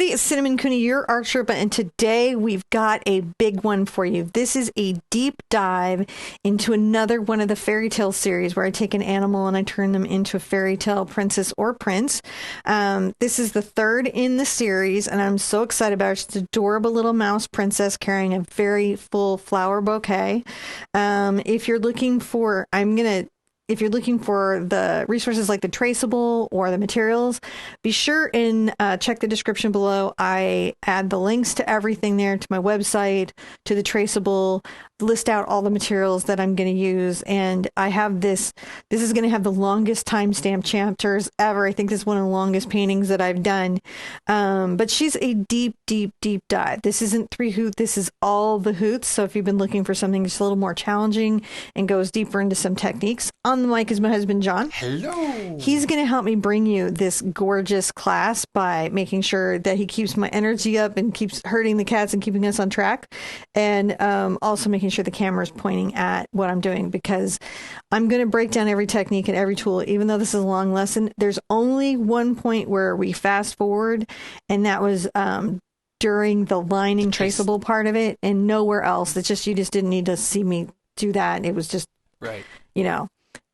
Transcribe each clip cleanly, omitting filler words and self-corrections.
everybody, it's Cinnamon Cooney, your Art Sherpa, and today we've got a big one for you. This is a deep dive into another one of the fairy tale series where I take an animal and I turn them into a fairy tale princess or prince. This is the third in the series, and I'm so excited about it. She's an adorable little mouse princess carrying a very full flower bouquet. If you're looking for, if you're looking for the resources like the traceable or the materials, be sure and check the description below. I add the links to everything there, to my website, to the traceable, list out all the materials that I'm going to use. And I have this is going to have the longest timestamp chapters ever. I think this is one of the longest paintings that I've done. But she's a deep, deep, deep dive. This isn't 3 Hoot. This is all the Hoots. So if you've been looking for something just a little more challenging and goes deeper into some techniques, on the mic is my husband, John. Hello. He's going to help me bring you this gorgeous class by making sure that he keeps my energy up and keeps herding the cats and keeping us on track. And also making sure the camera is pointing at what I'm doing, because I'm going to break down every technique and every tool. Even though this is a long lesson, there's only one point where we fast forward, and that was during the lining traceable part of it, and nowhere else. It's just, you just didn't need to see me do that. It was just, right. You know.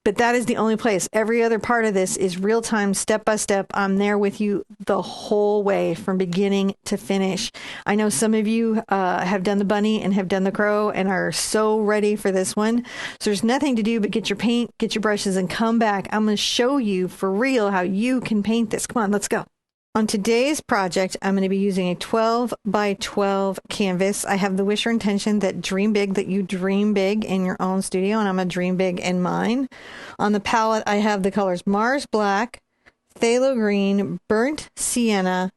But that is the only place. Every other part of this is real time, step by step. I'm there with you the whole way from beginning to finish. I know some of you have done the bunny and have done the crow and are so ready for this one. So there's nothing to do but get your paint, get your brushes, and come back. I'm going to show you for real how you can paint this. Come on, let's go. On today's project, I'm going to be using a 12 by 12 canvas. I have the wish or intention that you dream big in your own studio, and I'm going to dream big in mine. On the palette, I have the colors Mars Black, Phthalo Green, Burnt Sienna,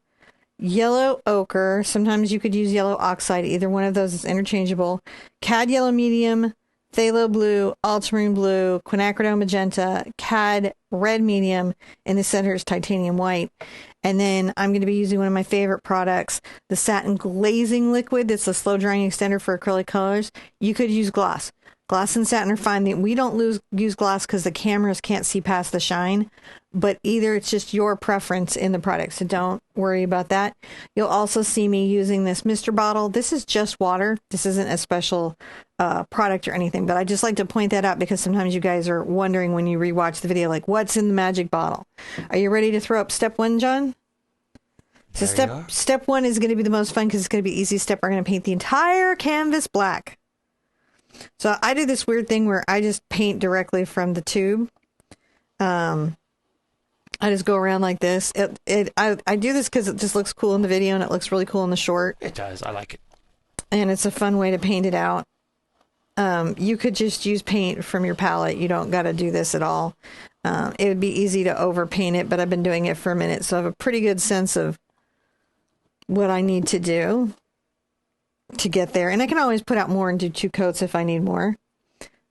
Yellow Ochre. Sometimes you could use Yellow Oxide. Either one of those is interchangeable. Cad Yellow Medium, Phthalo Blue, Ultramarine Blue, Quinacridone Magenta, Cad Red Medium, and the center is Titanium White. And then I'm going to be using one of my favorite products, the Satin Glazing Liquid. That's a slow drying extender for acrylic colors. You could use gloss. Gloss and satin are fine. We don't use gloss because the cameras can't see past the shine, but either it's just your preference in the product, so don't worry about that. You'll also see me using this Mr. bottle. This is just water. This isn't a special product or anything, but I just like to point that out because sometimes you guys are wondering when you rewatch the video, like, what's in the magic bottle? Are you ready to throw up step 1, John? So step 1 is going to be the most fun because it's going to be easy step. We're going to paint the entire canvas black. So I do this weird thing where I just paint directly from the tube. I just go around like this. I do this because it just looks cool in the video and it looks really cool in the short. It does. I like it. And it's a fun way to paint it out. You could just use paint from your palette. You don't got to do this at all. It would be easy to overpaint it, but I've been doing it for a minute, so I have a pretty good sense of what I need to do to get there. And I can always put out more and do 2 coats if I need more.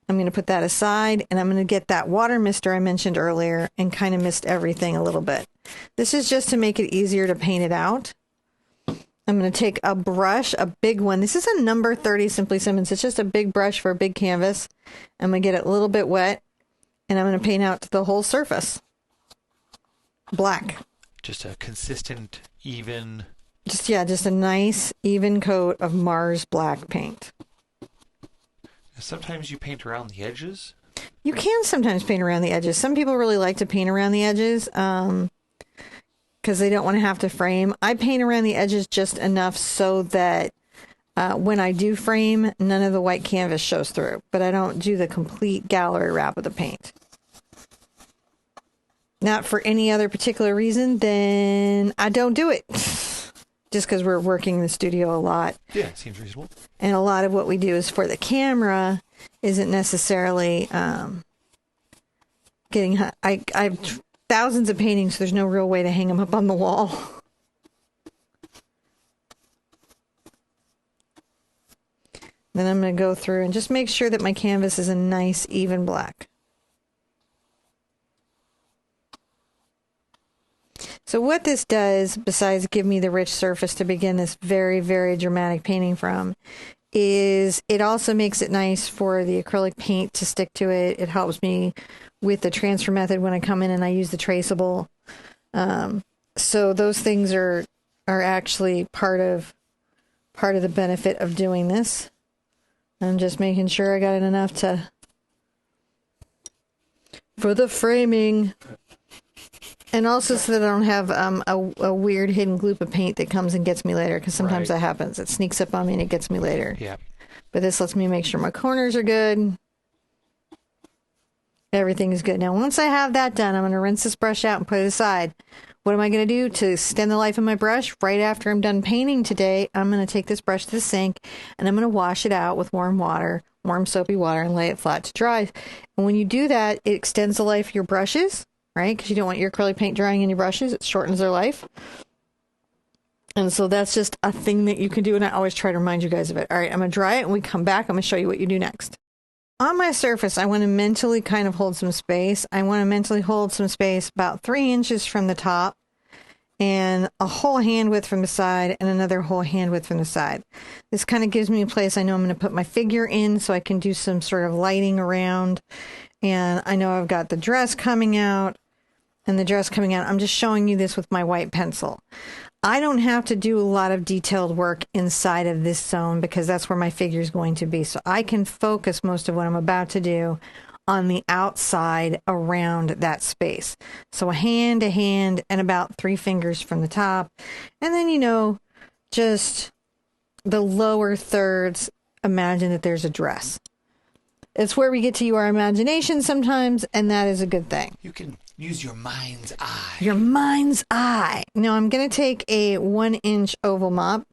I'm going to put that aside, and I'm going to get that water mister I mentioned earlier and kind of mist everything a little bit. This is just to make it easier to paint it out. I'm going to take a brush, a big one. This is a number 30 Simply Simmons. It's just a big brush for a big canvas. I'm going to get it a little bit wet, and I'm going to paint out the whole surface black. Just a consistent, even... Just a nice, even coat of Mars Black paint. Sometimes you paint around the edges. You can sometimes paint around the edges. Some people really like to paint around the edges because they don't want to have to frame. I paint around the edges just enough so that when I do frame, none of the white canvas shows through. But I don't do the complete gallery wrap of the paint. Not for any other particular reason, then I don't do it. Just because we're working in the studio a lot. Yeah, seems reasonable. And a lot of what we do is for the camera isn't necessarily getting... I've thousands of paintings, so there's no real way to hang them up on the wall. Then I'm going to go through and just make sure that my canvas is a nice, even black. So what this does, besides give me the rich surface to begin this very, very dramatic painting from, is it also makes it nice for the acrylic paint to stick to it. It helps me with the transfer method when I come in and I use the traceable. So those things are are actually part of the benefit of doing this. I'm just making sure I got it enough for the framing. And also so that I don't have a weird hidden gloop of paint that comes and gets me later, because sometimes that happens. It sneaks up on me and it gets me later. Yeah. But this lets me make sure my corners are good. Everything is good. Now, once I have that done, I'm going to rinse this brush out and put it aside. What am I going to do to extend the life of my brush? Right after I'm done painting today, I'm going to take this brush to the sink and I'm going to wash it out with warm water, warm soapy water, and lay it flat to dry. And when you do that, it extends the life of your brushes, right? Because you don't want your acrylic paint drying in your brushes. It shortens their life. And so that's just a thing that you can do, and I always try to remind you guys of it. All right, I'm going to dry it, and we come back. I'm going to show you what you do next. On my surface, I want to mentally kind of hold some space. I want to mentally hold some space about 3 inches from the top, and a whole hand width from the side, and another whole hand width from the side. This kind of gives me a place I know I'm going to put my figure in, so I can do some sort of lighting around. And I know I've got the dress coming out, and the dress coming out. I'm just showing you this with my white pencil. I don't have to do a lot of detailed work inside of this zone because that's where my figure is going to be. So I can focus most of what I'm about to do on the outside around that space. So a hand, and about 3 fingers from the top. And then, you know, just the lower thirds, imagine that there's a dress. It's where we get to use our imagination sometimes, and that is a good thing. You can use your mind's eye. Your mind's eye. Now I'm going to take a 1-inch oval mop,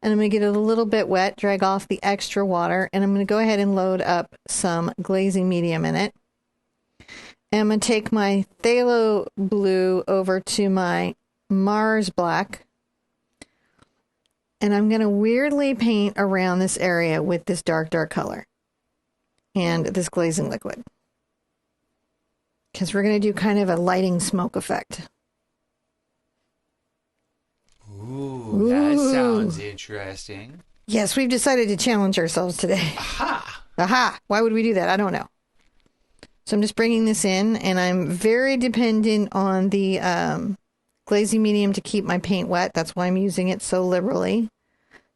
and I'm going to get it a little bit wet, drag off the extra water, and I'm going to go ahead and load up some glazing medium in it. And I'm going to take my Phthalo Blue over to my Mars Black, and I'm going to weirdly paint around this area with this dark color and this glazing liquid, because we're going to do kind of a lighting smoke effect. Ooh, that sounds interesting. Yes, we've decided to challenge ourselves today. Aha! Aha! Why would we do that? I don't know. So I'm just bringing this in, and I'm very dependent on the glazing medium to keep my paint wet. That's why I'm using it so liberally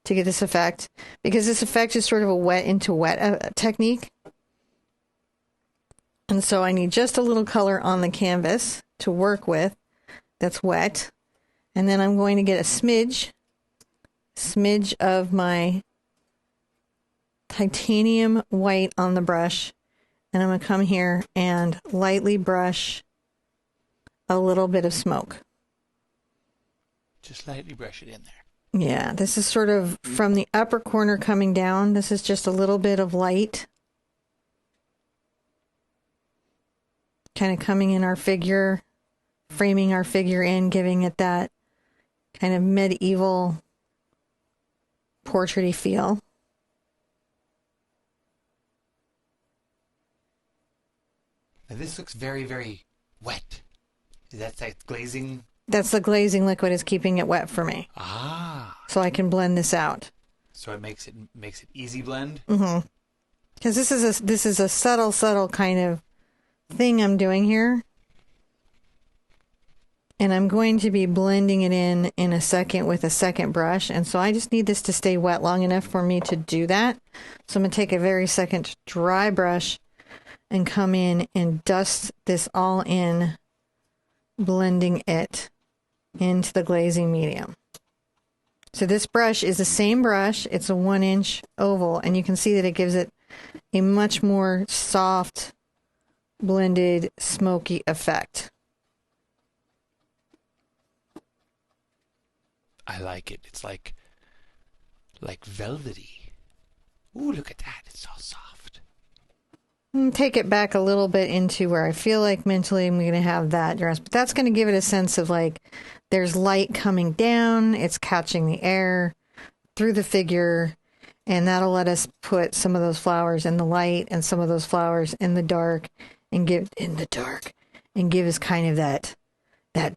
to get this effect, because this effect is sort of a wet into wet technique. And so I need just a little color on the canvas to work with that's wet. And then I'm going to get a smidge of my titanium white on the brush. And I'm going to come here and lightly brush a little bit of smoke. Just lightly brush it in there. Yeah, this is sort of from the upper corner coming down. This is just a little bit of light. Kind of coming in our figure, framing our figure in, giving it that kind of medieval portrait-y feel. Now this looks very, very wet. Is that glazing? That's the glazing liquid is keeping it wet for me. Ah. So I can blend this out. So it makes it easy blend? Mm-hmm. Because this is a subtle kind of thing I'm doing here. And I'm going to be blending it in a second with a second brush. And so I just need this to stay wet long enough for me to do that. So I'm going to take a very second dry brush and come in and dust this all in, blending it into the glazing medium. So this brush is the same brush. It's a 1-inch oval, and you can see that it gives it a much more soft, blended, smoky effect. I like it. It's like velvety. Ooh, look at that. It's all soft. Take it back a little bit into where I feel like mentally I'm going to have that dress. But that's going to give it a sense of like there's light coming down. It's catching the air through the figure. And that'll let us put some of those flowers in the light and some of those flowers in the dark and give us kind of that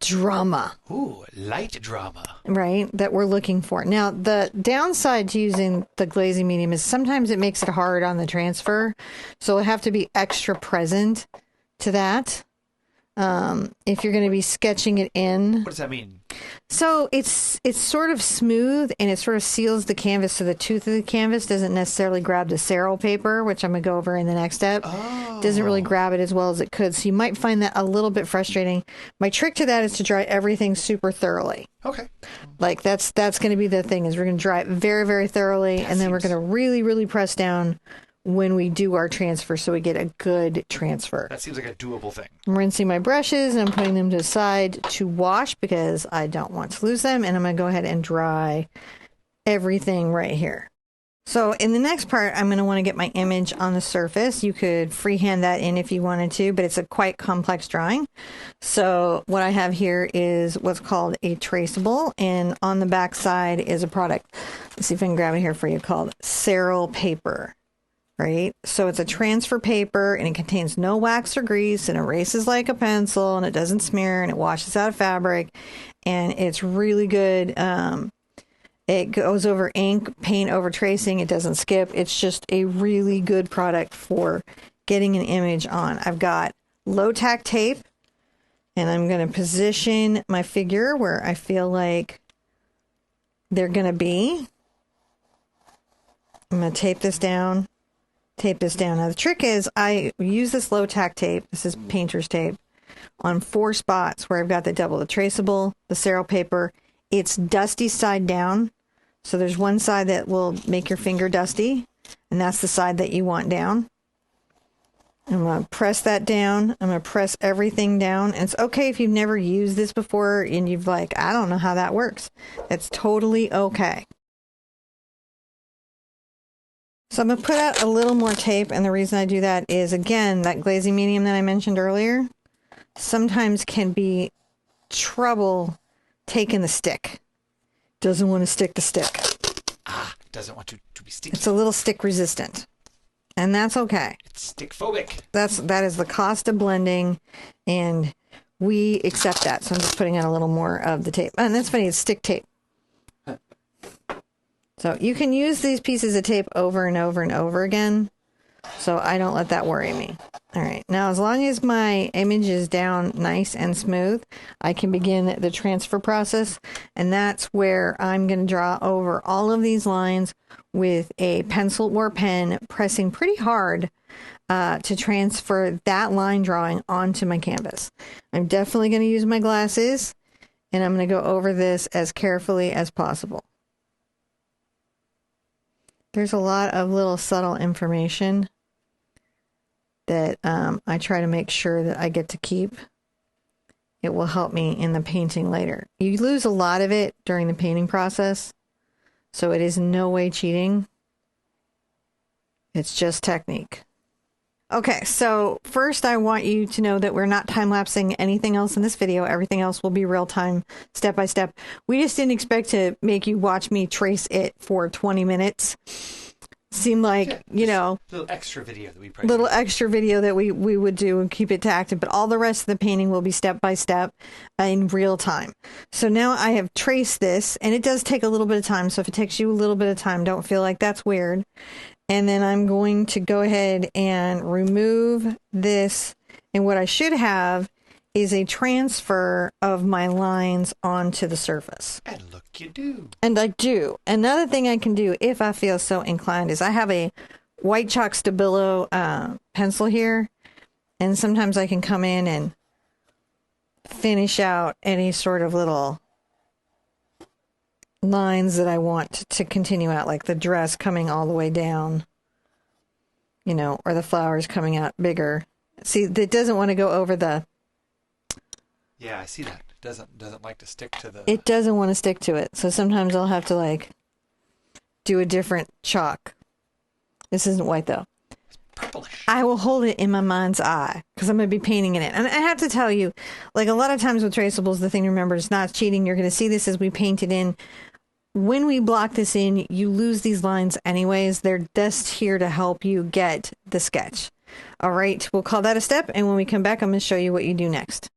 drama. Ooh, light drama. Right, that we're looking for. Now, the downside to using the glazing medium is sometimes it makes it hard on the transfer. So we'll have to be extra present to that. If you're going to be sketching it in. What does that mean? So it's sort of smooth, and it sort of seals the canvas, so the tooth of the canvas doesn't necessarily grab the cerl paper, which I'm going to go over in the next step. Oh. Doesn't really grab it as well as it could, so you might find that a little bit frustrating. My trick to that is to dry everything super thoroughly. Okay. Like that's going to be the thing, is we're going to dry it very, very thoroughly, and then we're going to really, really press down when we do our transfer, so we get a good transfer. That seems like a doable thing. I'm rinsing my brushes, and I'm putting them to the side to wash because I don't want to lose them, and I'm going to go ahead and dry everything right here. So in the next part, I'm going to want to get my image on the surface. You could freehand that in if you wanted to, but it's a quite complex drawing. So what I have here is what's called a traceable, and on the back side is a product. Let's see if I can grab it here for you, called cerl paper. Right? So it's a transfer paper, and it contains no wax or grease, and erases like a pencil, and it doesn't smear, and it washes out of fabric, and it's really good. It goes over ink, paint over tracing. It doesn't skip. It's just a really good product for getting an image on. I've got low tack tape, and I'm going to position my figure where I feel like they're going to be. I'm going to tape this down. Now the trick is I use this low tack tape, this is painter's tape, on 4 spots where I've got the double, the traceable, the cerl paper. It's dusty side down, so there's one side that will make your finger dusty, and that's the side that you want down. I'm going to press that down. I'm going to press everything down. And it's okay if you've never used this before and you've like, I don't know how that works. That's totally okay. So I'm going to put out a little more tape, and the reason I do that is, again, that glazing medium that I mentioned earlier sometimes can be trouble taking the stick. Doesn't want to stick the stick. Doesn't want to be sticky. It's a little stick resistant, and that's okay. It's stick phobic. That is the cost of blending, and we accept that. So I'm just putting out a little more of the tape. And that's funny, it's stick tape. So you can use these pieces of tape over and over and over again. So I don't let that worry me. All right. Now, as long as my image is down nice and smooth, I can begin the transfer process. And that's where I'm going to draw over all of these lines with a pencil or pen, pressing pretty hard to transfer that line drawing onto my canvas. I'm definitely going to use my glasses, and I'm going to go over this as carefully as possible. There's a lot of little subtle information that I try to make sure that I get to keep. It will help me in the painting later. You lose a lot of it during the painting process, so it is in no way cheating. It's just technique. Okay, so first I want you to know that we're not time-lapsing anything else in this video. Everything else will be real-time, step-by-step. We just didn't expect to make you watch me trace it for 20 minutes. Seemed like, you know... Little extra video that we probably Little extra video that we would do and keep it to active. But all the rest of the painting will be step-by-step in real time. So now I have traced this, and it does take a little bit of time. So if it takes you a little bit of time, don't feel like that's weird. And then I'm going to go ahead and remove this. And what I should have is a transfer of my lines onto the surface. And look, you do. And I do. Another thing I can do, if I feel so inclined, is I have a white chalk Stabilo pencil here. And sometimes I can come in and finish out any sort of little lines that I want to continue out, like the dress coming all the way down, you know, or the flowers coming out bigger. See, it doesn't want to go over the... Yeah, I see that. It doesn't like to stick to the... It doesn't want to stick to it. So sometimes I'll have to, like, do a different chalk. This isn't white, though. It's purplish. I will hold it in my mind's eye because I'm going to be painting in it. And I have to tell you, like, a lot of times with traceables, the thing to remember is not cheating. You're going to see this as we paint it in. When we block this in, you lose these lines anyways. They're just here to help you get the sketch. All right, we'll call that a step. And when we come back, I'm going to show you what you do next.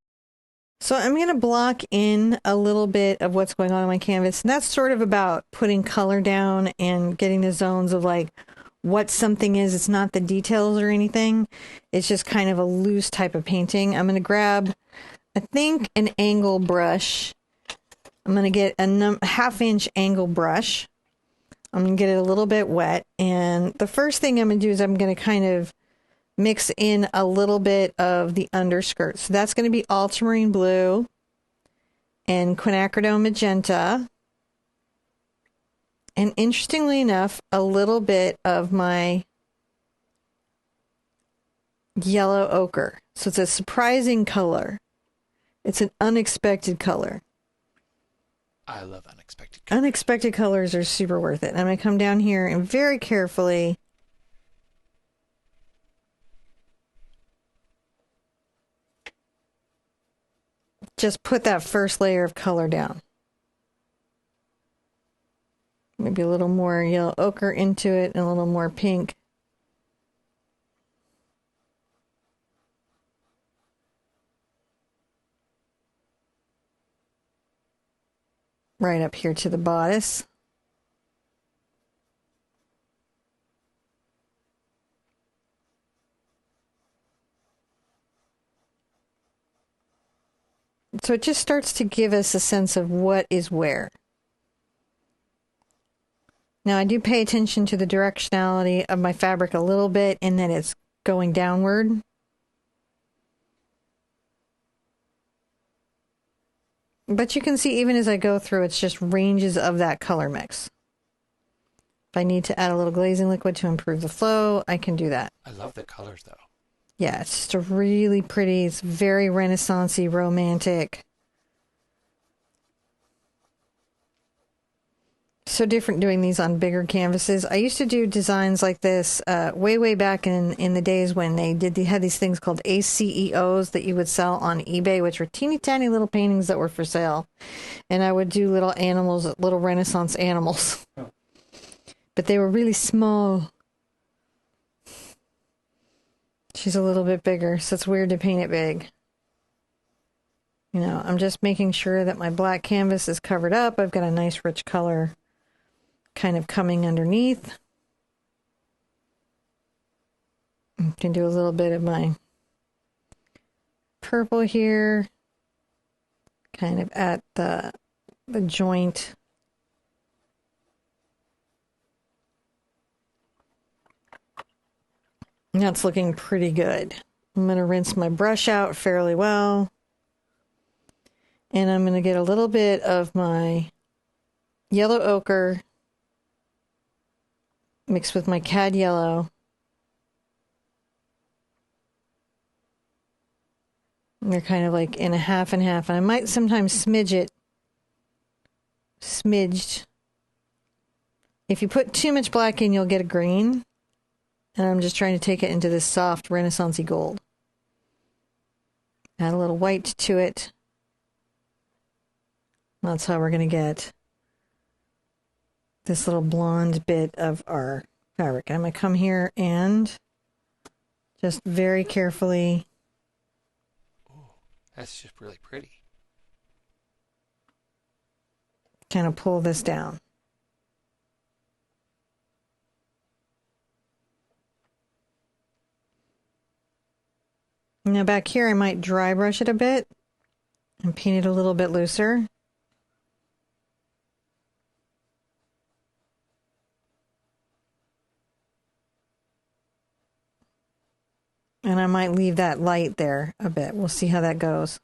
So I'm going to block in a little bit of what's going on my canvas. And that's sort of about putting color down and getting the zones of like what something is. It's not the details or anything. It's just kind of a loose type of painting. I'm going to grab, I think, an angle brush I'm going to get a half-inch angle brush. I'm going to get it a little bit wet. And the first thing I'm going to do is I'm going to kind of mix in a little bit of the underskirt. So that's going to be Ultramarine Blue and Quinacridone Magenta. And interestingly enough, a little bit of my yellow ochre. So it's a surprising color. It's an unexpected color. I love unexpected colors. Unexpected colors are super worth it. And I'm going to come down here and very carefully just put that first layer of color down. Maybe a little more yellow ochre into it and a little more pink. Right up here to the bodice. So it just starts to give us a sense of what is where. Now I do pay attention to the directionality of my fabric a little bit and that it's going downward. But you can see even as I go through, it's just ranges of that color mix. If I need to add a little glazing liquid to improve the flow, I can do that. I love the colors, though. Yeah, it's just a really pretty, it's very Renaissance-y, romantic. So different doing these on bigger canvases. I used to do designs like this way back in the days when they had these things called ACEOs that you would sell on eBay, which were teeny tiny little paintings that were for sale. And I would do little animals, little Renaissance animals. Oh. But they were really small. She's a little bit bigger, so it's weird to paint it big. You know, I'm just making sure that my black canvas is covered up. I've got a nice rich color kind of coming underneath. I can do a little bit of my purple here, kind of at the joint. And that's looking pretty good. I'm going to rinse my brush out fairly well. And I'm going to get a little bit of my yellow ochre mixed with my cad yellow. And they're kind of like in a half and half. And I might sometimes smidged. If you put too much black in, you'll get a green. And I'm just trying to take it into this soft Renaissance-y gold. Add a little white to it. That's how we're going to get this little blonde bit of our fabric. I'm going to come here and just very carefully. Oh, that's just really pretty. Kind of pull this down. Now back here I might dry brush it a bit and paint it a little bit looser. And I might leave that light there a bit. We'll see how that goes.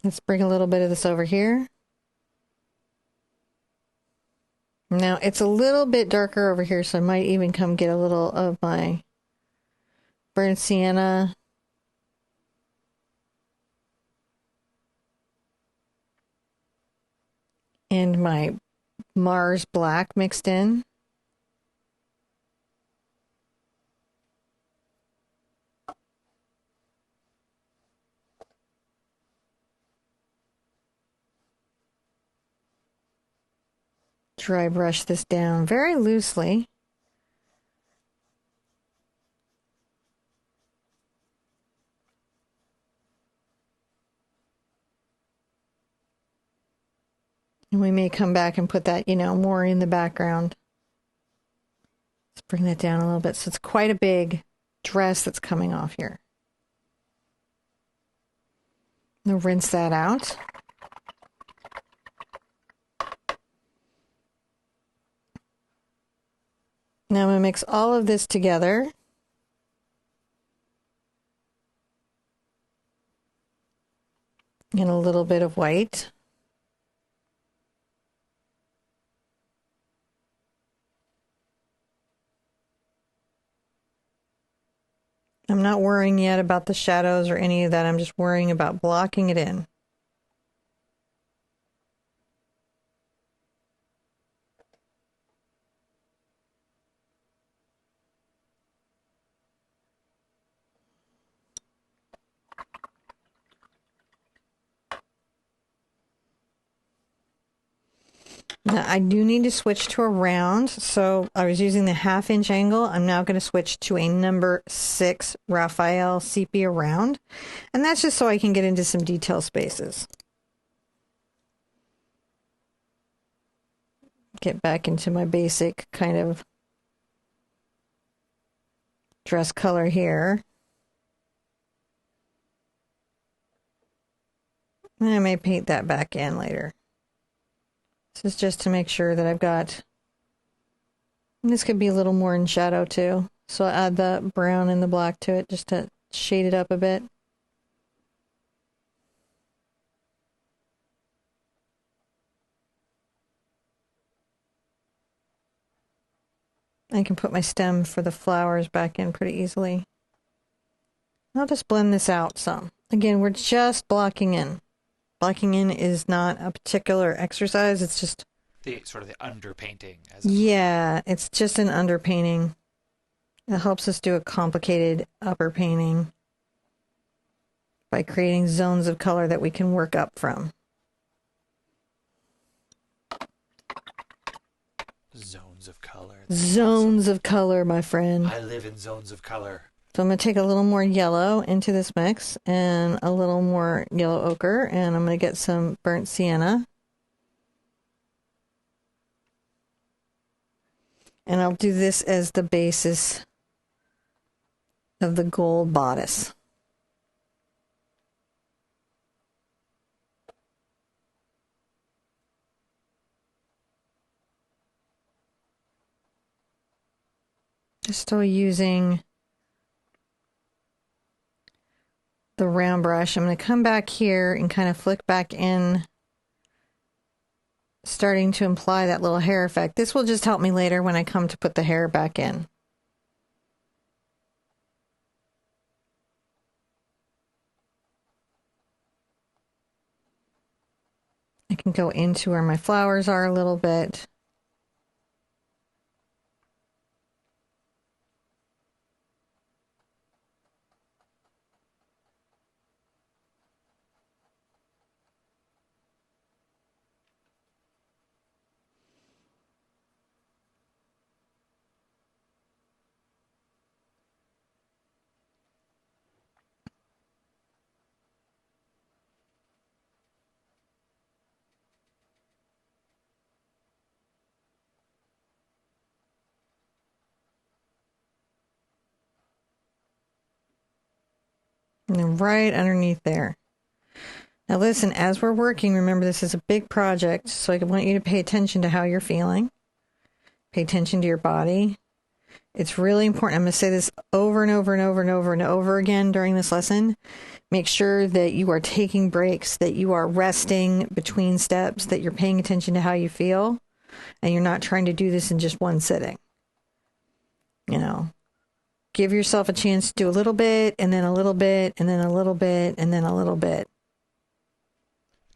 Let's bring a little bit of this over here. Now it's a little bit darker over here, so I might even come get a little of my burnt sienna. And my Mars black mixed in. Dry brush this down very loosely. And we may come back and put that, more in the background. Let's bring that down a little bit. So it's quite a big dress that's coming off here. I'm going to rinse that out. Now I'm going to mix all of this together. And a little bit of white. I'm not worrying yet about the shadows or any of that. I'm just worrying about blocking it in. Now I do need to switch to a round, so I was using the 1/2 inch angle. I'm now going to switch to a number 6 Raphael sepia round, and that's just so I can get into some detail spaces. Get back into my basic kind of dress color here. And I may paint that back in later. This is just to make sure that I've got, and this could be a little more in shadow too. So I'll add the brown and the black to it just to shade it up a bit. I can put my stem for the flowers back in pretty easily. I'll just blend this out some. Again, we're just blocking in. Blocking in is not a particular exercise. It's just the sort of the underpainting. Yeah, it's just an underpainting. It helps us do a complicated upper painting by creating zones of color that we can work up from. Zones of color. Zones of color, my friend. I live in zones of color. So I'm going to take a little more yellow into this mix and a little more yellow ochre, and I'm going to get some burnt sienna. And I'll do this as the basis of the gold bodice. Just still using the round brush. I'm going to come back here and kind of flick back in, starting to imply that little hair effect. This will just help me later when I come to put the hair back in. I can go into where my flowers are a little bit. And then right underneath there. Now listen, as we're working, remember this is a big project, so I want you to pay attention to how you're feeling. Pay attention to your body. It's really important. I'm going to say this over and over and over and over and over again during this lesson. Make sure that you are taking breaks, that you are resting between steps, that you're paying attention to how you feel, and you're not trying to do this in just one sitting. You know, give yourself a chance to do a little bit, and then a little bit, and then a little bit, and then a little bit.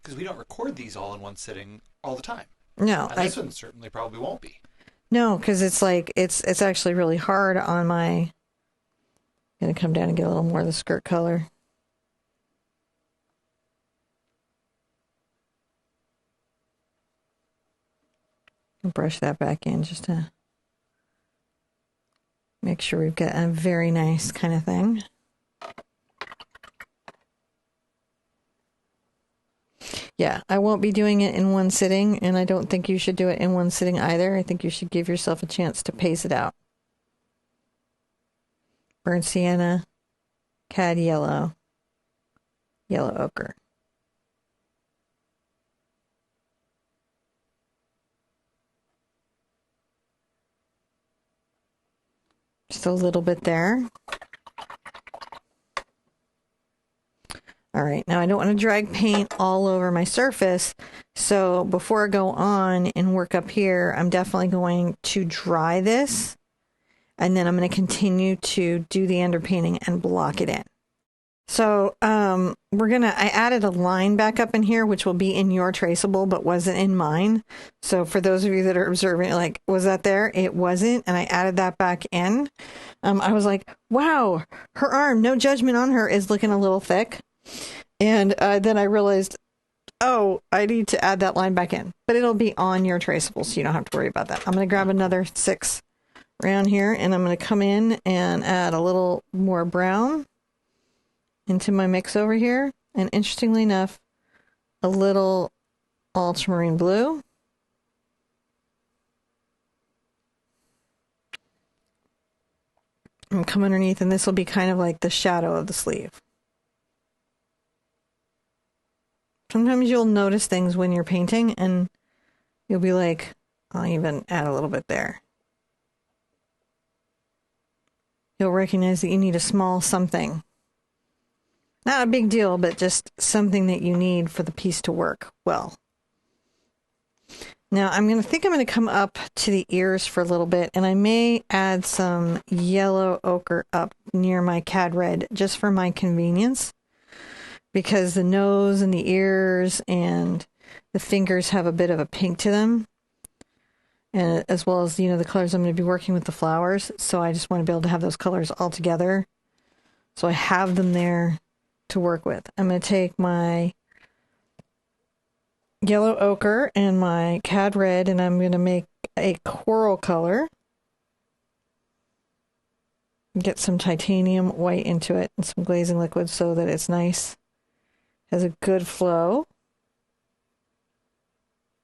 Because we don't record these all in one sitting all the time. No. And this one certainly probably won't be. No, because it's like, it's actually really hard on my... I'm going to come down and get a little more of the skirt color. And brush that back in just to make sure we've got a very nice kind of thing. Yeah, I won't be doing it in one sitting, and I don't think you should do it in one sitting either. I think you should give yourself a chance to pace it out. Burnt sienna, cad yellow, yellow ochre. Just a little bit there. All right, now I don't want to drag paint all over my surface, so before I go on and work up here, I'm definitely going to dry this, and then I'm going to continue to do the underpainting and block it in. So I added a line back up in here, which will be in your traceable, but wasn't in mine. So for those of you that are observing, like, was that there? It wasn't, and I added that back in. I was like, wow, her arm, no judgment on her, is looking a little thick. And then I realized, oh, I need to add that line back in. But it'll be on your traceable, so you don't have to worry about that. I'm going to grab another 6 around here, and I'm going to come in and add a little more brown into my mix over here. And interestingly enough, a little ultramarine blue. And come underneath, and this will be kind of like the shadow of the sleeve. Sometimes you'll notice things when you're painting and you'll be like, I'll even add a little bit there. You'll recognize that you need a small something. Not a big deal, but just something that you need for the piece to work well. Now I'm going to come up to the ears for a little bit, and I may add some yellow ochre up near my cad red just for my convenience. Because the nose and the ears and the fingers have a bit of a pink to them. And as well as, the colors I'm going to be working with the flowers. So I just want to be able to have those colors all together. So I have them there to work with. I'm going to take my yellow ochre and my cad red, and I'm going to make a coral color. Get some titanium white into it and some glazing liquid so that it's nice. Has a good flow.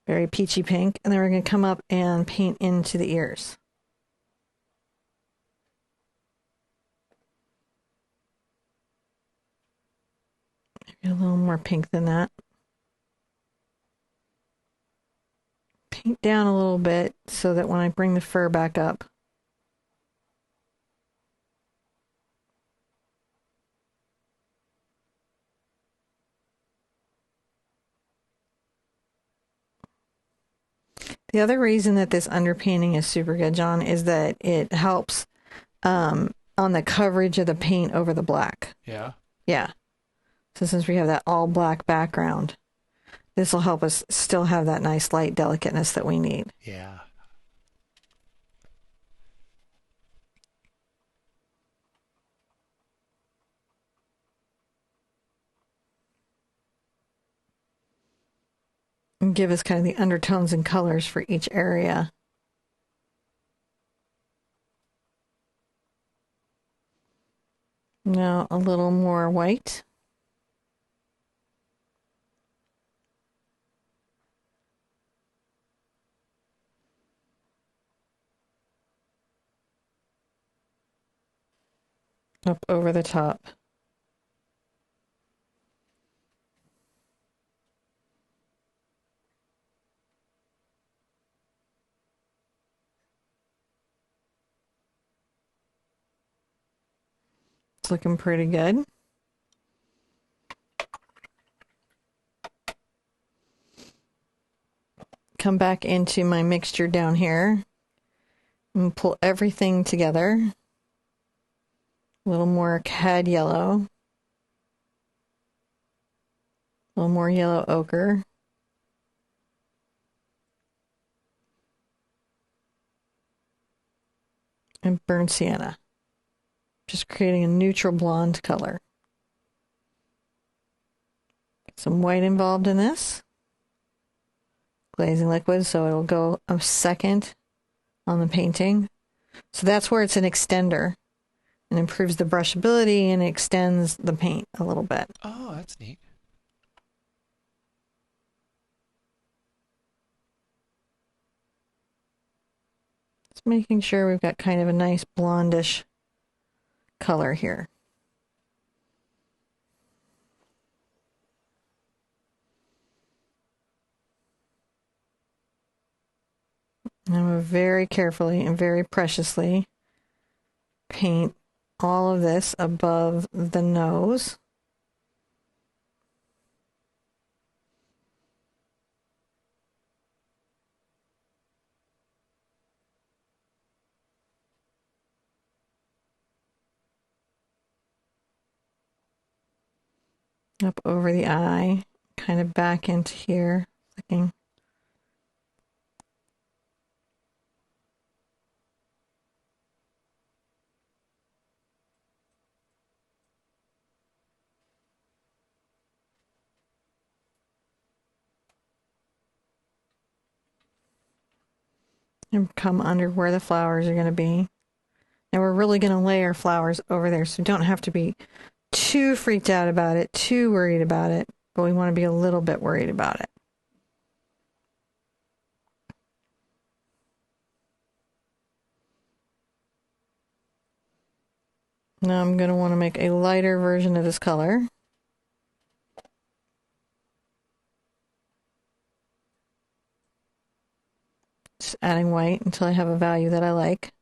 Very peachy pink. And then we're going to come up and paint into the ears. Maybe a little more pink than that. Paint down a little bit so that when I bring the fur back up, the other reason that this underpainting is super good, John, is that it helps on the coverage of the paint over the black. Yeah. Yeah. So since we have that all black background, this will help us still have that nice light delicateness that we need. Yeah. And give us kind of the undertones and colors for each area. Now a little more white. Up over the top. It's looking pretty good. Come back into my mixture down here and pull everything together. A little more cad yellow. A little more yellow ochre. And burnt sienna. Just creating a neutral blonde color. Get some white involved in this. Glazing liquid, so it'll go a second on the painting. So that's where it's an extender. And improves the brushability and extends the paint a little bit. Oh, that's neat. making sure we've got kind of a nice blondish color here. And we'll very carefully and very preciously paint all of this above the nose. Up over the eye, kind of back into here, flicking. And come under where the flowers are going to be. And we're really going to layer flowers over there, so we don't have to be too freaked out about it, too worried about it, but we want to be a little bit worried about it. Now I'm going to want to make a lighter version of this color. Just adding white until I have a value that I like.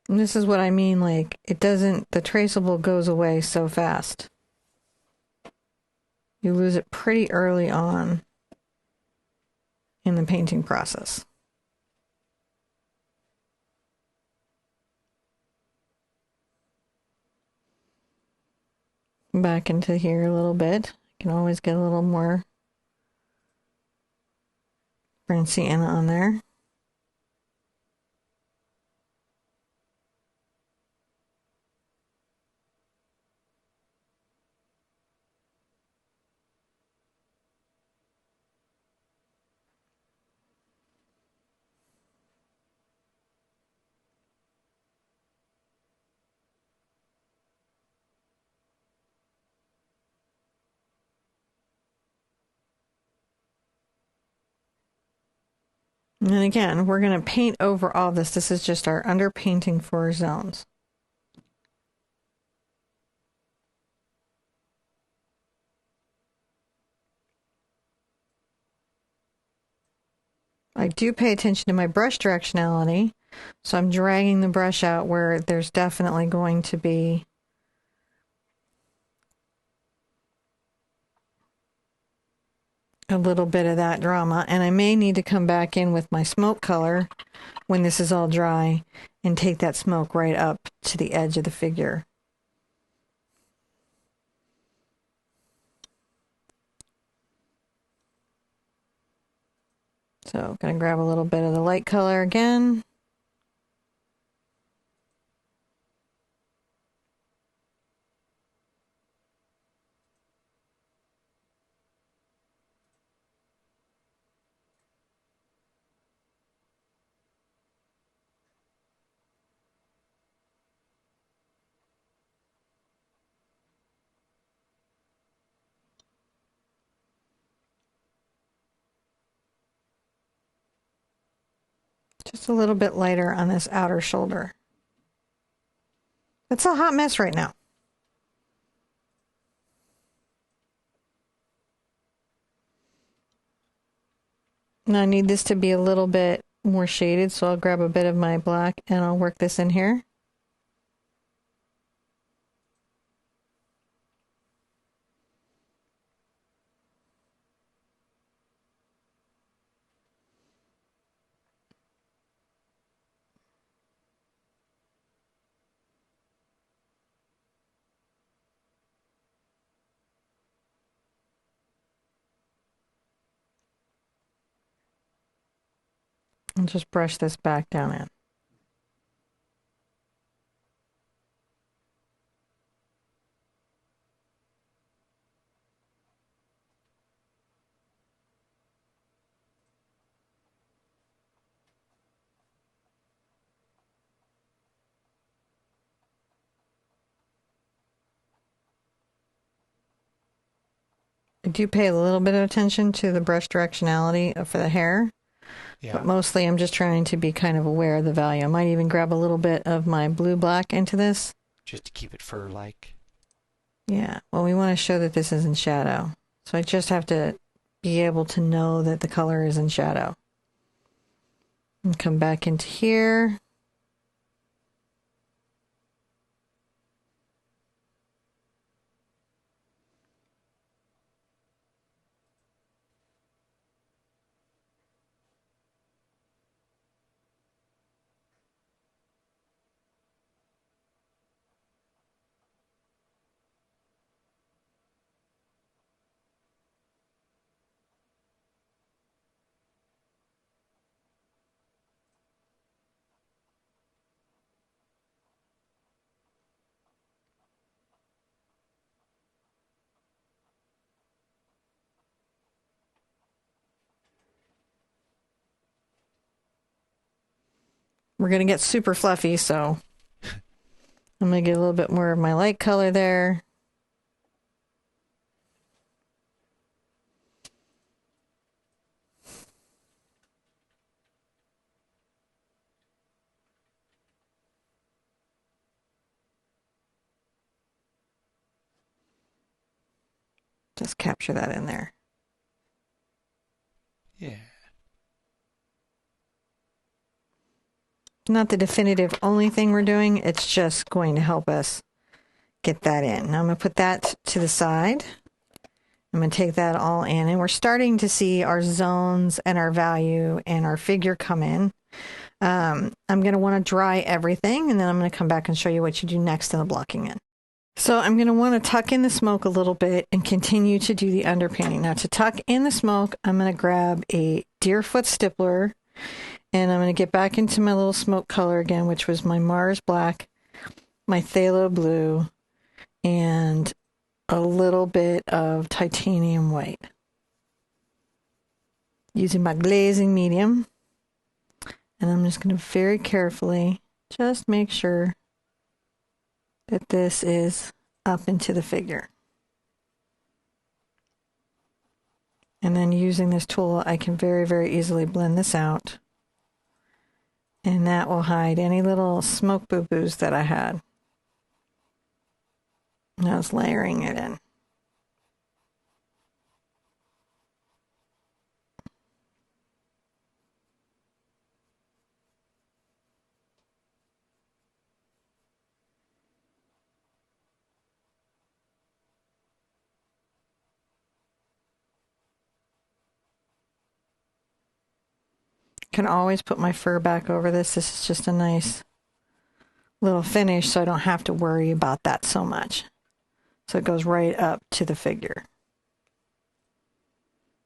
And this is what I mean, like, it doesn't, the traceable goes away so fast. You lose it pretty early on in the painting process. Back into here a little bit. You can always get a little more burnt sienna on there. And again, we're going to paint over all this. This is just our underpainting for zones. I do pay attention to my brush directionality, so I'm dragging the brush out where there's definitely going to be a little bit of that drama, and I may need to come back in with my smoke color when this is all dry and take that smoke right up to the edge of the figure. So I'm going to grab a little bit of the light color again. Just a little bit lighter on this outer shoulder. It's a hot mess right now. Now I need this to be a little bit more shaded, so I'll grab a bit of my black and I'll work this in here. And just brush this back down in. I do pay a little bit of attention to the brush directionality for the hair, Yeah. but mostly I'm just trying to be kind of aware of the value. I might even grab a little bit of my blue-black into this. Just to keep it fur-like. Yeah, well, we want to show that this is in shadow. So I just have to be able to know that the color is in shadow. And come back into here. We're going to get super fluffy, so I'm going to get a little bit more of my light color there. Just capture that in there. Yeah. Not the definitive only thing we're doing, it's just going to help us get that in. Now I'm going to put that to the side. I'm going to take that all in, and we're starting to see our zones and our value and our figure come in. I'm going to want to dry everything, and then I'm going to come back and show you what you do next in the blocking in. So I'm going to want to tuck in the smoke a little bit and continue to do the underpainting. Now to tuck in the smoke, I'm going to grab a Deerfoot stippler, and I'm going to get back into my little smoke color again, which was my Mars Black, my Phthalo Blue, and a little bit of titanium white. Using my glazing medium. And I'm just going to very carefully just make sure that this is up into the figure. And then using this tool, I can very, very easily blend this out. And that will hide any little smoke boo-boos that I had. And I was layering it in. Can always put my fur back over this. This is just a nice little finish, so I don't have to worry about that so much. So it goes right up to the figure.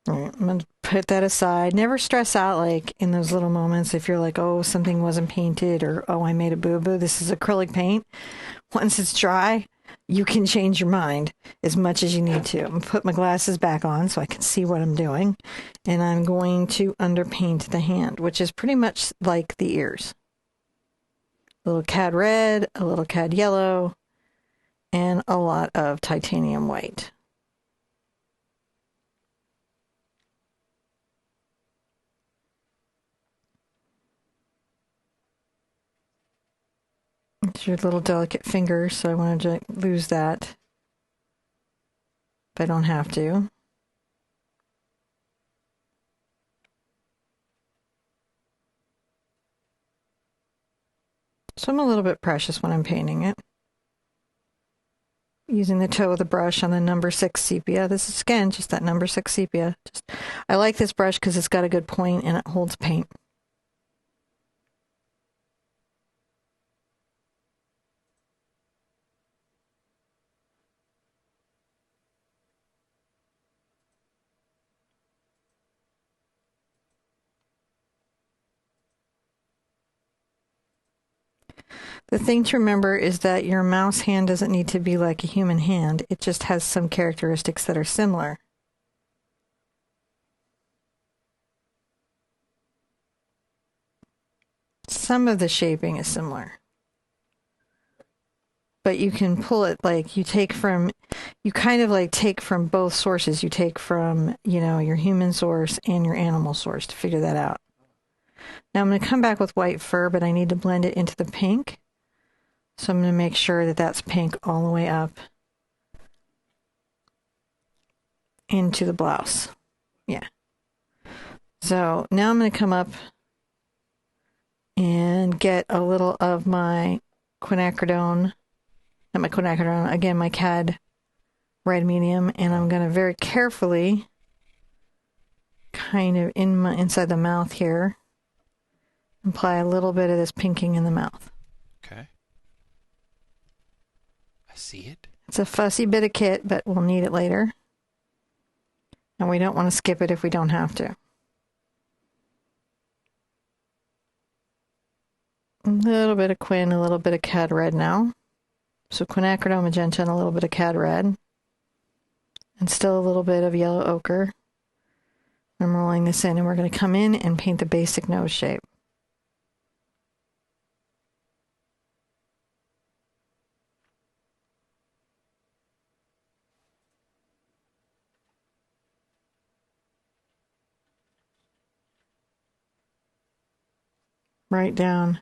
All right, I'm going to put that aside. Never stress out like in those little moments if you're like, oh, something wasn't painted, or oh, I made a boo-boo. This is acrylic paint. Once it's dry, you can change your mind as much as you need to. I'm going to put my glasses back on so I can see what I'm doing. And I'm going to underpaint the hand, which is pretty much like the ears. A little cad red, a little cad yellow, and a lot of titanium white. It's your little delicate finger, so I wanted to lose that, but I don't have to. So I'm a little bit precious when I'm painting it. Using the toe of the brush on the number 6 sepia. This is, again, just that number 6 sepia. I like this brush because it's got a good point and it holds paint. The thing to remember is that your mouse hand doesn't need to be like a human hand. It just has some characteristics that are similar. Some of the shaping is similar. but you can pull it like you kind of like take from both sources. You take from, your human source and your animal source to figure that out. Now I'm going to come back with white fur, but I need to blend it into the pink. So I'm going to make sure that that's pink all the way up into the blouse. Yeah. So now I'm going to come up and get a little of my quinacridone, not my quinacridone, again, my Cad red medium, and I'm going to very carefully kind of inside the mouth here, apply a little bit of this pinking in the mouth. Okay. I see it. It's a fussy bit of kit, but we'll need it later. And we don't want to skip it if we don't have to. A little bit of Quin, a little bit of Cad red now. So Quinacridone Magenta and a little bit of Cad red. And still a little bit of yellow ochre. I'm rolling this in, and we're going to come in and paint the basic nose shape. Right down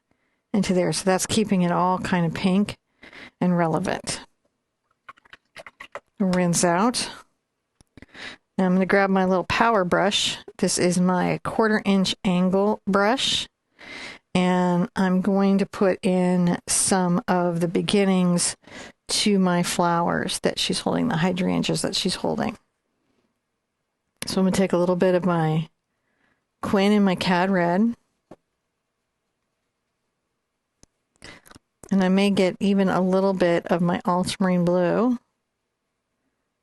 into there. So that's keeping it all kind of pink and relevant. Rinse out. Now I'm going to grab my little power brush. This is my 1/4 inch angle brush. And I'm going to put in some of the beginnings to my flowers that she's holding, the hydrangeas that she's holding. So I'm going to take a little bit of my Quin and my Cad red. And I may get even a little bit of my Ultramarine blue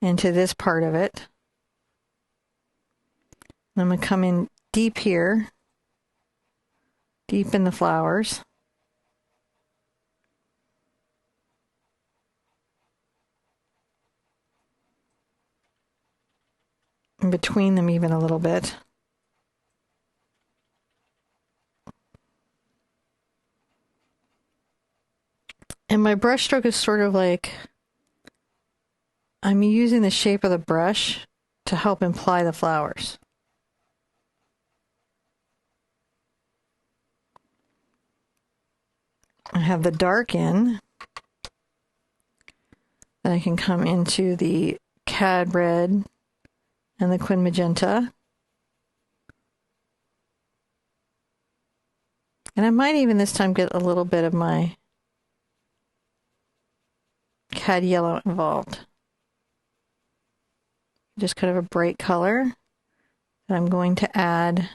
into this part of it. And I'm going to come in deep here, deep in the flowers. In between them even a little bit. And my brush stroke is sort of like, I'm using the shape of the brush to help imply the flowers. I have the dark in. Then I can come into the Cad red and the Quin magenta. And I might even this time get a little bit of my Cad yellow involved. Just kind of a bright color. And I'm going to add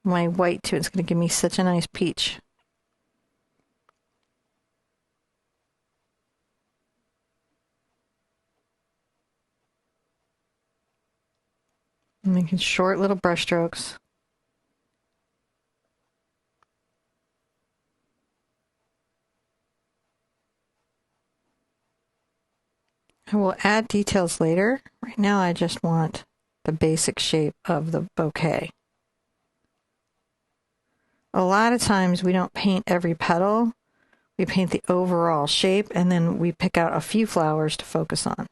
my white to it. It's going to give me such a nice peach. I'm making short little brush strokes. I will add details later. Right now I just want the basic shape of the bouquet. A lot of times we don't paint every petal. We paint the overall shape, and then we pick out a few flowers to focus on.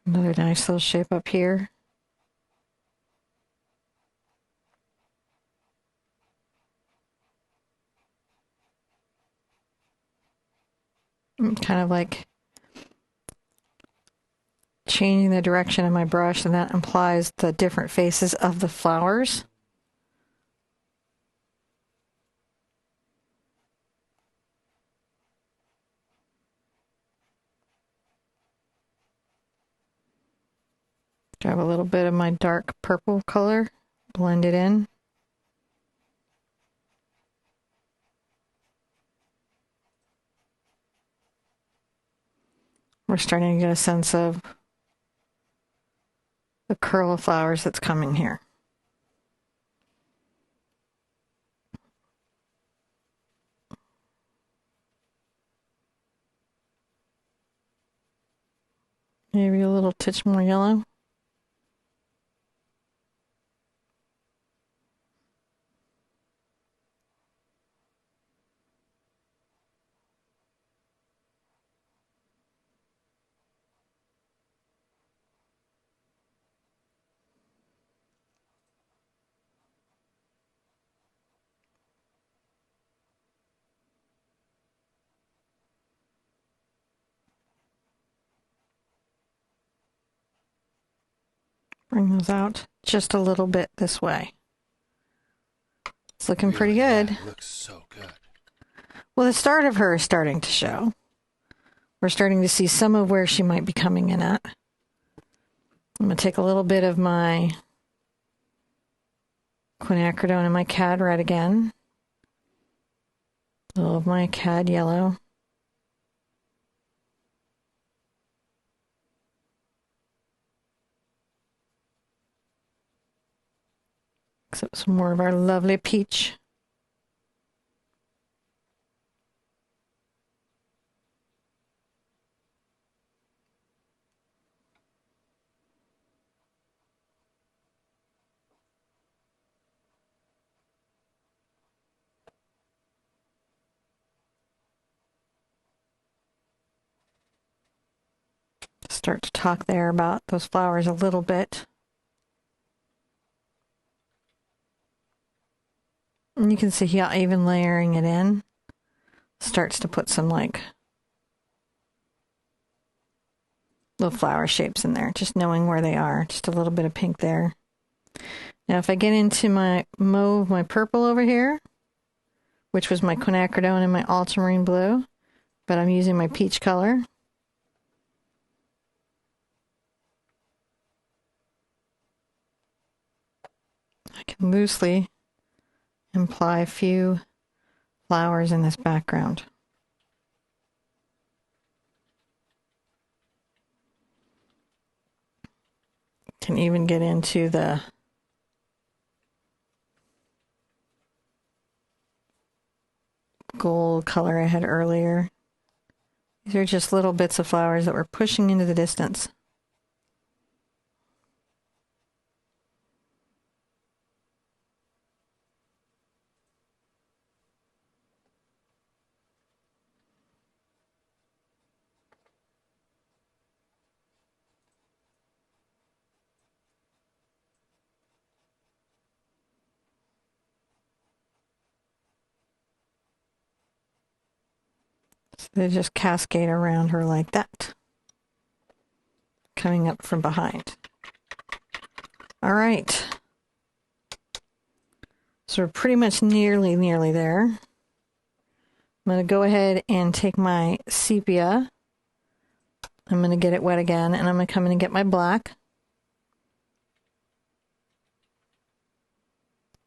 Another nice little shape up here. Kind of like changing the direction of my brush, and that implies the different faces of the flowers. Grab a little bit of my dark purple color, blend it in. We're starting to get a sense of the curl of flowers that's coming here. Maybe a little touch more yellow. Bring those out just a little bit this way. It's looking pretty good. Yeah, it looks so good. Well, the start of her is starting to show. We're starting to see some of where she might be coming in at. I'm going to take a little bit of my Quinacridone and my Cad Red again. A little of my Cad Yellow. So some more of our lovely peach. Start to talk there about those flowers a little bit. And you can see how even layering it in starts to put some like little flower shapes in there, just knowing where they are. Just a little bit of pink there. Now if I get into my mauve, my purple over here, which was my Quinacridone and my Ultramarine blue, but I'm using my peach color. I can loosely imply a few flowers in this background. Can even get into the gold color I had earlier. These are just little bits of flowers that we're pushing into the distance. So they just cascade around her like that, coming up from behind. All right. So we're pretty much nearly there. I'm going to go ahead and take my sepia. I'm going to get it wet again, and I'm going to come in and get my black.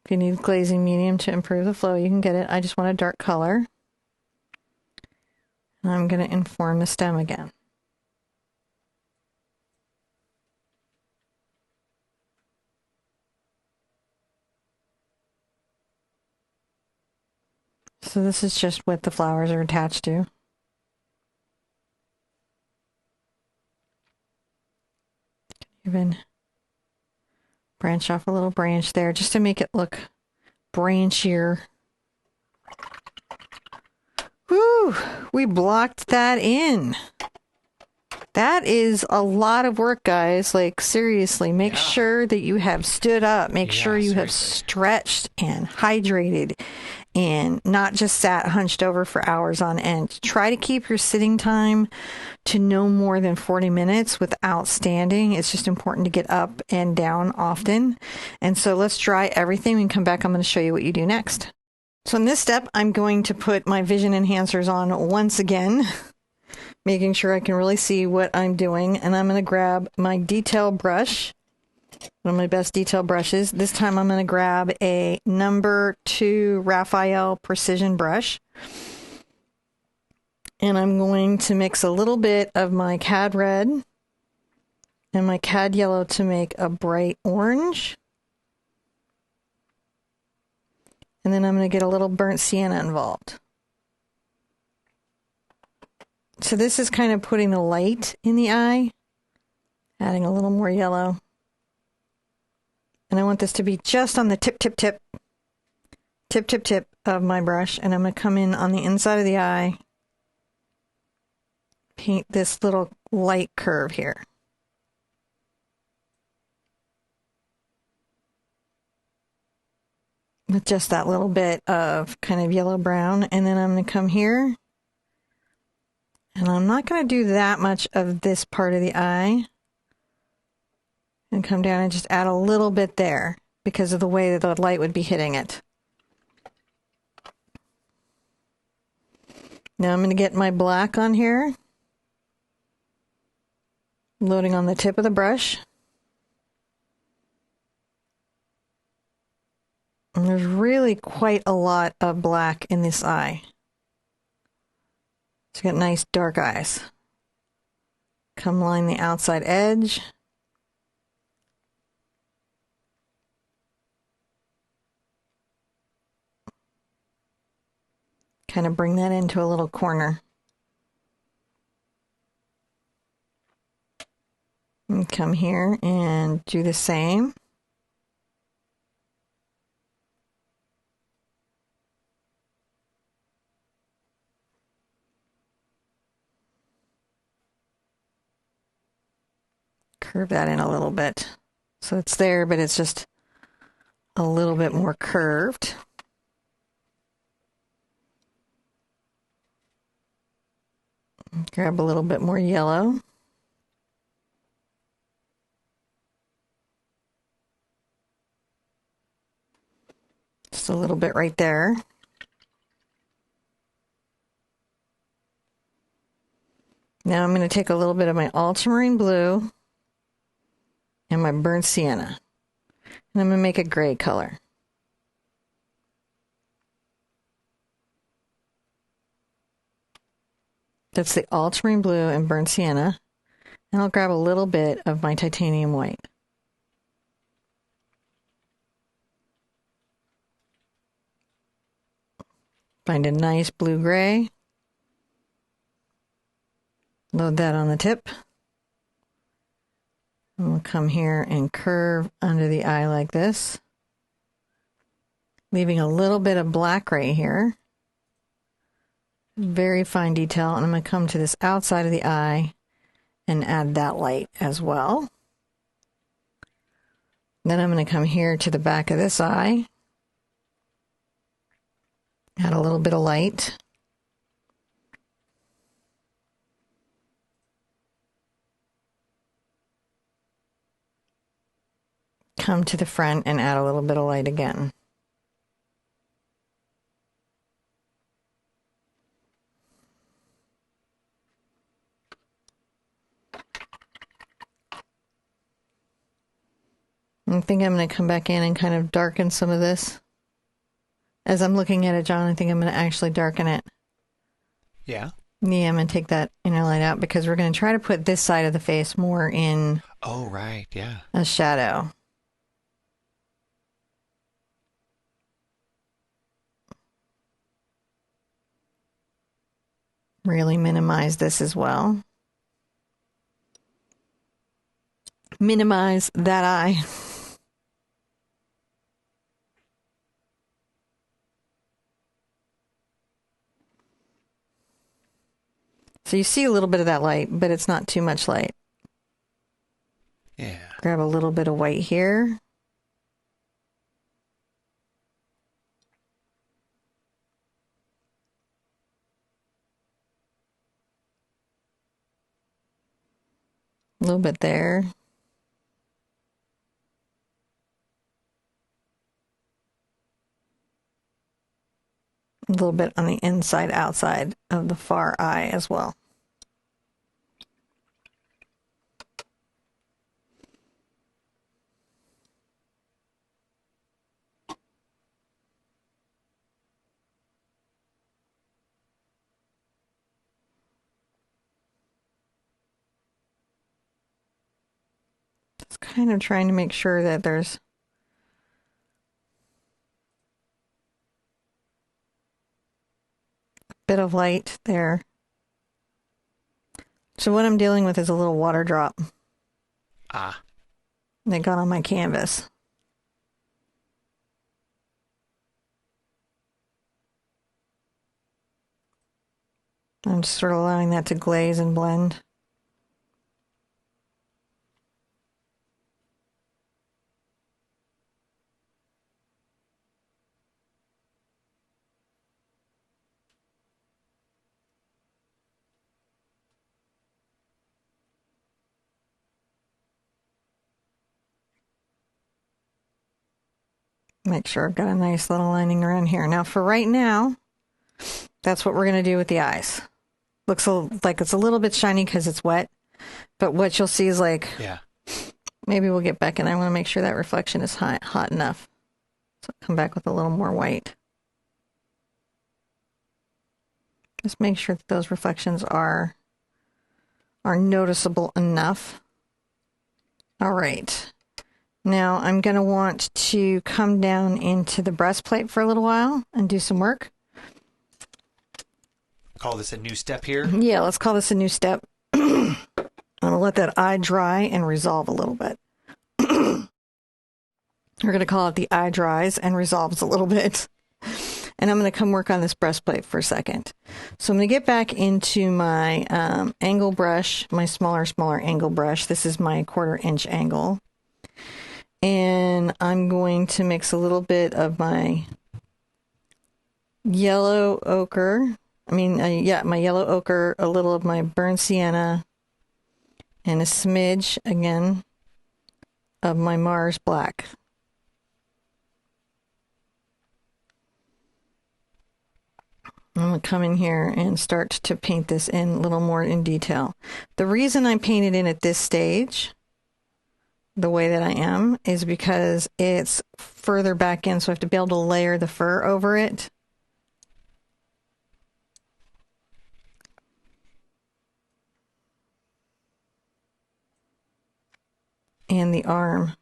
If you need glazing medium to improve the flow, you can get it. I just want a dark color. And I'm going to inform the stem again. So this is just what the flowers are attached to. Even branch off a little branch there just to make it look branchier. Woo! We blocked that in. That is a lot of work, guys. Like, seriously, make sure that you have stood up. Make sure you have stretched and hydrated and not just sat hunched over for hours on end. Try to keep your sitting time to no more than 40 minutes without standing. It's just important to get up and down often. And so let's dry everything and come back. I'm going to show you what you do next. So in this step, I'm going to put my vision enhancers on once again, making sure I can really see what I'm doing. And I'm going to grab my detail brush, one of my best detail brushes. This time I'm going to grab a number 2 Raphael Precision brush. And I'm going to mix a little bit of my Cad Red and my Cad Yellow to make a bright orange. And then I'm going to get a little burnt sienna involved. So this is kind of putting the light in the eye, adding a little more yellow. And I want this to be just on the tip of my brush. And I'm going to come in on the inside of the eye, paint this little light curve here. With just that little bit of kind of yellow brown. And then I'm going to come here. And I'm not going to do that much of this part of the eye. And come down and just add a little bit there because of the way that the light would be hitting it. Now I'm going to get my black on here. Loading on the tip of the brush. And there's really quite a lot of black in this eye. It's got nice dark eyes. Come line the outside edge. Kind of bring that into a little corner. And come here and do the same. Curve that in a little bit. So it's there, but it's just a little bit more curved. Grab a little bit more yellow. Just a little bit right there. Now I'm going to take a little bit of my Ultramarine blue and my burnt sienna. And I'm going to make a gray color. That's the ultramarine blue and burnt sienna. And I'll grab a little bit of my titanium white. Find a nice blue-gray. Load that on the tip. And we'll come here and curve under the eye like this. Leaving a little bit of black right here. Very fine detail. And I'm going to come to this outside of the eye and add that light as well. Then I'm going to come here to the back of this eye. Add a little bit of light. Come to the front and add a little bit of light again. I think I'm going to come back in and kind of darken some of this. As I'm looking at it, John, I think I'm going to actually darken it. Yeah? Yeah, I'm going to take that inner light out because we're going to try to put this side of the face more in Oh, right, yeah. a shadow. Really minimize this as well. Minimize that eye. So you see a little bit of that light, but it's not too much light. Yeah. Grab a little bit of white here. A little bit there. A little bit on the inside, outside of the far eye as well. Just kind of trying to make sure that there's a bit of light there. So what I'm dealing with is a little water drop. Ah. That got on my canvas. I'm just sort of allowing that to glaze and blend. Make sure I've got a nice little lining around here. Now for right now, that's what we're going to do with the eyes. Looks like it's a little bit shiny because it's wet, but what you'll see is like, yeah. Maybe we'll get back and I want to make sure that reflection is hot enough. So I'll come back with a little more white. Just make sure that those reflections are noticeable enough. All right. Now I'm going to want to come down into the breastplate for a little while and do some work. Call this a new step here? Yeah, let's call this a new step. I'm going to let that eye dry and resolve a little bit. We're going to call it the eye dries and resolves a little bit. And I'm going to come work on this breastplate for a second. So I'm going to get back into my angle brush, my smaller angle brush. This is my 1/4 inch angle. And I'm going to mix a little bit of my yellow ochre. My yellow ochre, a little of my burnt sienna, and a smidge, again, of my Mars black. I'm going to come in here and start to paint this in a little more in detail. The reason I painted in at this stage, the way that I am, is because it's further back in, so I have to be able to layer the fur over it. And the arm.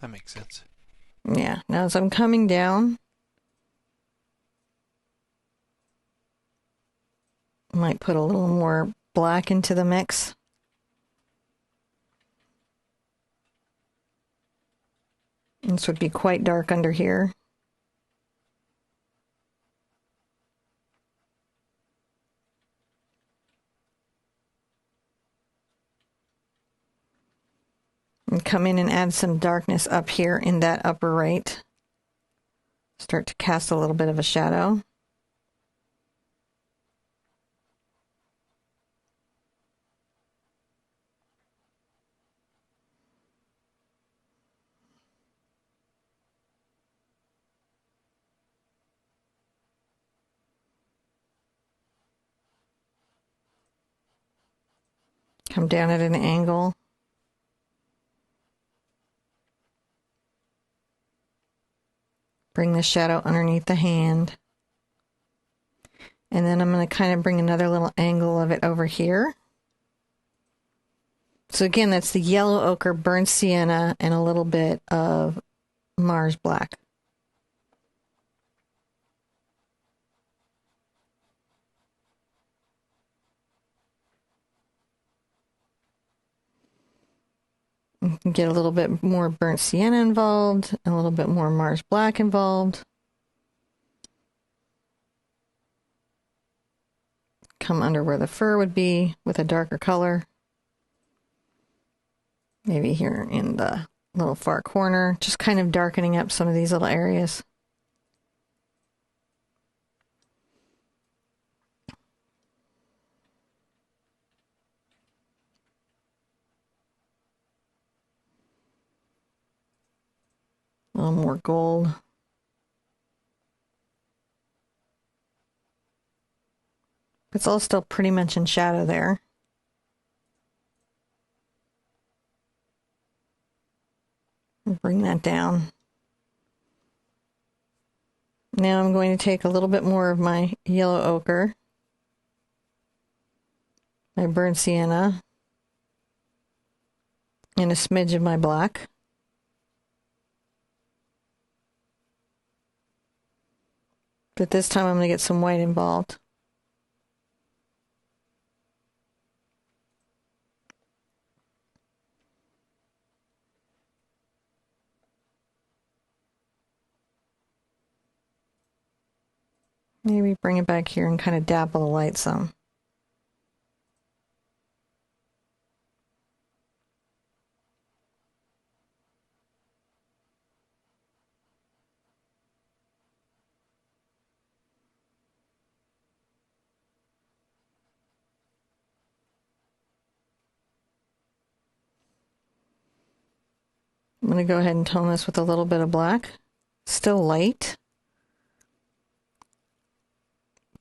That makes sense. Yeah, now as I'm coming down, I might put a little more black into the mix. This would be quite dark under here. And come in and add some darkness up here in that upper right. Start to cast a little bit of a shadow. Come down at an angle. Bring the shadow underneath the hand. And then I'm going to kind of bring another little angle of it over here. So again, that's the yellow ochre, burnt sienna, and a little bit of Mars black. Get a little bit more burnt sienna involved, a little bit more Mars black involved. Come under where the fur would be with a darker color. Maybe here in the little far corner, just kind of darkening up some of these little areas. A little more gold. It's all still pretty much in shadow there. Bring that down. Now I'm going to take a little bit more of my yellow ochre, my burnt sienna and a smidge of my black. But this time I'm going to get some white involved. Maybe bring it back here and kind of dapple the light some. I'm going to go ahead and tone this with a little bit of black. Still light,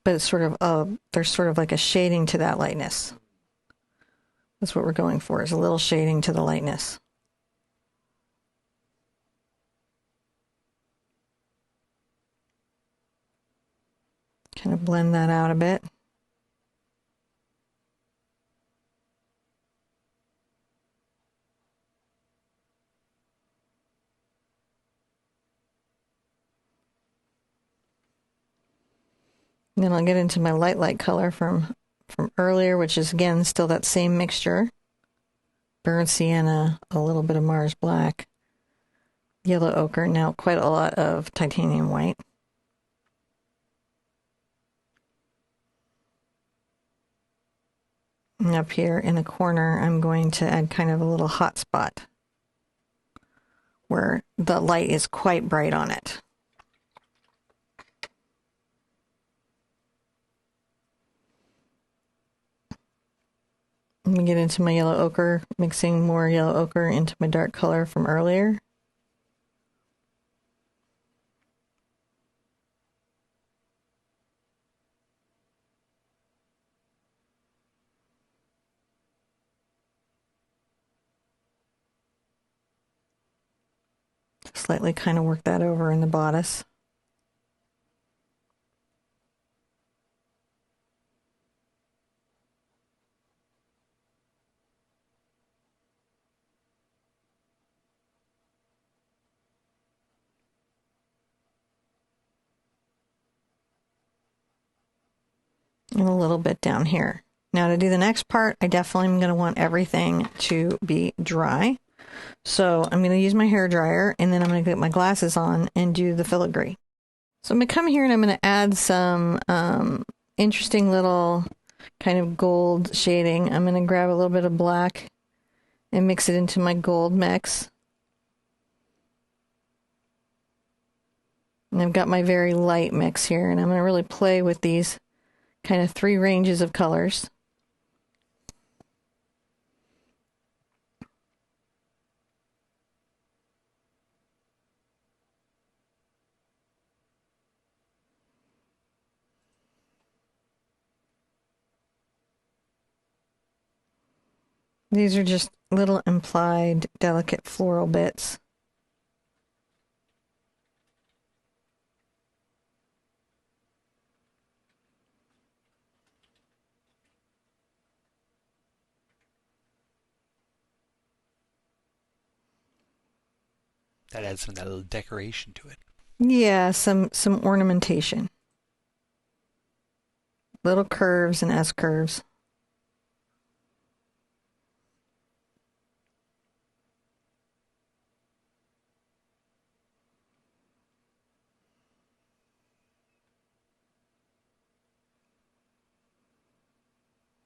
but it's sort of there's sort of like a shading to that lightness. That's what we're going for, is a little shading to the lightness. Kind of blend that out a bit. And then I'll get into my light color from earlier, which is again still that same mixture. Burnt sienna, a little bit of Mars black, yellow ochre, now quite a lot of titanium white. And up here in the corner, I'm going to add kind of a little hot spot where the light is quite bright on it. Let me get into my yellow ochre, mixing more yellow ochre into my dark color from earlier. Slightly kind of work that over in the bodice. And a little bit down here. Now to do the next part, I definitely am going to want everything to be dry. So I'm going to use my hair dryer, and then I'm going to get my glasses on and do the filigree. So I'm going to come here and I'm going to add some interesting little kind of gold shading. I'm going to grab a little bit of black and mix it into my gold mix. And I've got my very light mix here, and I'm going to really play with these kind of three ranges of colors. These are just little implied delicate floral bits. That adds some of that little decoration to it. Yeah, some ornamentation. Little curves and S curves.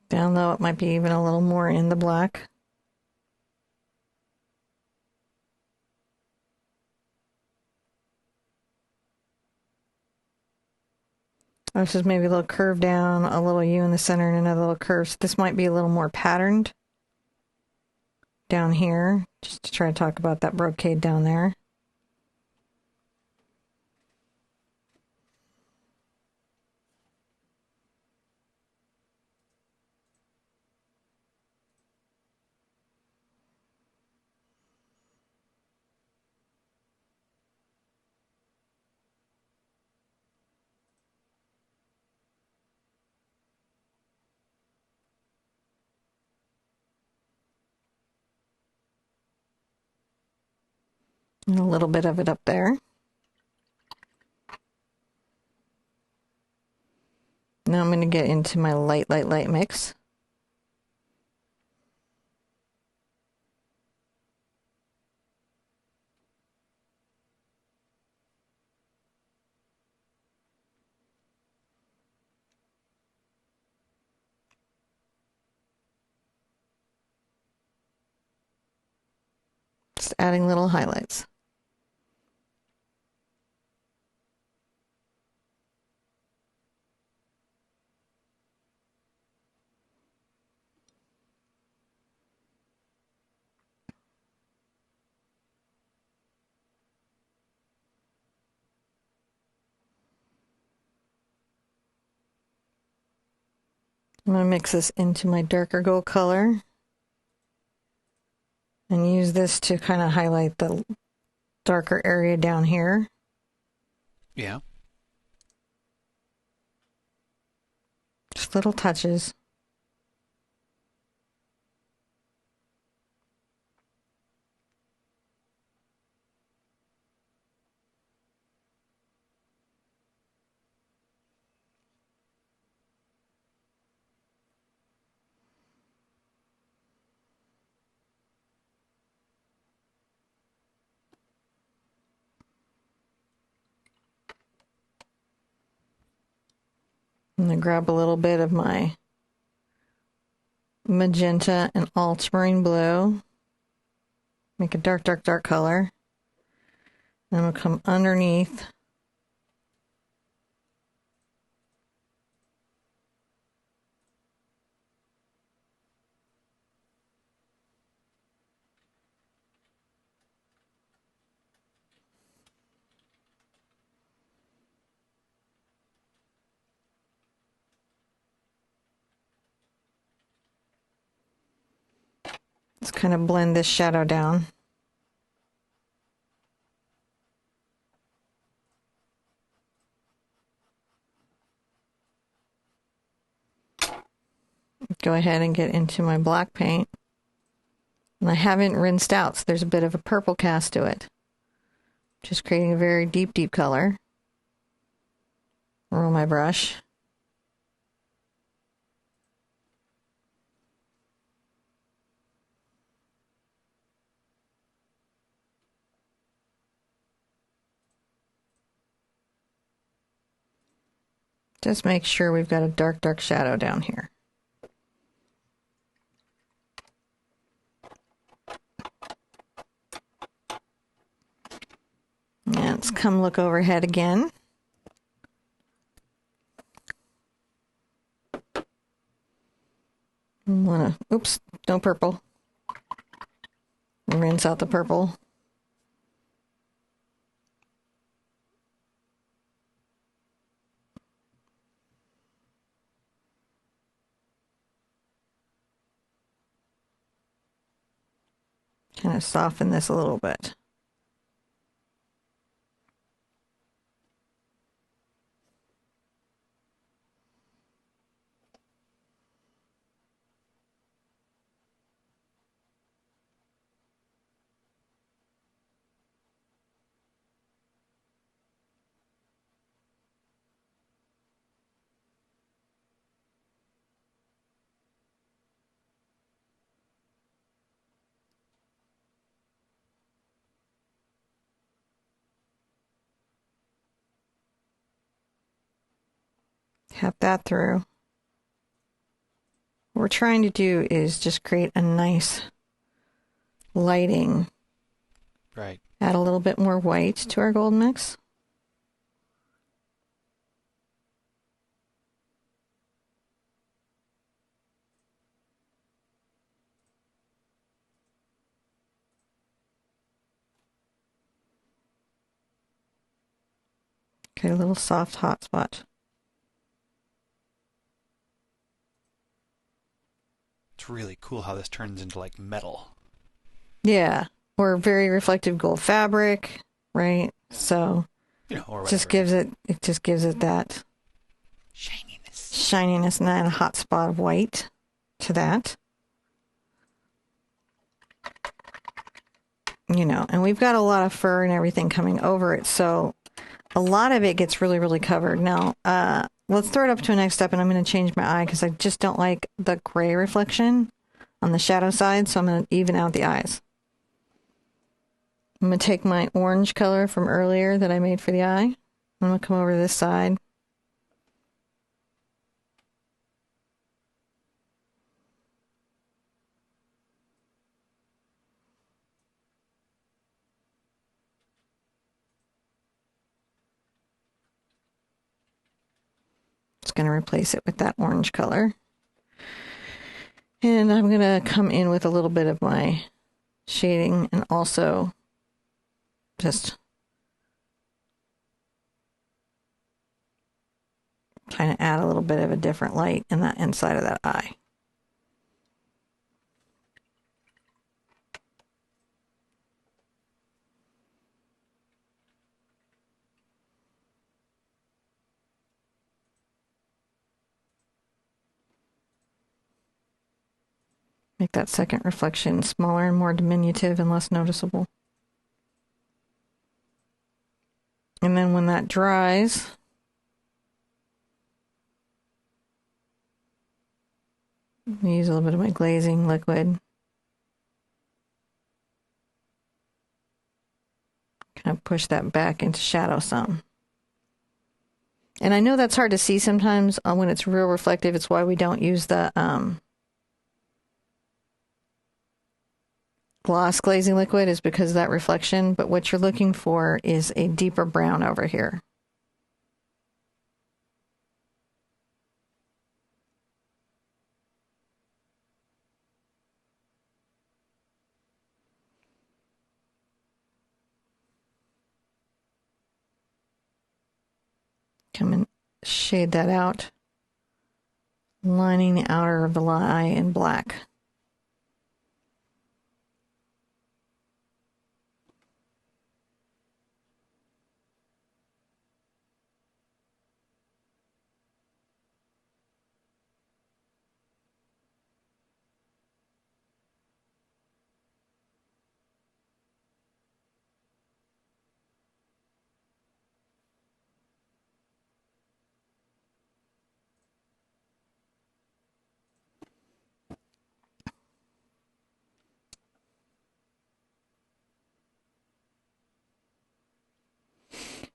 Down low, it might be even a little more in the black. This is maybe a little curve down, a little U in the center, and another little curve. So this might be a little more patterned down here, just to try to talk about that brocade down there. And a little bit of it up there. Now I'm going to get into my light mix. Just adding little highlights. I'm going to mix this into my darker gold color and use this to kind of highlight the darker area down here. Yeah. Just little touches. I'm going to grab a little bit of my magenta and ultramarine blue. Make a dark color. And I'm going to come underneath. Let's kind of blend this shadow down. Go ahead and get into my black paint. And I haven't rinsed out, so there's a bit of a purple cast to it. Just creating a very deep color. Roll my brush. Just make sure we've got a dark shadow down here. And let's come look overhead again. Oops, no purple. Rinse out the purple. Kind of soften this a little bit. Tap that through. What we're trying to do is just create a nice lighting. Right. Add a little bit more white to our gold mix. Okay, a little soft hot spot. It's really cool how this turns into like metal. Yeah, or very reflective gold fabric, right? So You know, or whatever. It just gives it that shininess and then a hot spot of white to that. you know, and we've got a lot of fur and everything coming over it, so a lot of it gets really, really covered. Now, let's throw it up to the next step, and I'm going to change my eye because I just don't like the gray reflection on the shadow side, so I'm going to even out the eyes. I'm going to take my orange color from earlier that I made for the eye. I'm going to come over to this side. Just going to replace it with that orange color. And I'm going to come in with a little bit of my shading and also just kind of add a little bit of a different light in that inside of that eye. Make that second reflection smaller and more diminutive and less noticeable. And then when that dries, use a little bit of my glazing liquid. Kind of push that back into shadow some. And I know that's hard to see sometimes when it's real reflective. It's why we don't use the gloss glazing liquid, is because of that reflection. But what you're looking for is a deeper brown over here. Come and shade that out, lining the outer of the eye in black.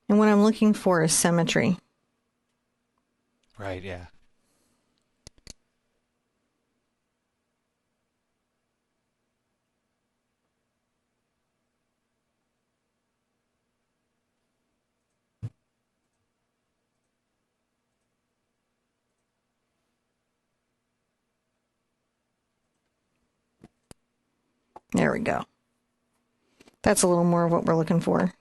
And what I'm looking for is symmetry. Right, yeah. There we go. That's a little more of what we're looking for.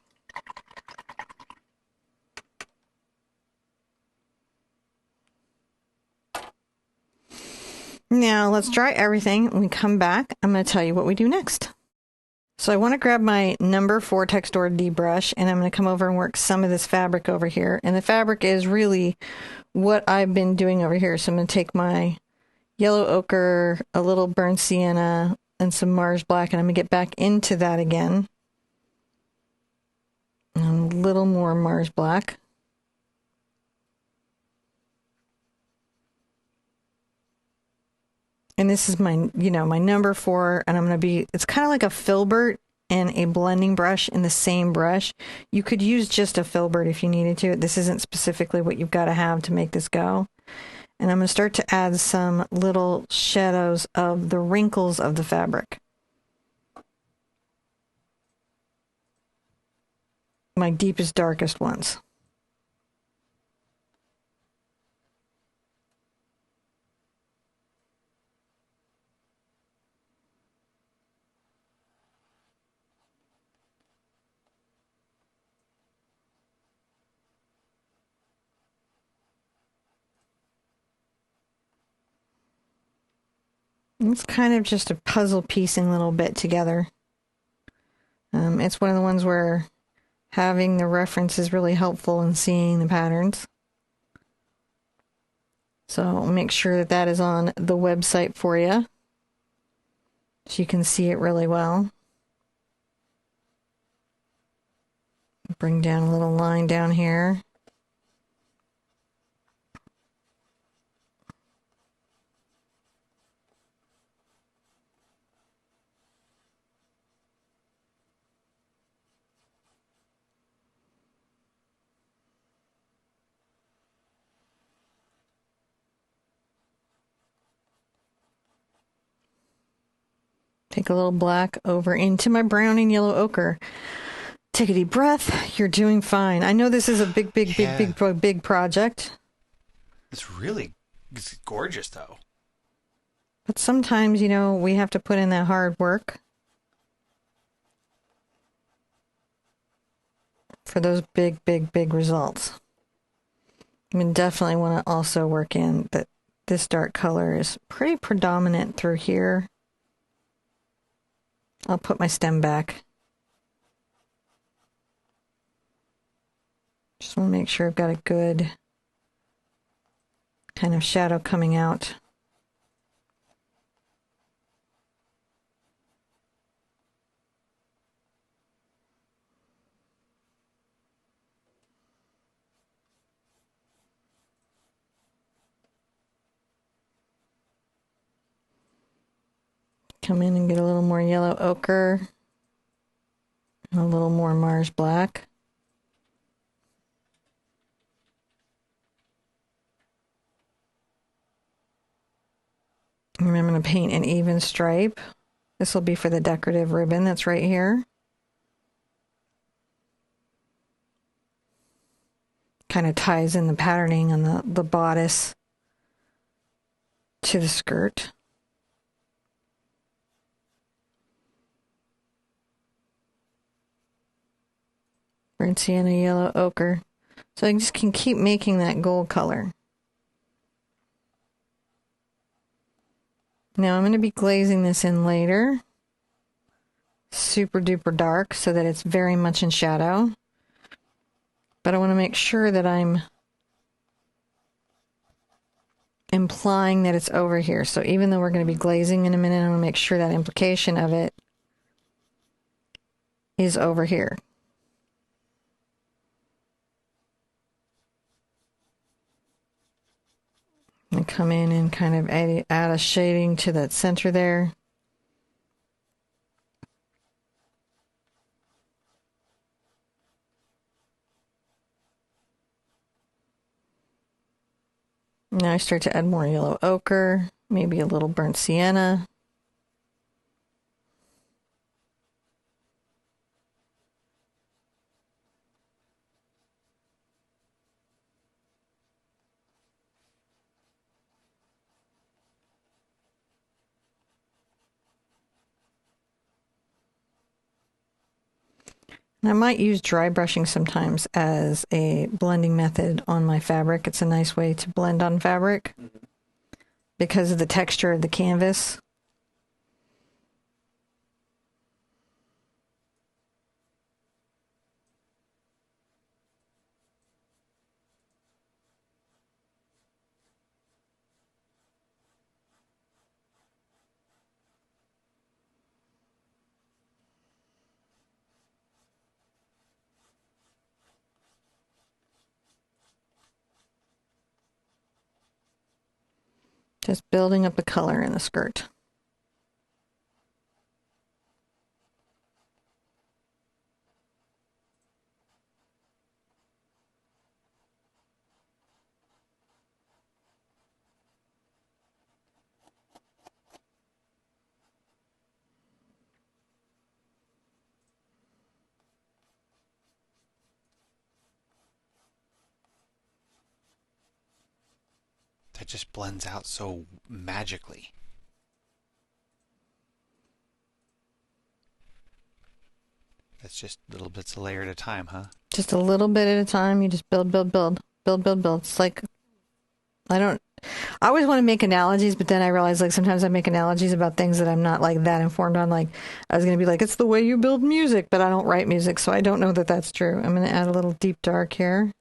Now let's dry everything. When we come back, I'm going to tell you what we do next. So I want to grab my number 4 Textura D brush, and I'm going to come over and work some of this fabric over here. And the fabric is really what I've been doing over here. So I'm going to take my yellow ochre, a little burnt sienna, and some Mars black, and I'm going to get back into that again. And a little more Mars black. And this is my, my number 4, and I'm going to be, it's kind of like a filbert and a blending brush in the same brush. You could use just a filbert if you needed to. This isn't specifically what you've got to have to make this go. And I'm going to start to add some little shadows of the wrinkles of the fabric. My deepest, darkest ones. It's kind of just a puzzle piecing little bit together. It's one of the ones where having the reference is really helpful in seeing the patterns. So I'll make sure that that is on the website for you, so you can see it really well. bring down a little line down here. Take a little black over into my brown and yellow ochre. Take a deep breath. You're doing fine. I know this is a big project. It's gorgeous, though. But sometimes, you know, we have to put in that hard work for those big results. I mean, definitely want to also work in that this dark color is pretty predominant through here. I'll put my stem back. Just want to make sure I've got a good kind of shadow coming out. Come in and get a little more yellow ochre, a little more Mars black. And I'm going to paint an even stripe. This will be for the decorative ribbon that's right here. Kind of ties in the patterning on the bodice to the skirt. Burnt sienna, yellow ochre. So I just can keep making that gold color. Now I'm going to be glazing this in later. Super duper dark so that it's very much in shadow. But I want to make sure that I'm implying that it's over here. So even though we're going to be glazing in a minute, I want to make sure that implication of it is over here. And come in and kind of add a shading to that center there. Now I start to add more yellow ochre, maybe a little burnt sienna. And I might use dry brushing sometimes as a blending method on my fabric. It's a nice way to blend on fabric because of the texture of the canvas. Just building up the color in the skirt. That just blends out so magically. That's just little bits of layer at a time, huh? Just a little bit at a time. You just build. It's like, I always want to make analogies, but then I realize like sometimes I make analogies about things that I'm not like that informed on. Like I was going to be like, it's the way you build music, but I don't write music, so I don't know that that's true. I'm going to add a little deep dark here.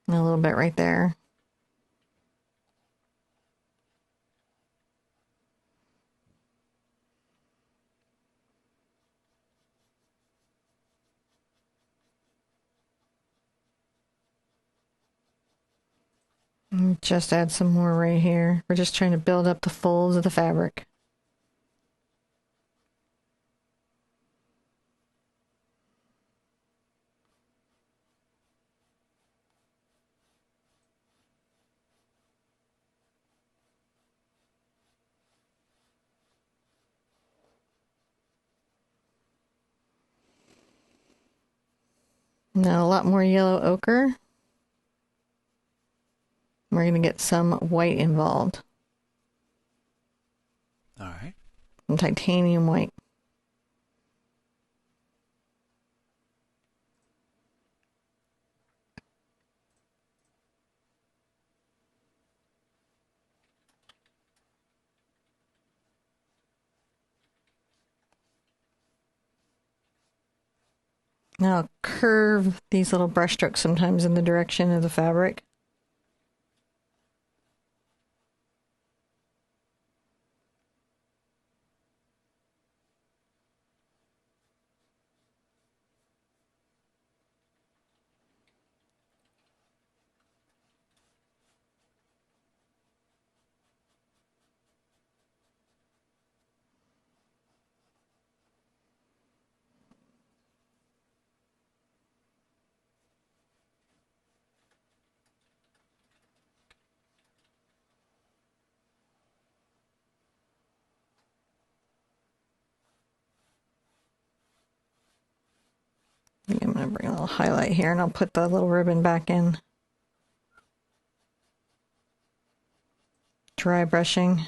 And a little bit right there. Just add some more right here. We're just trying to build up the folds of the fabric. Now a lot more yellow ochre. We're going to get some white involved. All right. Some titanium white. Now I'll curve these little brush strokes sometimes in the direction of the fabric. I'm going to bring a little highlight here and I'll put the little ribbon back in. Dry brushing.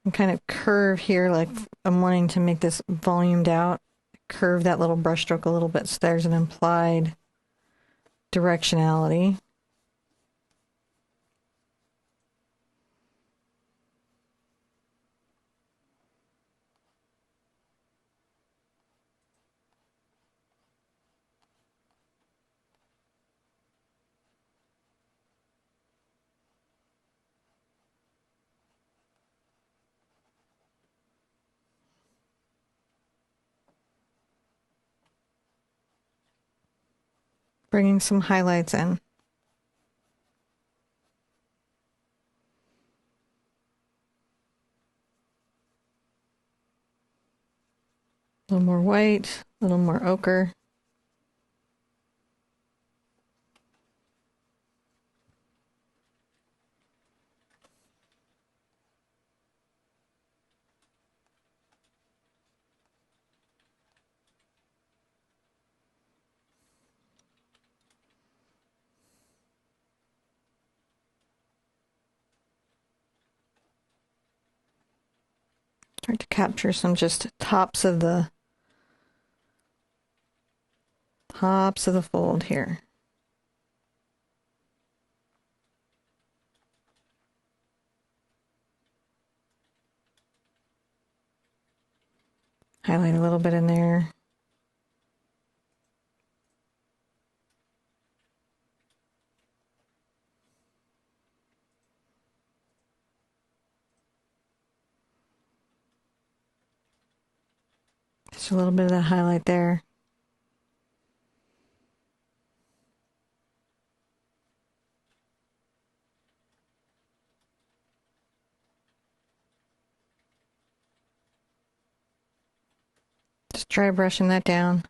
And kind of curve here, like I'm wanting to make this volumed out. Curve that little brush stroke a little bit so there's an implied directionality. Bringing some highlights in. A little more white, a little more ochre. Try to capture some just tops of the fold here. Highlight a little bit in there. Just a little bit of that highlight there. Just dry brushing that down.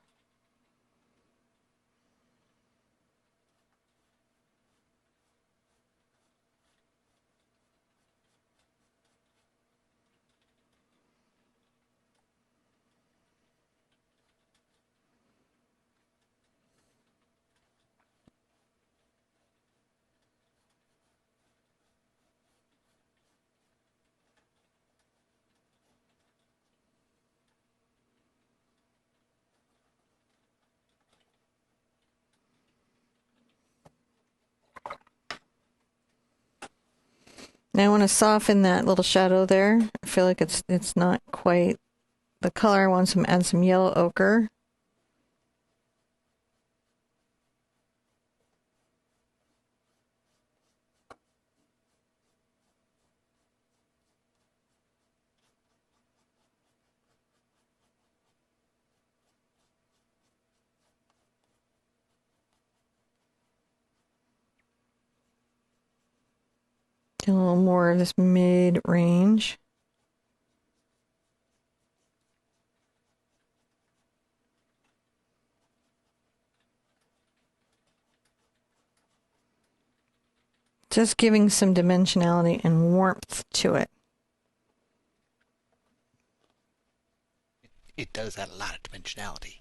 Now I want to soften that little shadow there. I feel like it's not quite the color. I want some add some yellow ochre. Get a little more of this mid-range. Just giving some dimensionality and warmth to it. It does add a lot of dimensionality.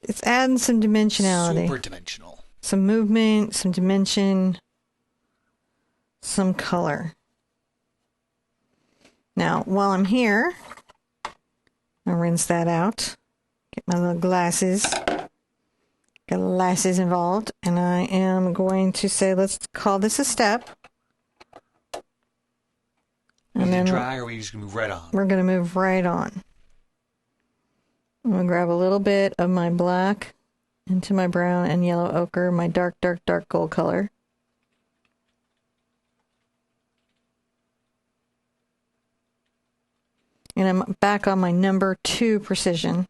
It's adding some dimensionality. Super dimensional. Some movement, some dimension, some color. Now, while I'm here, I'll rinse that out. Get my little glasses. Got glasses involved. And I am going to say, let's call this a step. And then dry, or are we just going to move right on? We're going to move right on. I'm going to grab a little bit of my black into my brown and yellow ochre, my dark, dark, dark gold color. And I'm back on my number 2 precision.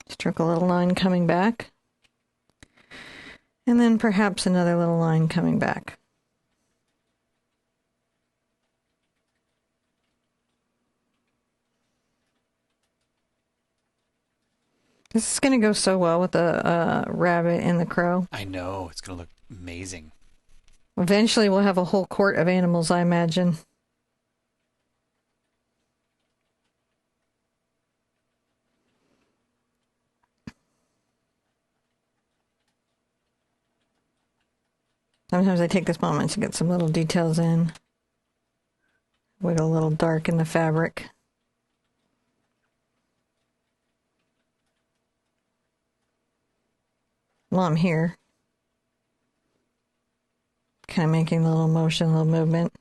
Stroke a little line coming back. And then perhaps another little line coming back. This is going to go so well with the rabbit and the crow. I know. It's going to look amazing. Eventually we'll have a whole court of animals, I imagine. Sometimes I take this moment to get some little details in. Wiggle a little dark in the fabric. While I'm here, kind of making a little motion, a little movement.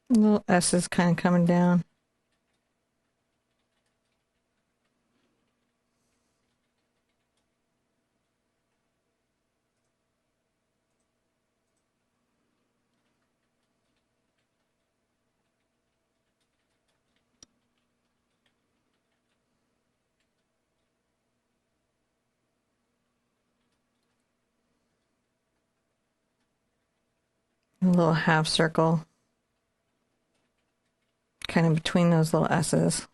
Little S's kind of coming down. A little half circle. Kind of between those little S's.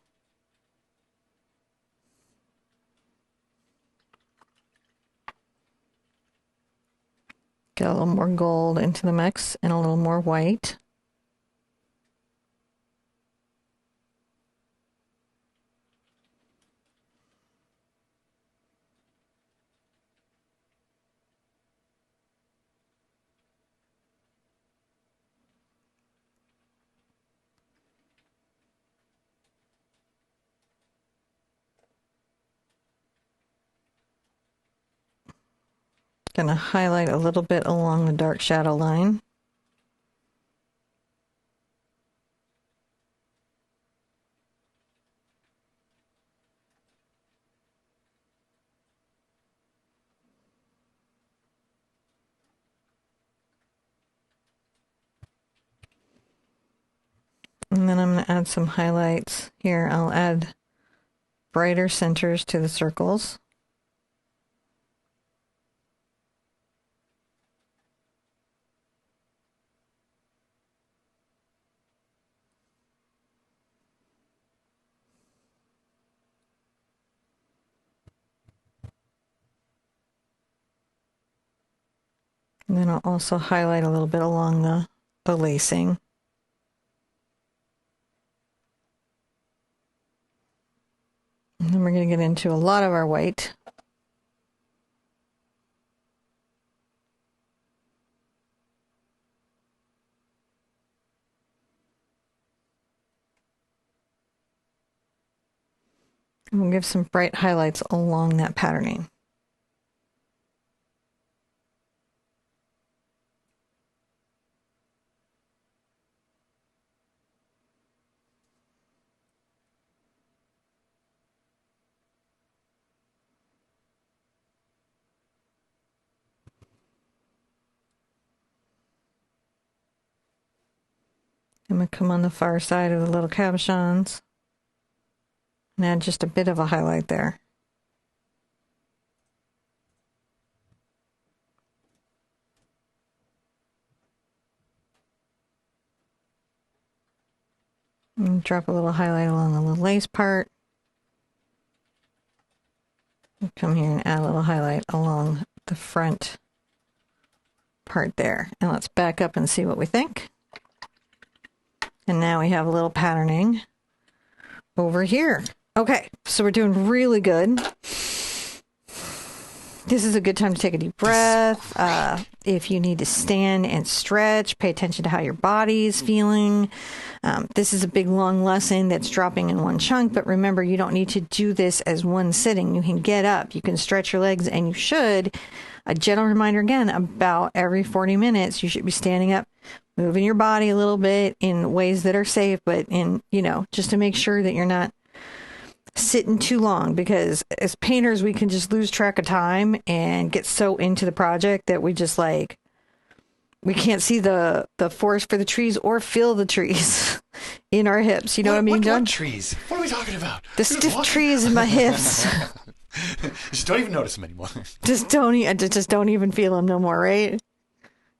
Get a little more gold into the mix and a little more white. Going to highlight a little bit along the dark shadow line. And then I'm going to add some highlights here. I'll add brighter centers to the circles. And then I'll also highlight a little bit along the lacing. And then we're going to get into a lot of our white. And we'll give some bright highlights along that patterning. I'm going to come on the far side of the little cabochons and add just a bit of a highlight there. And drop a little highlight along the little lace part. Come here and add a little highlight along the front part there. And let's back up and see what we think. And now we have a little patterning over here. Okay, so we're doing really good. This is a good time to take a deep breath. If you need to stand and stretch, pay attention to how your body is feeling. This is a big, long lesson that's dropping in one chunk, but remember, you don't need to do this as one sitting. You can get up, you can stretch your legs, and you should. A gentle reminder again, about every 40 minutes, you should be standing up, moving your body a little bit in ways that are safe, but just to make sure that you're not sitting too long, because as painters we can just lose track of time and get so into the project that we just we can't see the forest for the trees or feel the trees in our hips. You know what I mean, John? What trees? What are we talking about? The stiff trees in my hips. Just don't even notice them anymore. just don't even feel them no more, right?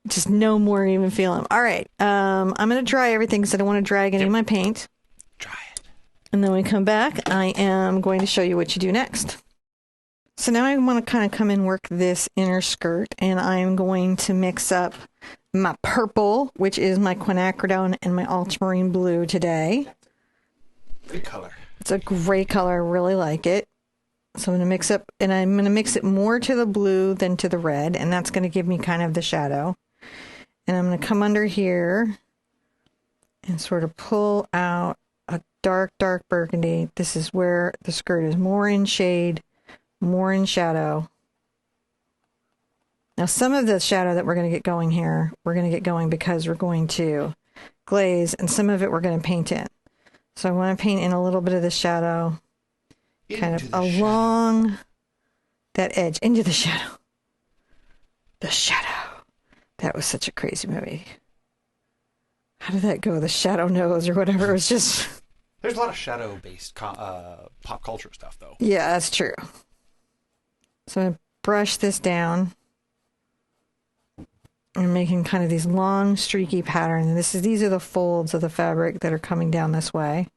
Just no more even feel them. All right, I'm gonna dry everything because I don't want to drag any of my paint. And then when we come back, I am going to show you what you do next. So now I want to kind of come and work this inner skirt, and I'm going to mix up my purple, which is my Quinacridone, and my Ultramarine blue today. Great color. It's a great color. I really like it. So I'm going to mix up, and I'm going to mix it more to the blue than to the red, and that's going to give me kind of the shadow. And I'm going to come under here and sort of pull out a dark burgundy. This is where the skirt is more in shade, more in shadow. Now some of the shadow that we're going to get going here, we're going to get going because we're going to glaze, and some of it we're going to paint in. So I want to paint in a little bit of the shadow, kind of along that edge, into the shadow. The shadow. That was such a crazy movie. How did that go? The shadow nose or whatever. It was just... There's a lot of shadow-based pop culture stuff, though. Yeah, that's true. So I'm going to brush this down. I'm making kind of these long, streaky patterns. And these are the folds of the fabric that are coming down this way.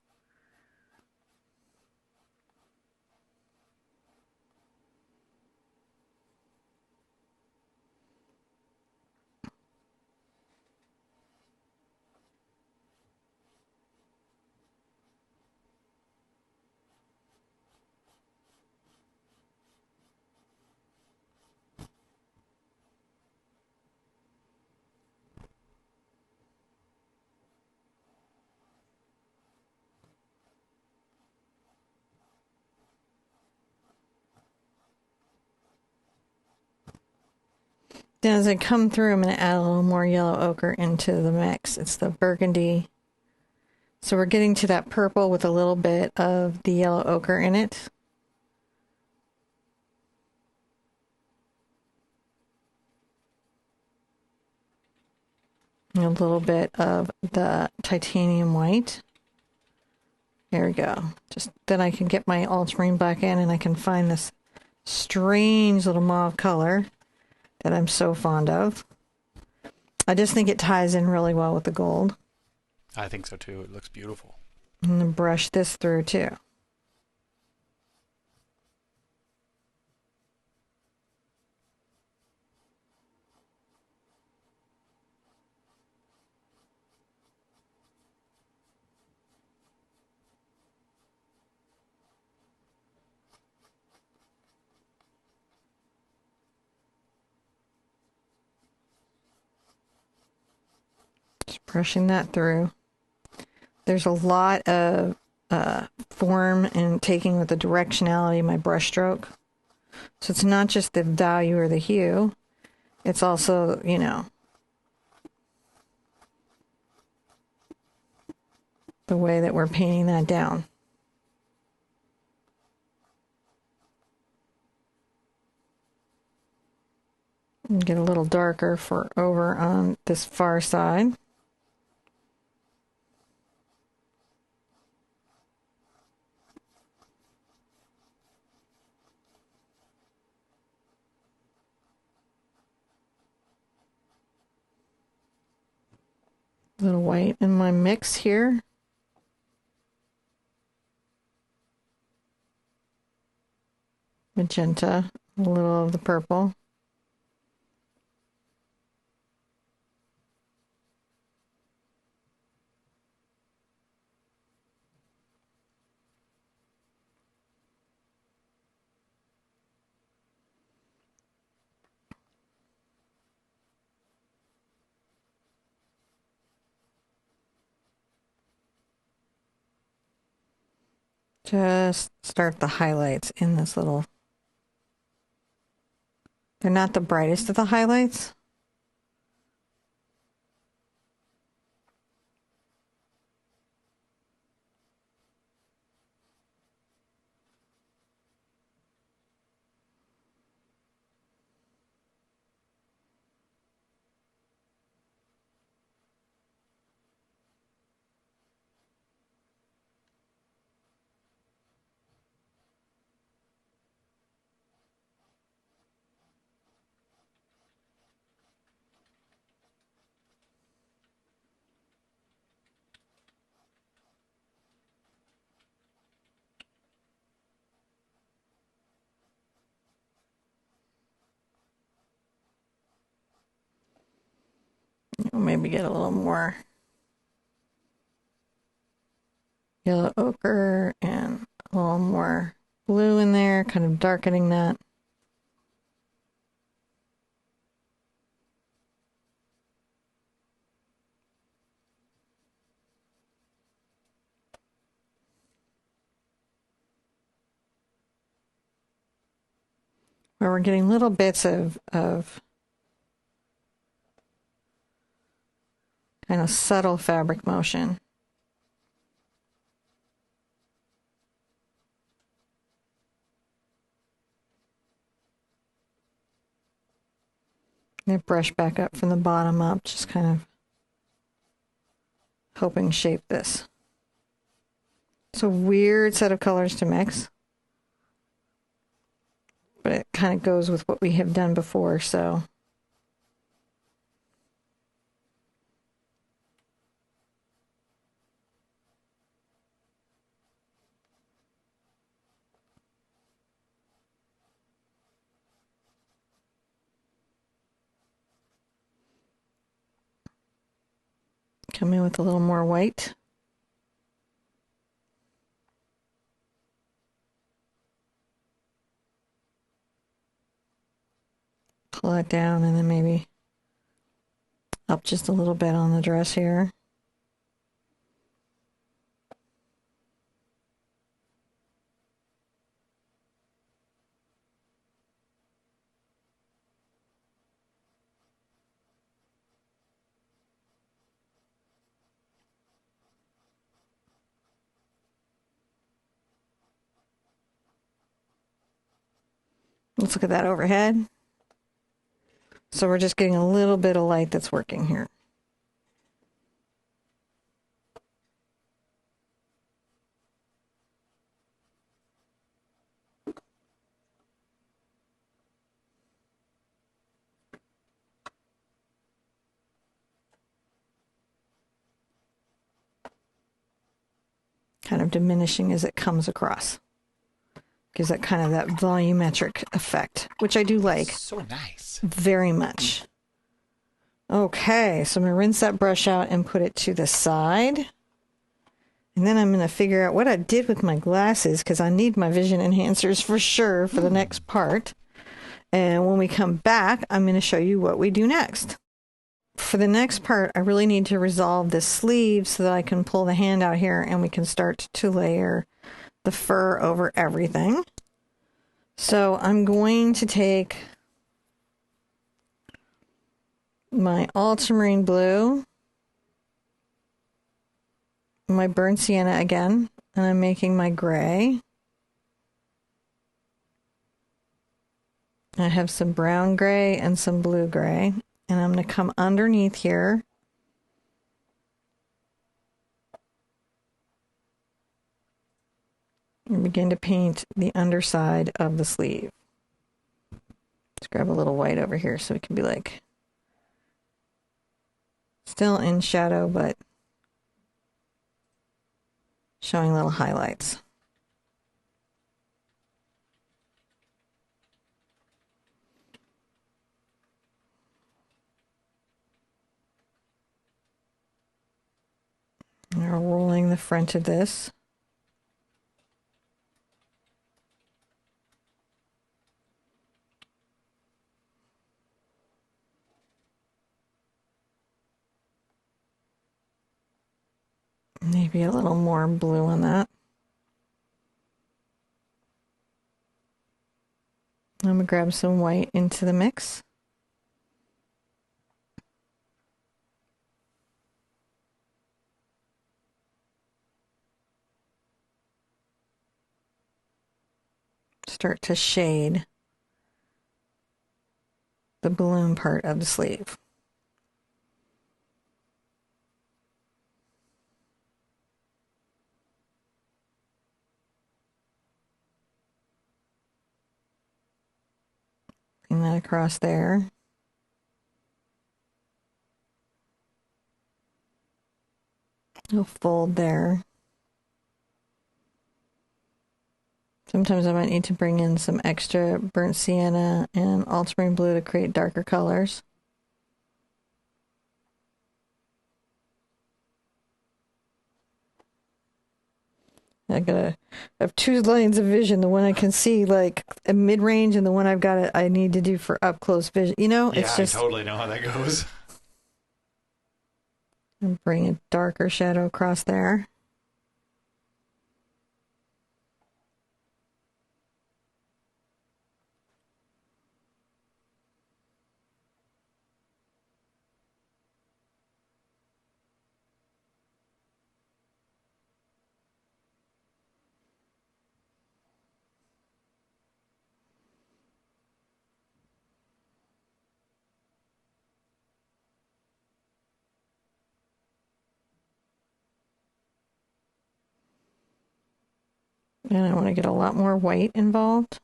Then as I come through, I'm going to add a little more yellow ochre into the mix. It's the burgundy. So we're getting to that purple with a little bit of the yellow ochre in it. And a little bit of the titanium white. There we go. Just then I can get my ultramarine black in, and I can find this strange little mauve color that I'm so fond of. I just think it ties in really well with the gold. I think so too. It looks beautiful. I'm going to brush this through too. Brushing that through. There's a lot of form and taking with the directionality of my brush stroke. So it's not just the value or the hue. It's also, the way that we're painting that down. And get a little darker for over on this far side. little white in my mix here. Magenta, a little of the purple. Just start the highlights in this little. They're not the brightest of the highlights. Maybe get a little more yellow ochre and a little more blue in there, kind of darkening that. Where we're getting little bits of kind of subtle fabric motion. And brush back up from the bottom up, just kind of helping shape this. It's a weird set of colors to mix, but it kind of goes with what we have done before, so. Come in with a little more white. Pull it down and then maybe up just a little bit on the dress here. Let's look at that overhead. So we're just getting a little bit of light that's working here. Kind of diminishing as it comes across. Gives that kind of that volumetric effect, which I do like. So nice. Very much. Okay, so I'm going to rinse that brush out and put it to the side. And then I'm going to figure out what I did with my glasses, because I need my vision enhancers for sure for the next part. And when we come back, I'm going to show you what we do next. For the next part, I really need to resolve this sleeve so that I can pull the hand out here and we can start to layer the fur over everything. So I'm going to take my ultramarine blue, my burnt sienna again, and I'm making my gray. I have some brown gray and some blue gray, and I'm going to come underneath here and begin to paint the underside of the sleeve. Let's grab a little white over here so it can be like Still in shadow, but showing little highlights. Now rolling the front of this. Maybe a little more blue on that. I'm going to grab some white into the mix. Start to shade the balloon part of the sleeve. Bring that across there. I'll fold there. Sometimes I might need to bring in some extra burnt sienna and ultramarine blue to create darker colors. I have two lanes of vision. The one I can see like a mid-range, and the one I need to do for up close vision. You know, Yeah, it's just I totally know how that goes. and bring a darker shadow across there. And I want to get a lot more white involved.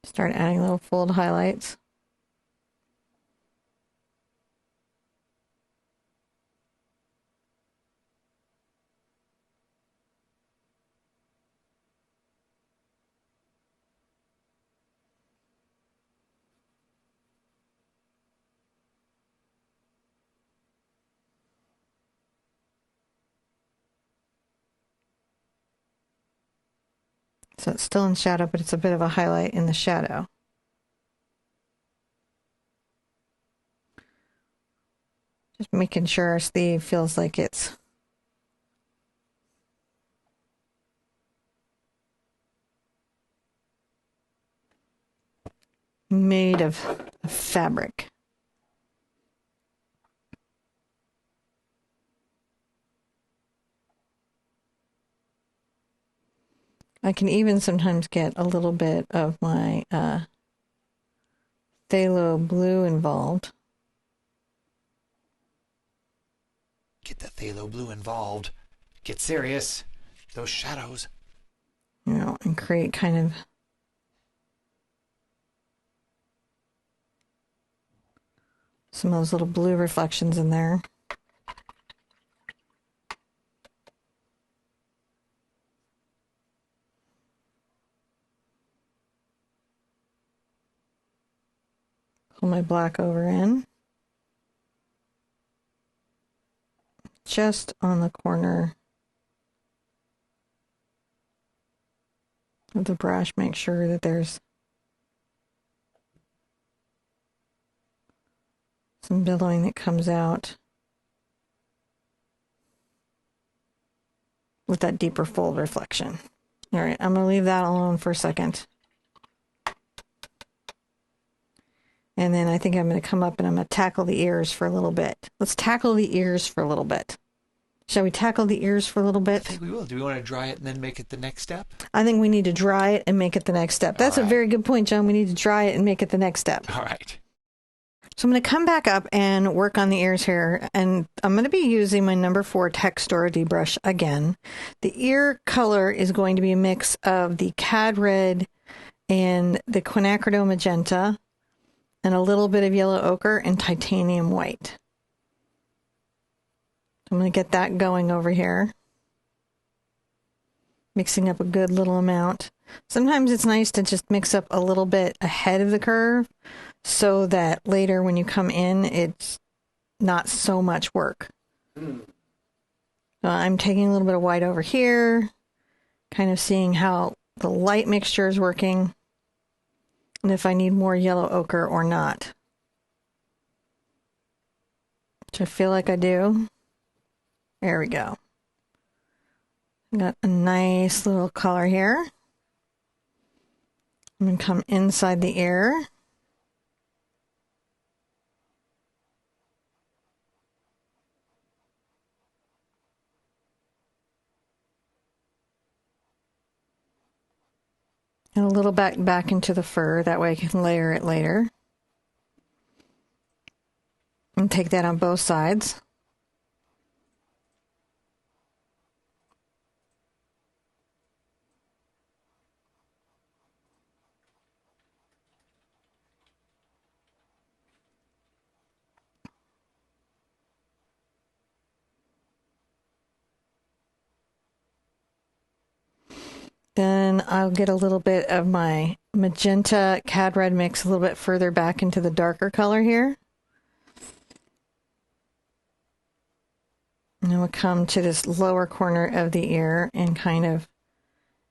Start adding little fold highlights. So it's still in shadow, but it's a bit of a highlight in the shadow. Just making sure our sleeve feels like it's made of fabric. I can even sometimes get a little bit of my phthalo blue involved. Get the phthalo blue involved. Get serious. Those shadows. You know, and create kind of some of those little blue reflections in there. Pull my black over in. Just on the corner of the brush, make sure that there's some billowing that comes out with that deeper fold reflection. All right, I'm going to leave that alone for a second. And then I think I'm going to come up and I'm going to tackle the ears for a little bit. Let's tackle the ears for a little bit. Shall we tackle the ears for a little bit? I think we will. Do we want to dry it and then make it the next step? I think we need to dry it and make it the next step. That's a very good point, John. We need to dry it and make it the next step. All right. So I'm going to come back up and work on the ears here, and I'm going to be using my number 4 Texturity brush again. The ear color is going to be a mix of the Cad Red and the Quinacridone Magenta, and a little bit of yellow ochre and titanium white. I'm going to get that going over here, mixing up a good little amount. Sometimes it's nice to just mix up a little bit ahead of the curve, so that later when you come in, it's not so much work. So I'm taking a little bit of white over here, kind of seeing how the light mixture is working, and if I need more yellow ochre or not, which I feel like I do. There we go. Got a nice little color here. I'm going to come inside the ear. And a little back into the fur, that way I can layer it later. And take that on both sides. Then I'll get a little bit of my magenta Cad Red mix a little bit further back into the darker color here. And then we'll come to this lower corner of the ear and kind of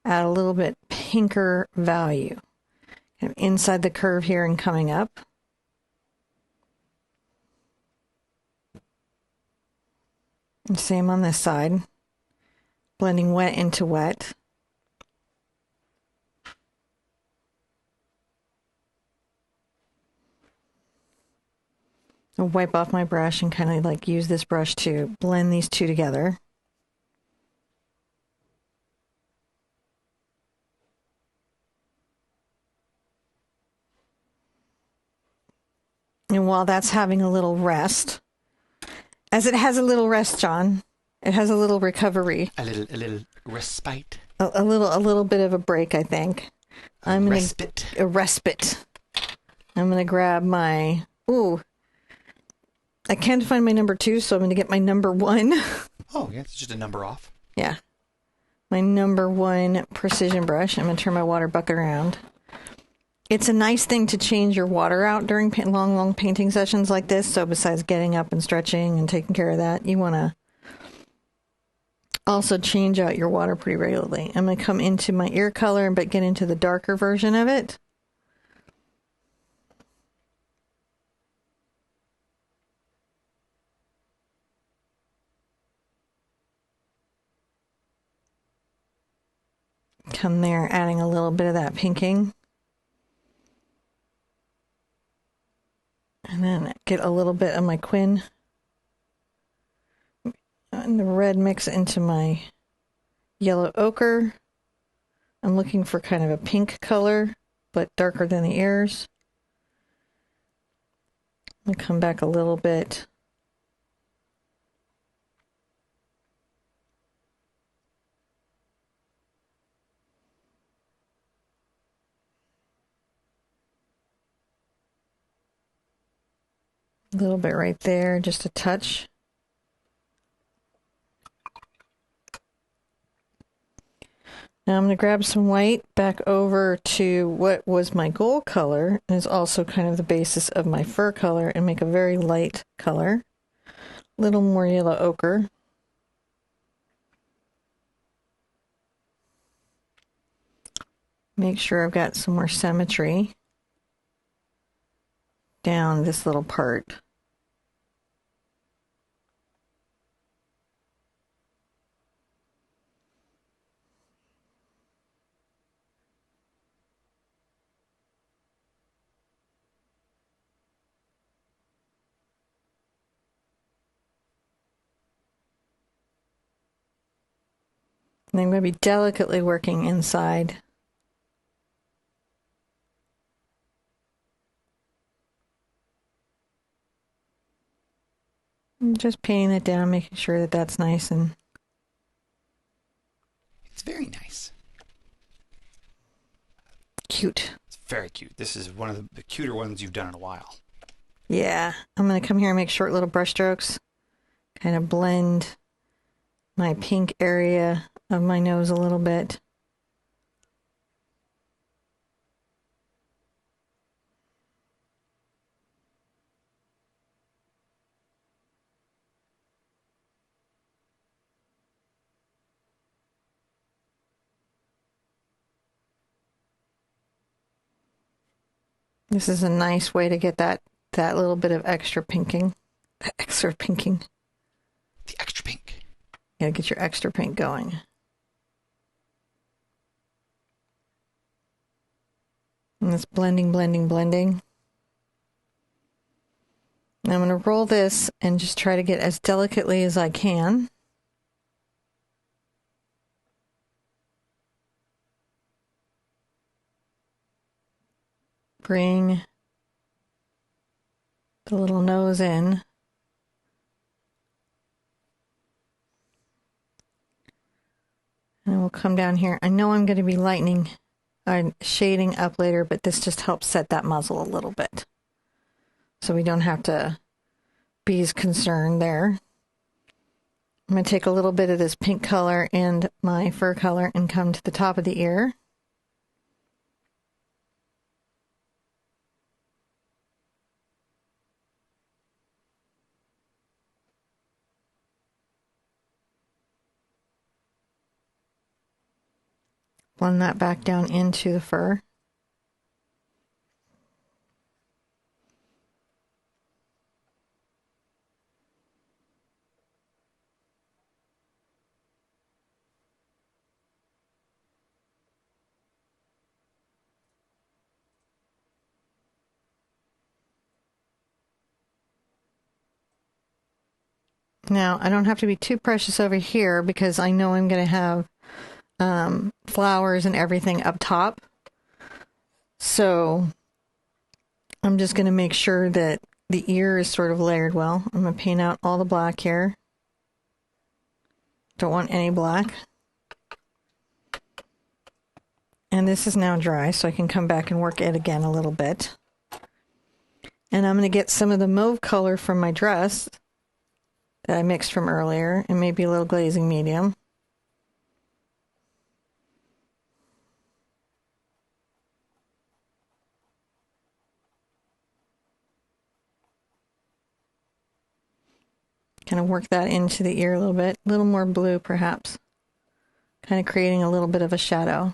add a little bit pinker value. Kind of inside the curve here and coming up. And same on this side. Blending wet into wet. I'll wipe off my brush and kind of like use this brush to blend these two together. And while that's having a little rest, as it has a little rest, John, it has a little recovery. A little respite. A little bit of a break, I think. A respite. A respite. I'm gonna grab my, I can't find my number 2, so I'm going to get my number 1. Oh, yeah, it's just a number off. Yeah. My number 1 precision brush. I'm going to turn my water bucket around. It's a nice thing to change your water out during long painting sessions like this. So besides getting up and stretching and taking care of that, you want to also change out your water pretty regularly. I'm going to come into my ear color, but get into the darker version of it. Come there, adding a little bit of that pinking. And then get a little bit of my Quin and the red mix into my yellow ochre. I'm looking for kind of a pink color, but darker than the ears. I'm going to come back a little bit. A little bit right there, just a touch. Now I'm going to grab some white back over to what was my gold color, and is also kind of the basis of my fur color, and make a very light color. A little more yellow ochre. Make sure I've got some more symmetry down this little part. And I'm going to be delicately working inside. I'm just painting it down, making sure that that's nice and... It's very nice. Cute. It's very cute. This is one of the cuter ones you've done in a while. Yeah. I'm going to come here and make short little brush strokes. Kind of blend my pink area of my nose a little bit. This is a nice way to get that little bit of extra pinking. Extra pinking. The extra pink. Gotta get your extra pink going. And it's blending, blending, blending. And I'm going to roll this and just try to get as delicately as I can. Bring the little nose in. And we'll come down here. I know I'm going to be lightening or shading up later, but this just helps set that muzzle a little bit. So we don't have to be as concerned there. I'm going to take a little bit of this pink color and my fur color and come to the top of the ear. Blend that back down into the fur. Now, I don't have to be too precious over here because I know I'm going to have flowers and everything up top. So I'm just going to make sure that the ear is sort of layered well. I'm going to paint out all the black here. Don't want any black. And this is now dry, so I can come back and work it again a little bit. And I'm going to get some of the mauve color from my dress that I mixed from earlier, and maybe a little glazing medium. Kind of work that into the ear a little bit. A little more blue, perhaps. Kind of creating a little bit of a shadow.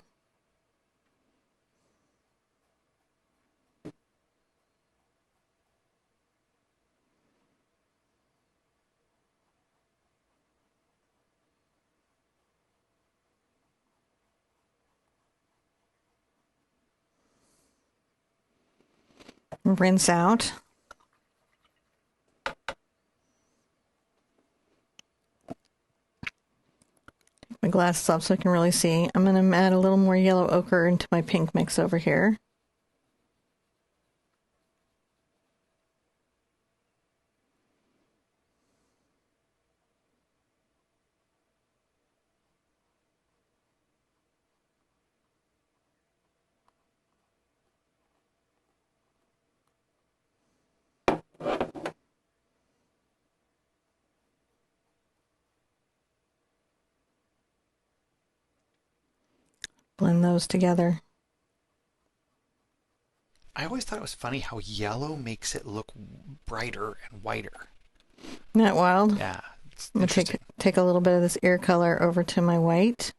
Rinse out. Take my glasses off so I can really see. I'm going to add a little more yellow ochre into my pink mix over here. Blend those together. I always thought it was funny how yellow makes it look brighter and whiter. Isn't that wild? Yeah. It's I'm going to take a little bit of this ear color over to my white.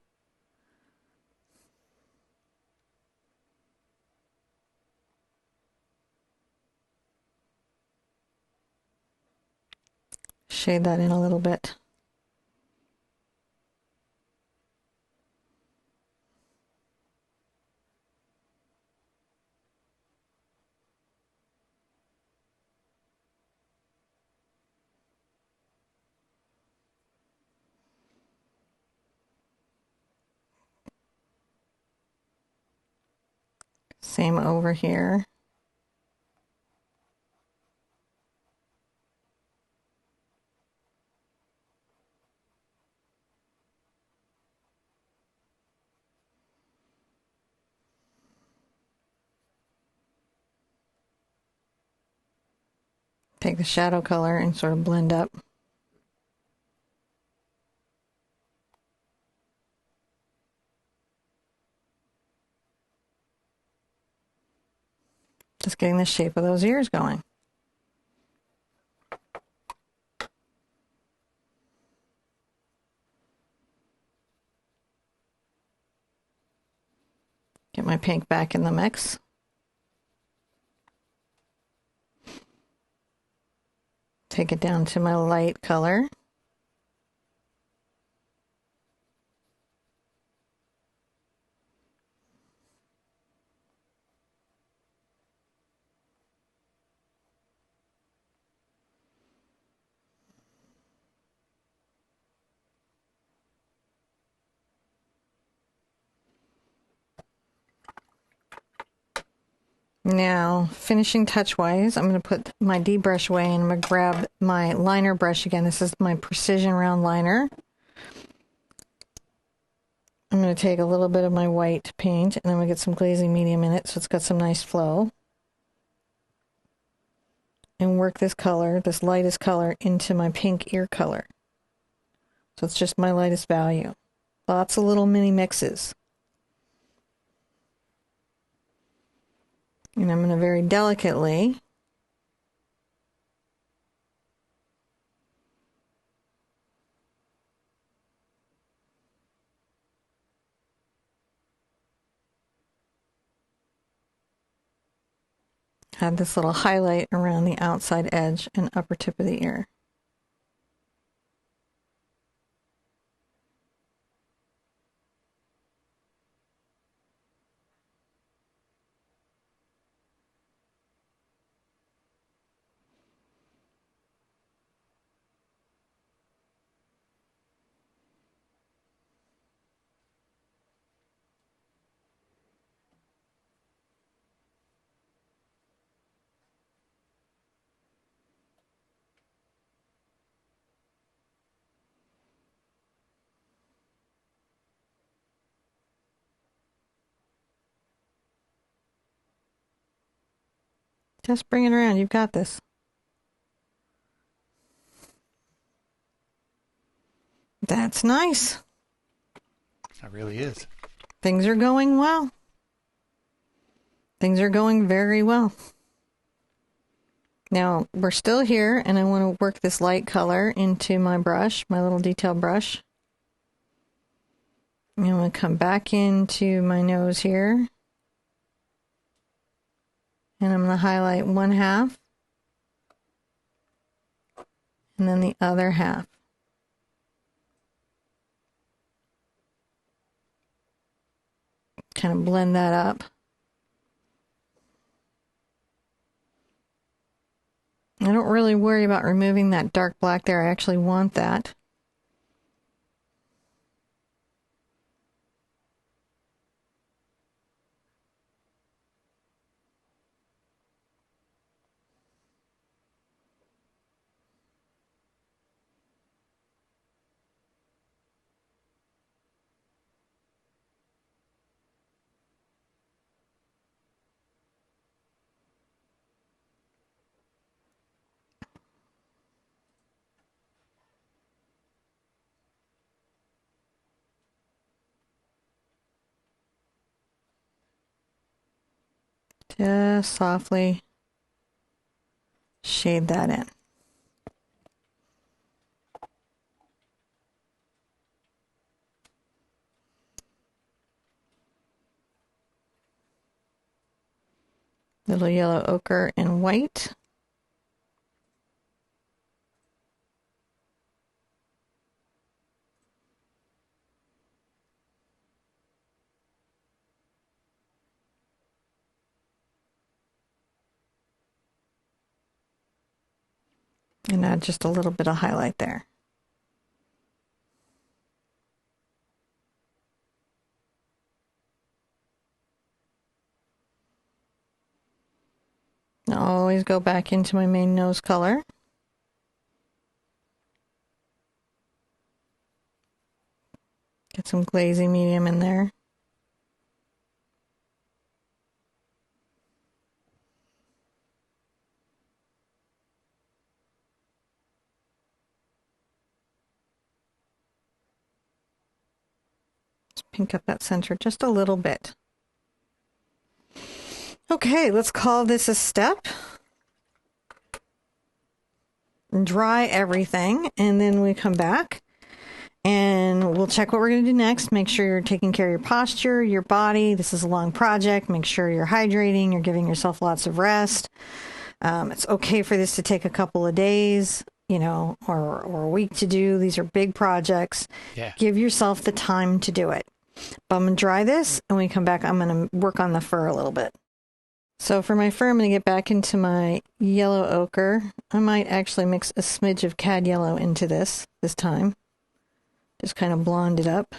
Shade that in a little bit. Same over here. Take the shadow color and sort of blend up. Just getting the shape of those ears going. Get my pink back in the mix. Take it down to my light color. Now, finishing touch wise, I'm going to put my D brush away and I'm going to grab my liner brush again. This is my precision round liner. I'm going to take a little bit of my white paint and then we get some glazing medium in it so it's got some nice flow. And work this color, this lightest color, into my pink ear color. So it's just my lightest value. Lots of little mini mixes. And I'm going to very delicately add this little highlight around the outside edge and upper tip of the ear. Just bring it around. You've got this. That's nice. That really is. Things are going well. Things are going very well. Now, we're still here, and I want to work this light color into my brush, my little detail brush. I'm going to come back into my nose here. And I'm going to highlight one half. And then the other half. Kind of blend that up. I don't really worry about removing that dark black there. I actually want that. Just softly shade that in. Little yellow ochre and white. And add just a little bit of highlight there. Now I'll always go back into my main nose color. Get some glazing medium in there. pink up that center just a little bit. Okay, let's call this a step. Dry everything, and then we come back and we'll check what we're going to do next. Make sure you're taking care of your posture, your body. This is a long project. Make sure you're hydrating, you're giving yourself lots of rest. It's okay for this to take a couple of days, you know, or a week to do. These are big projects. Yeah. Give yourself the time to do it. But I'm going to dry this, and when we come back, I'm going to work on the fur a little bit. So for my fur, I'm going to get back into my yellow ochre. I might actually mix a smidge of cad yellow into this time. Just kind of blonde it up.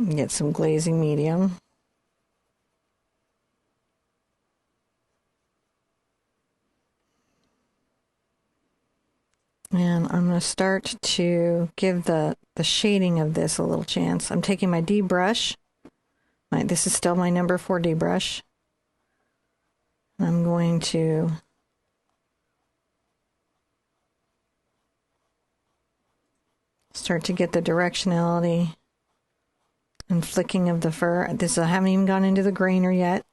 Get some glazing medium. And I'm going to start to give the shading of this a little chance. I'm taking my D brush. This is still my number 4 D brush. I'm going to start to get the directionality and flicking of the fur. I haven't even gone into the grainer yet.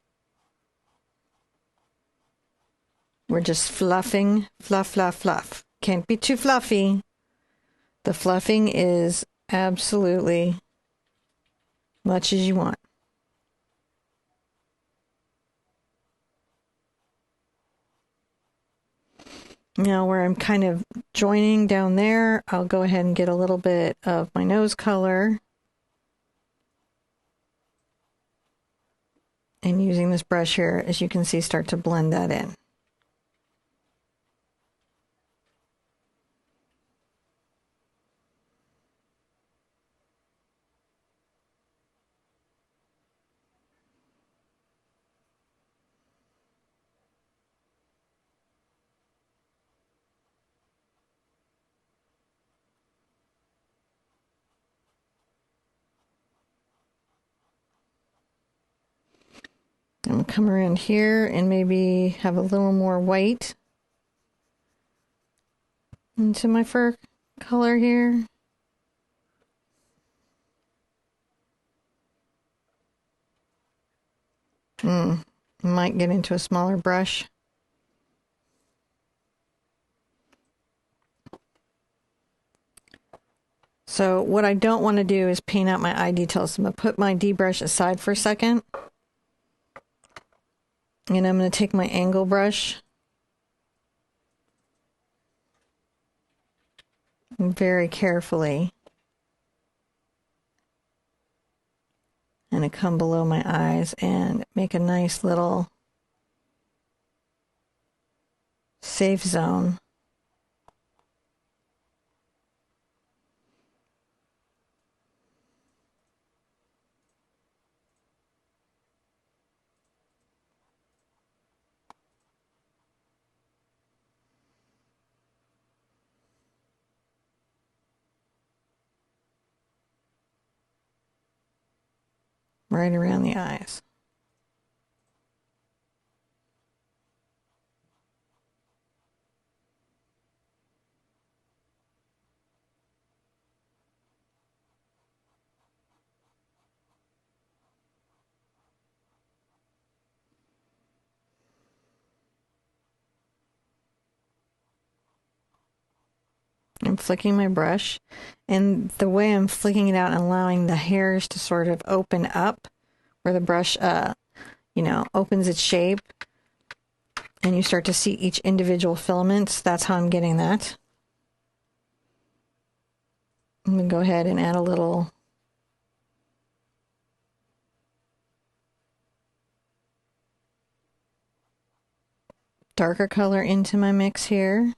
We're just fluffing, fluff, fluff, fluff. Can't be too fluffy. The fluffing is absolutely much as you want. Now where I'm kind of joining down there, I'll go ahead and get a little bit of my nose color. And using this brush here, as you can see, start to blend that in. I'm going to come around here and maybe have a little more white into my fur color here. Might get into a smaller brush. So what I don't want to do is paint out my eye details. So I'm going to put my D brush aside for a second. And I'm going to take my angle brush and very carefully and I come below my eyes and make a nice little safe zone. Right around the eyes. I'm flicking my brush, and the way I'm flicking it out and allowing the hairs to sort of open up where the brush opens its shape and you start to see each individual filaments. That's how I'm getting that. I'm going to go ahead and add a little darker color into my mix here.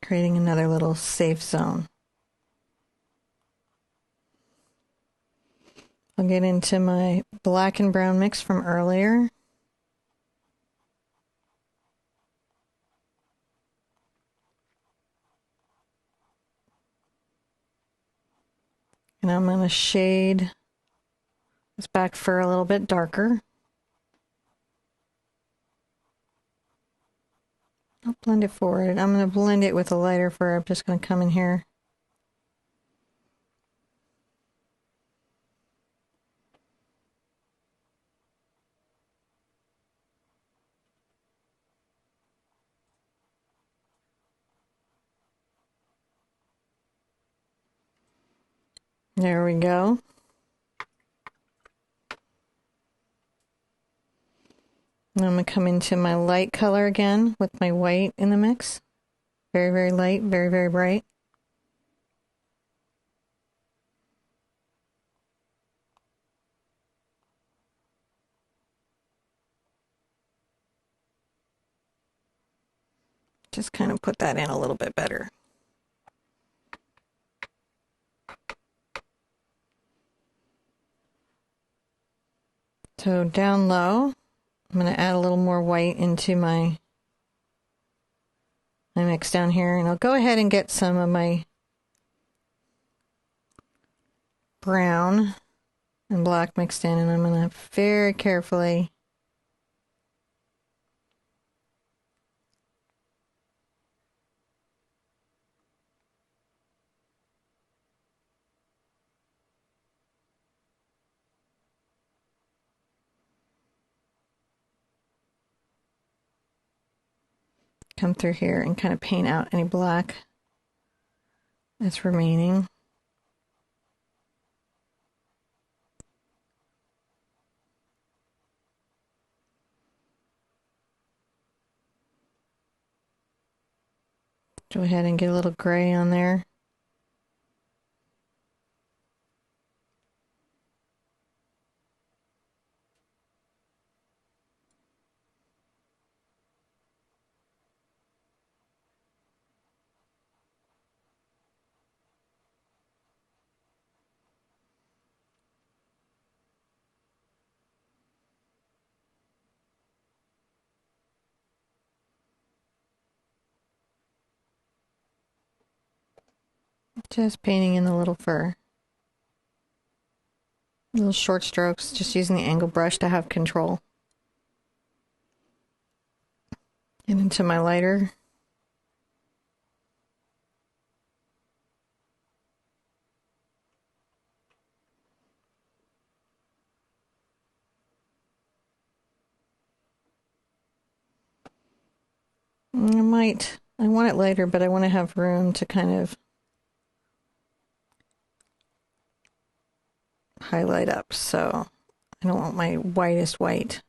Creating another little safe zone. I'll get into my black and brown mix from earlier. And I'm going to shade this back fur a little bit darker. I'll blend it forward. I'm going to blend it with a lighter fur. I'm just going to come in here. There we go. And I'm going to come into my light color again with my white in the mix. Very, very light, very, very bright. Just kind of put that in a little bit better. So down low, I'm going to add a little more white into my mix down here, and I'll go ahead and get some of my brown and black mixed in, and I'm going to very carefully come through here and kind of paint out any black that's remaining. Go ahead and get a little gray on there. Just painting in the little fur. Little short strokes, just using the angle brush to have control. Get into my lighter. I want it lighter, but I want to have room to kind of highlight up, so I don't want my whitest white.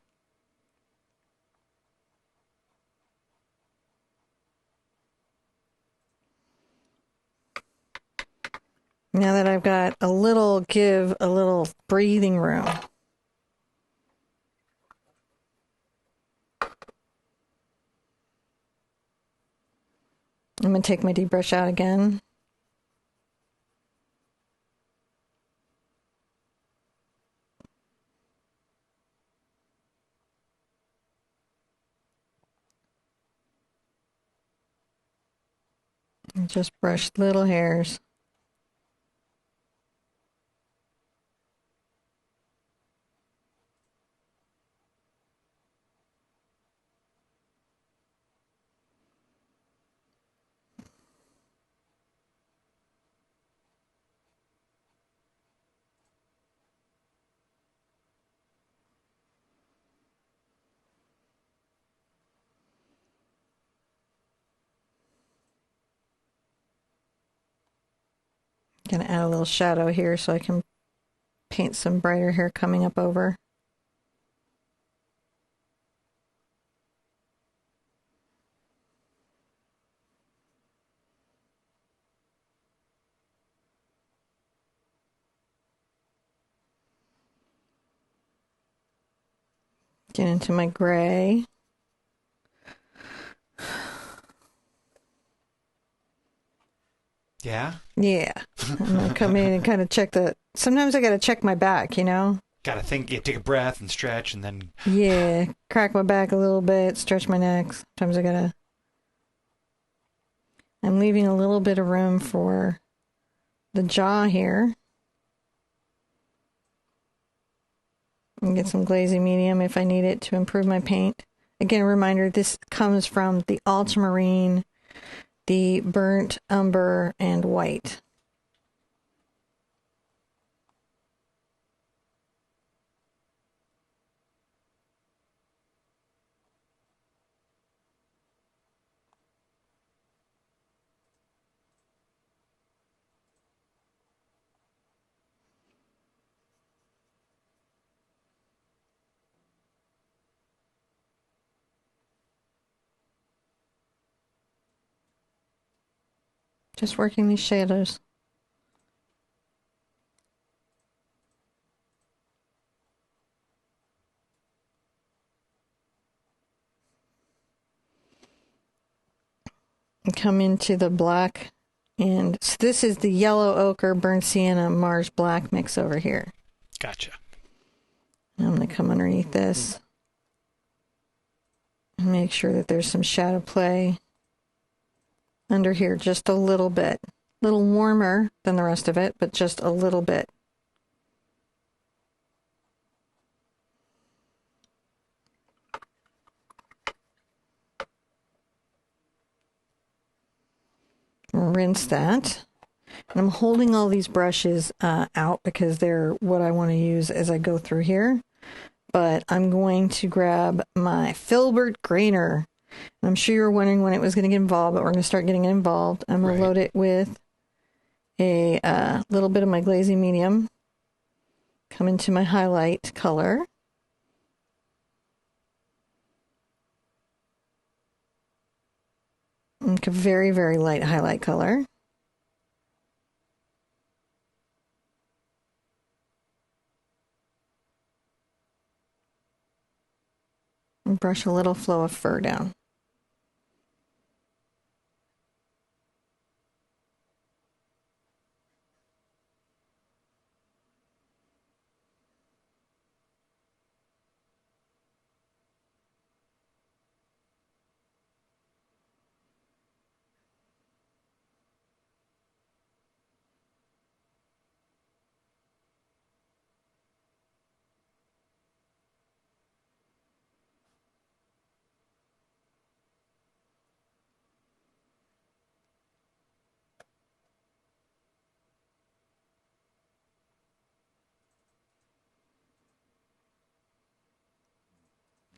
Now that I've got a little breathing room, I'm going to take my deep brush out again. And just brush little hairs. Gonna add a little shadow here so I can paint some brighter hair coming up over. Get into my gray. Yeah? Yeah. I'm gonna come in and kind of check the sometimes I got to check my back, you know? Gotta think, you take a breath and stretch and then. Yeah, crack my back a little bit, stretch my neck. Sometimes I got to. I'm leaving a little bit of room for the jaw here. And get some glazing medium if I need it to improve my paint. Again, a reminder, this comes from the Ultramarine, the Burnt Umber, and White. Just working these shadows. And come into the black. And so this is the yellow ochre, burnt sienna, Mars black mix over here. Gotcha. And I'm going to come underneath this. And make sure that there's some shadow play under here, just a little bit. A little warmer than the rest of it, but just a little bit. Rinse that. And I'm holding all these brushes out because they're what I want to use as I go through here. But I'm going to grab my filbert grainer. And I'm sure you're wondering when it was going to get involved, but we're going to start getting it involved. I'm going to load it with a little bit of my glazing medium. Come into my highlight color. Make a very, very light highlight color. And brush a little flow of fur down.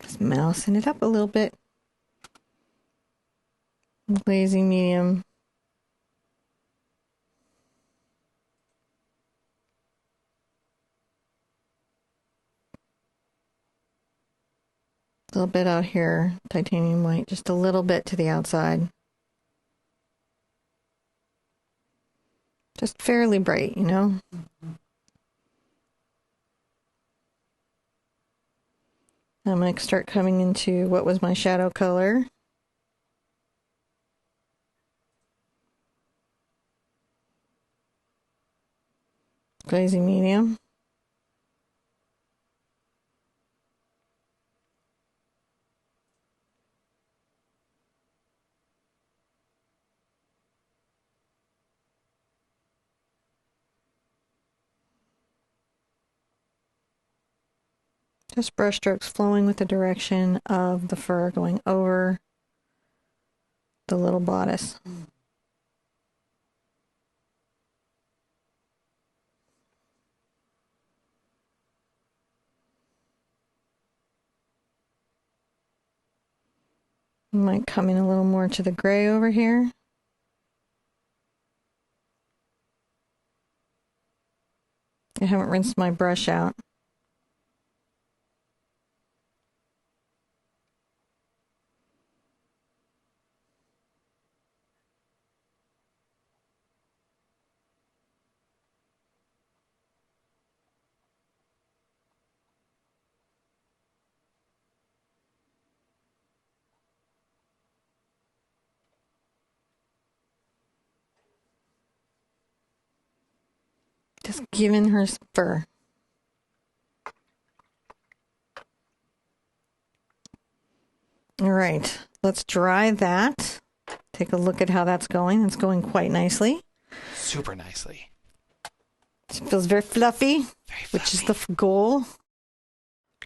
Just mousing it up a little bit. Glazing medium. A little bit out here, titanium white, just a little bit to the outside. Just fairly bright, you know? I'm going to start coming into what was my shadow color. Glazing medium. Just brush strokes flowing with the direction of the fur going over the little bodice. Might come in a little more to the gray over here. I haven't rinsed my brush out. Just giving her some fur. All right, let's dry that. Take a look at how that's going. It's going quite nicely. Super nicely. It feels very fluffy, which is the goal.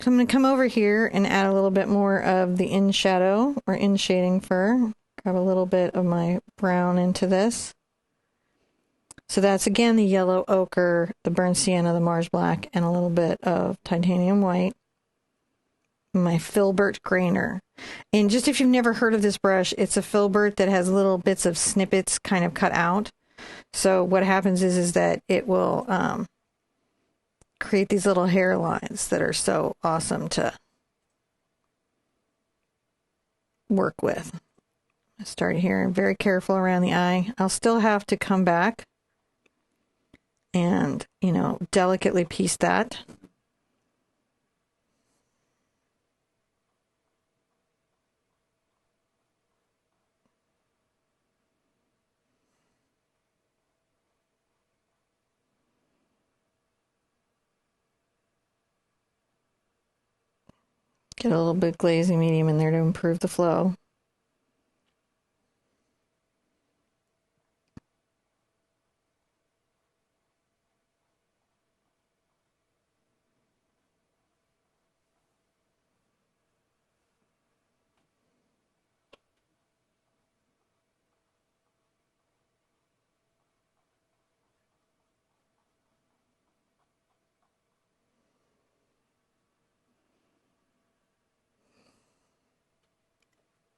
So I'm going to come over here and add a little bit more of the in shadow or in shading fur. Grab a little bit of my brown into this. So that's again the yellow ochre, the burnt sienna, the Mars black, and a little bit of titanium white. My filbert grainer. And just if you've never heard of this brush, it's a filbert that has little bits of snippets kind of cut out. So what happens is that it will create these little hairlines that are so awesome to work with. I start here, very careful around the eye. I'll still have to come back and, you know, delicately piece that. Get a little bit glazy medium in there to improve the flow.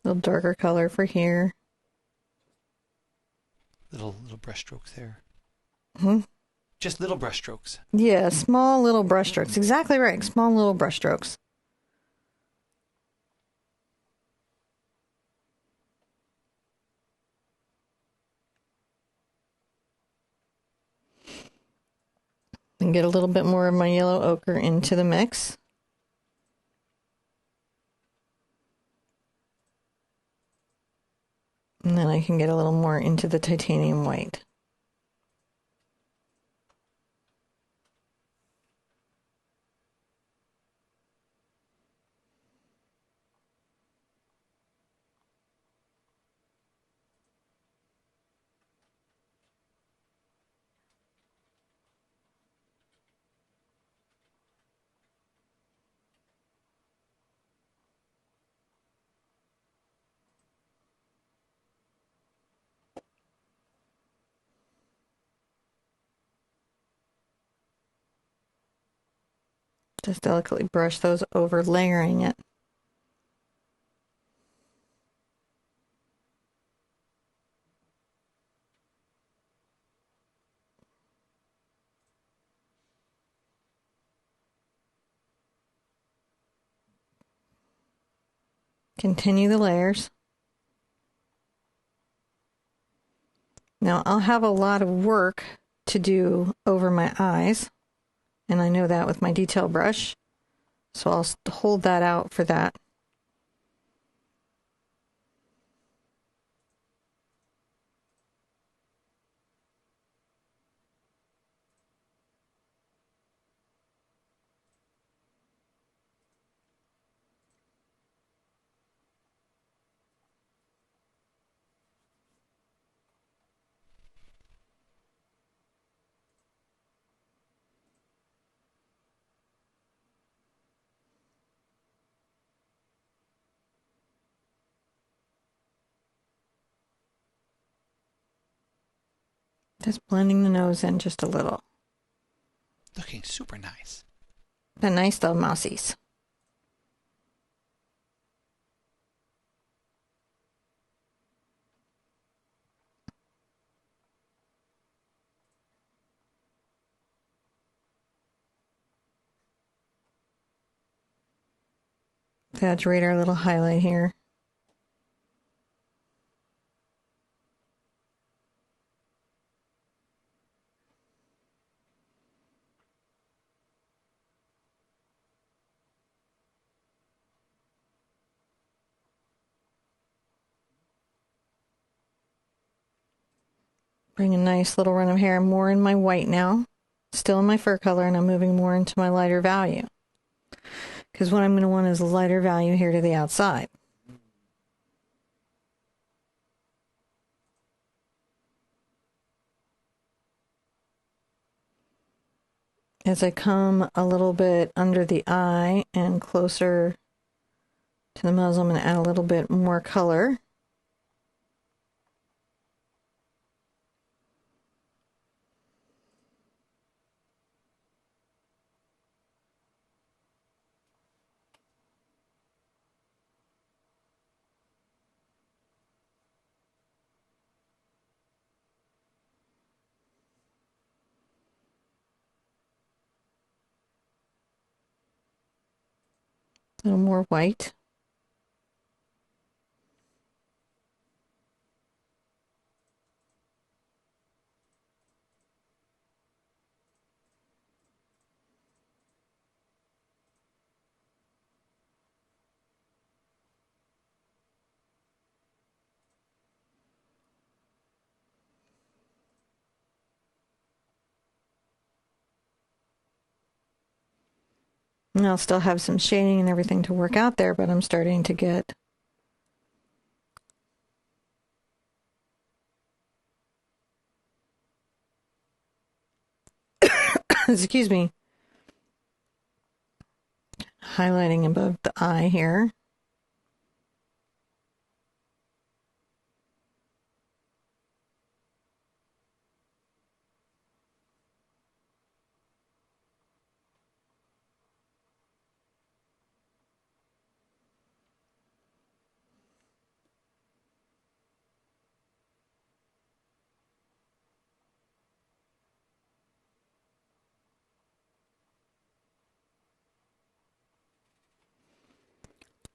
A little darker color for here. Little brush strokes there. Hmm? Just little brush strokes. Yeah, small little brush strokes. Exactly right. Small little brush strokes. And get a little bit more of my yellow ochre into the mix. And then I can get a little more into the titanium white. Just delicately brush those over, layering it. Continue the layers. Now I'll have a lot of work to do over my eyes, and I know that with my detail brush, so I'll hold that out for that. Just blending the nose in just a little. Looking super nice. But nice though, mousies. Exaggerate our little highlight here. Bring a nice little run of hair more in my white now. still in my fur color, and I'm moving more into my lighter value. Because what I'm going to want is a lighter value here to the outside. As I come a little bit under the eye and closer to the muzzle, I'm going to add a little bit more color. A little more white. And I'll still have some shading and everything to work out there, but I'm starting to get excuse me, highlighting above the eye here.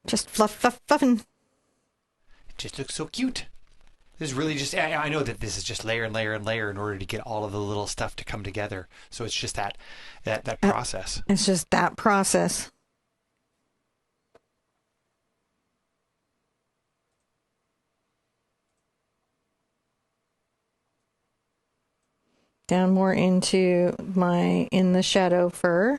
Just fluffing. It just looks so cute. This is really just, I know that this is just layer and layer and layer in order to get all of the little stuff to come together. So it's just that process. It's just that process. Down more into my in the shadow fur.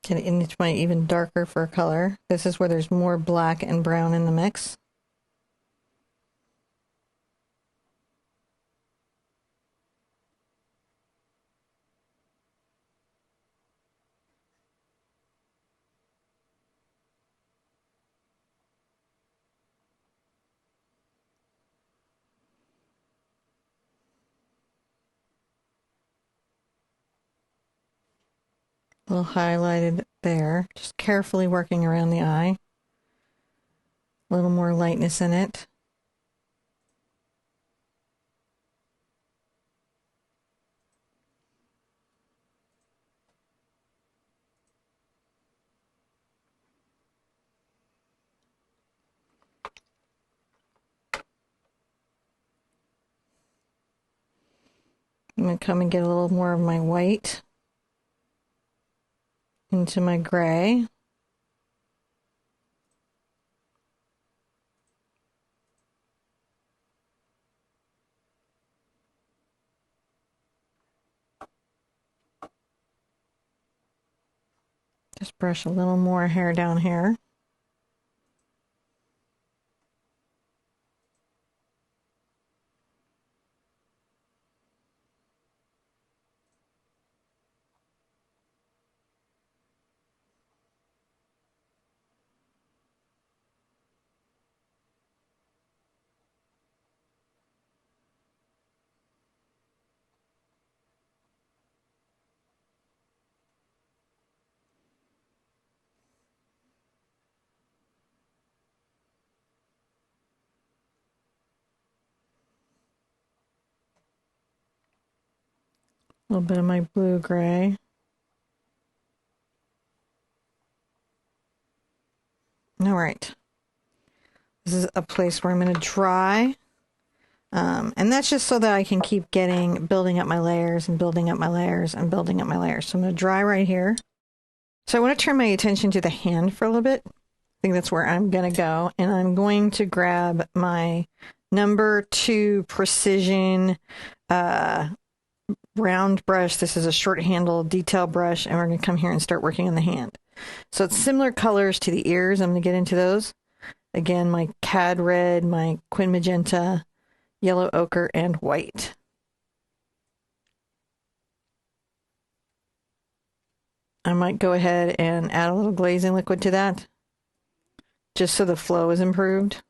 Get into my even darker fur color. This is where there's more black and brown in the mix. A little highlighted there. Just carefully working around the eye. A little more lightness in it. I'm going to come and get a little more of my white into my gray. Just brush a little more hair down here. A little bit of my blue-gray. All right. This is a place where I'm going to dry. And that's just so that I can keep building up my layers and building up my layers and building up my layers. So I'm going to dry right here. So I want to turn my attention to the hand for a little bit. I think that's where I'm going to go. And I'm going to grab my number 2 precision round brush. This is a short handle detail brush, and we're going to come here and start working on the hand. So it's similar colors to the ears. I'm going to get into those. Again, my Cad Red, my Quin Magenta, yellow ochre, and white. I might go ahead and add a little glazing liquid to that, just so the flow is improved.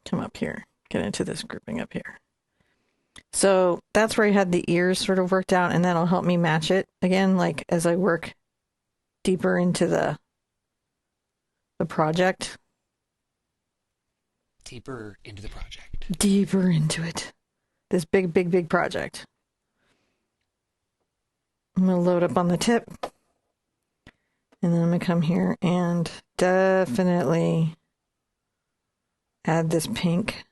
Come up here, get into this grouping up here. So that's where I had the ears sort of worked out, and that'll help me match it again, like as I work deeper into the project. Deeper into the project. Deeper into it. This big, big, big project. I'm going to load up on the tip. And then I'm going to come here and definitely add this pink.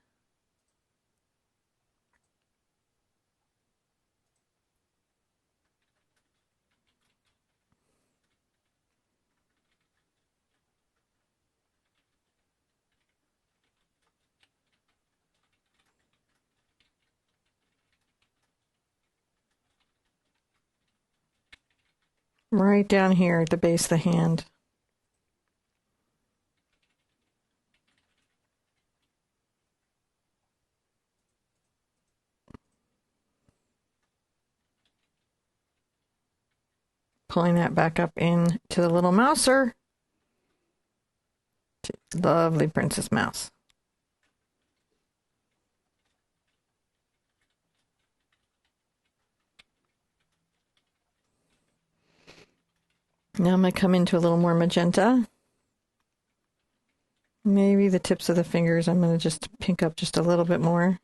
Right down here at the base of the hand. Pulling that back up in to the little mouser. Lovely princess mouse. Now I'm going to come into a little more magenta. Maybe the tips of the fingers I'm going to just pink up just a little bit more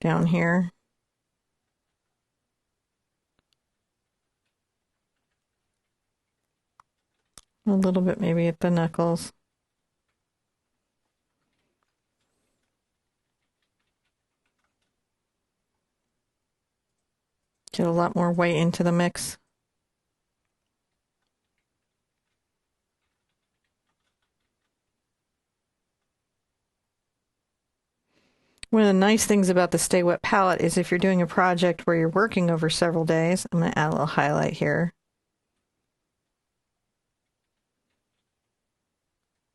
down here. A little bit maybe at the knuckles. Get a lot more white into the mix. One of the nice things about the Stay Wet palette is if you're doing a project where you're working over several days, I'm going to add a little highlight here.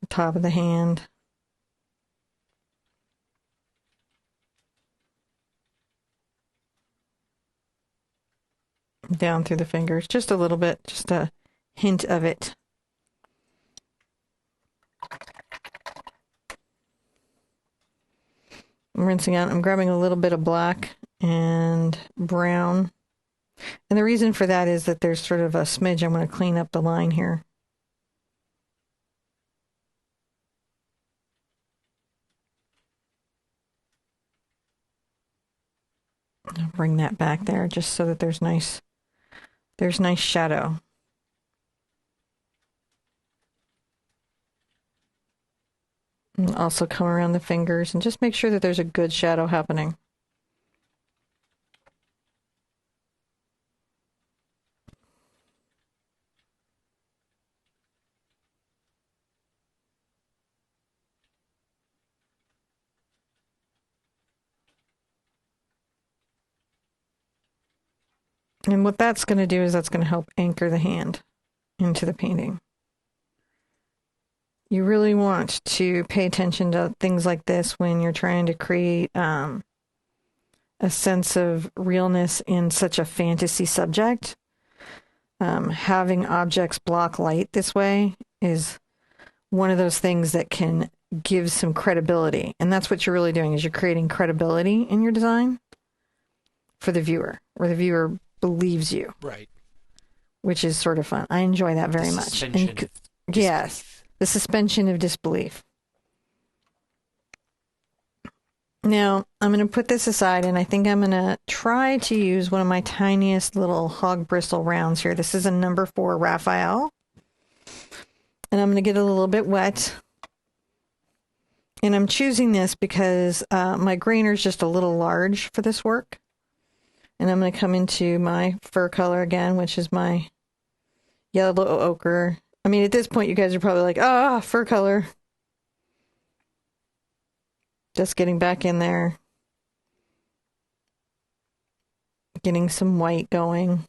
The top of the hand. Down through the fingers, just a little bit, just a hint of it. I'm rinsing out. I'm grabbing a little bit of black and brown. And the reason for that is that there's sort of a smidge. I'm going to clean up the line here. I'll bring that back there just so that there's nice shadow. And also come around the fingers and just make sure that there's a good shadow happening. And what that's going to do is that's going to help anchor the hand into the painting. You really want to pay attention to things like this when you're trying to create a sense of realness in such a fantasy subject. Having objects block light this way is one of those things that can give some credibility. And that's what you're really doing, is you're creating credibility in your design for the viewer, where the viewer believes you. Right. Which is sort of fun. I enjoy that very much. And, yes. the suspension of disbelief. Now, I'm going to put this aside, and I think I'm going to try to use one of my tiniest little hog bristle rounds here. This is a number 4 Raphael. And I'm going to get a little bit wet. And I'm choosing this because my grainer is just a little large for this work. And I'm going to come into my fur color again, which is my yellow ochre. I mean, at this point, you guys are probably like, ah, fur color. Just getting back in there. Getting some white going.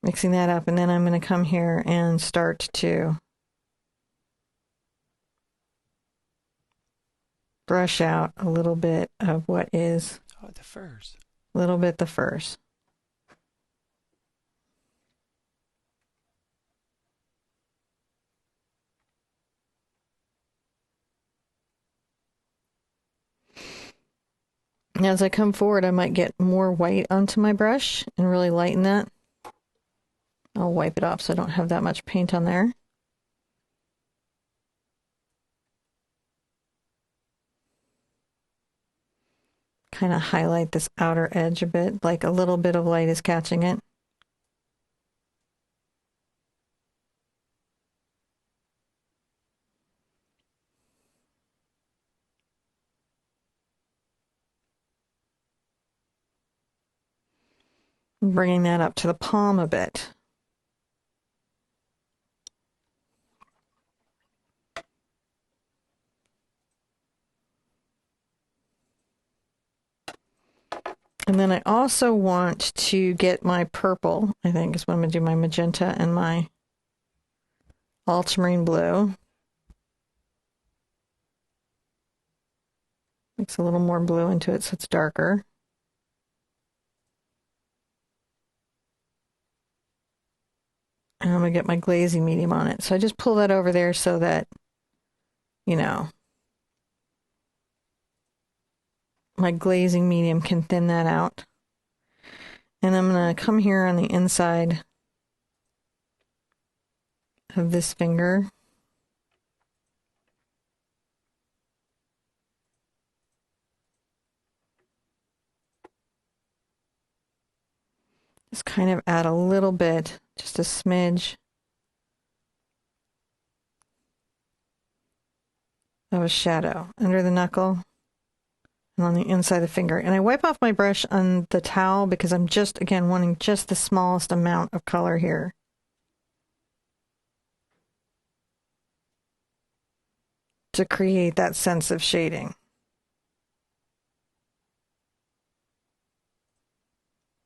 Mixing that up. And then I'm going to come here and start to brush out a little bit of what is... Oh, the furs. A little bit the furs. Now, as I come forward, I might get more white onto my brush and really lighten that. I'll wipe it off so I don't have that much paint on there. Kind of highlight this outer edge a bit, like a little bit of light is catching it. Bringing that up to the palm a bit. And then I also want to get my purple, I think is what I'm going to do, my magenta and my ultramarine blue. Mix a little more blue into it so it's darker. And I'm going to get my glazing medium on it. So I just pull that over there so that, you know, my glazing medium can thin that out. And I'm going to come here on the inside of this finger. Just kind of add a little bit, just a smidge of a shadow under the knuckle and on the inside of the finger. And I wipe off my brush on the towel because I'm just, again, wanting just the smallest amount of color here. To create that sense of shading.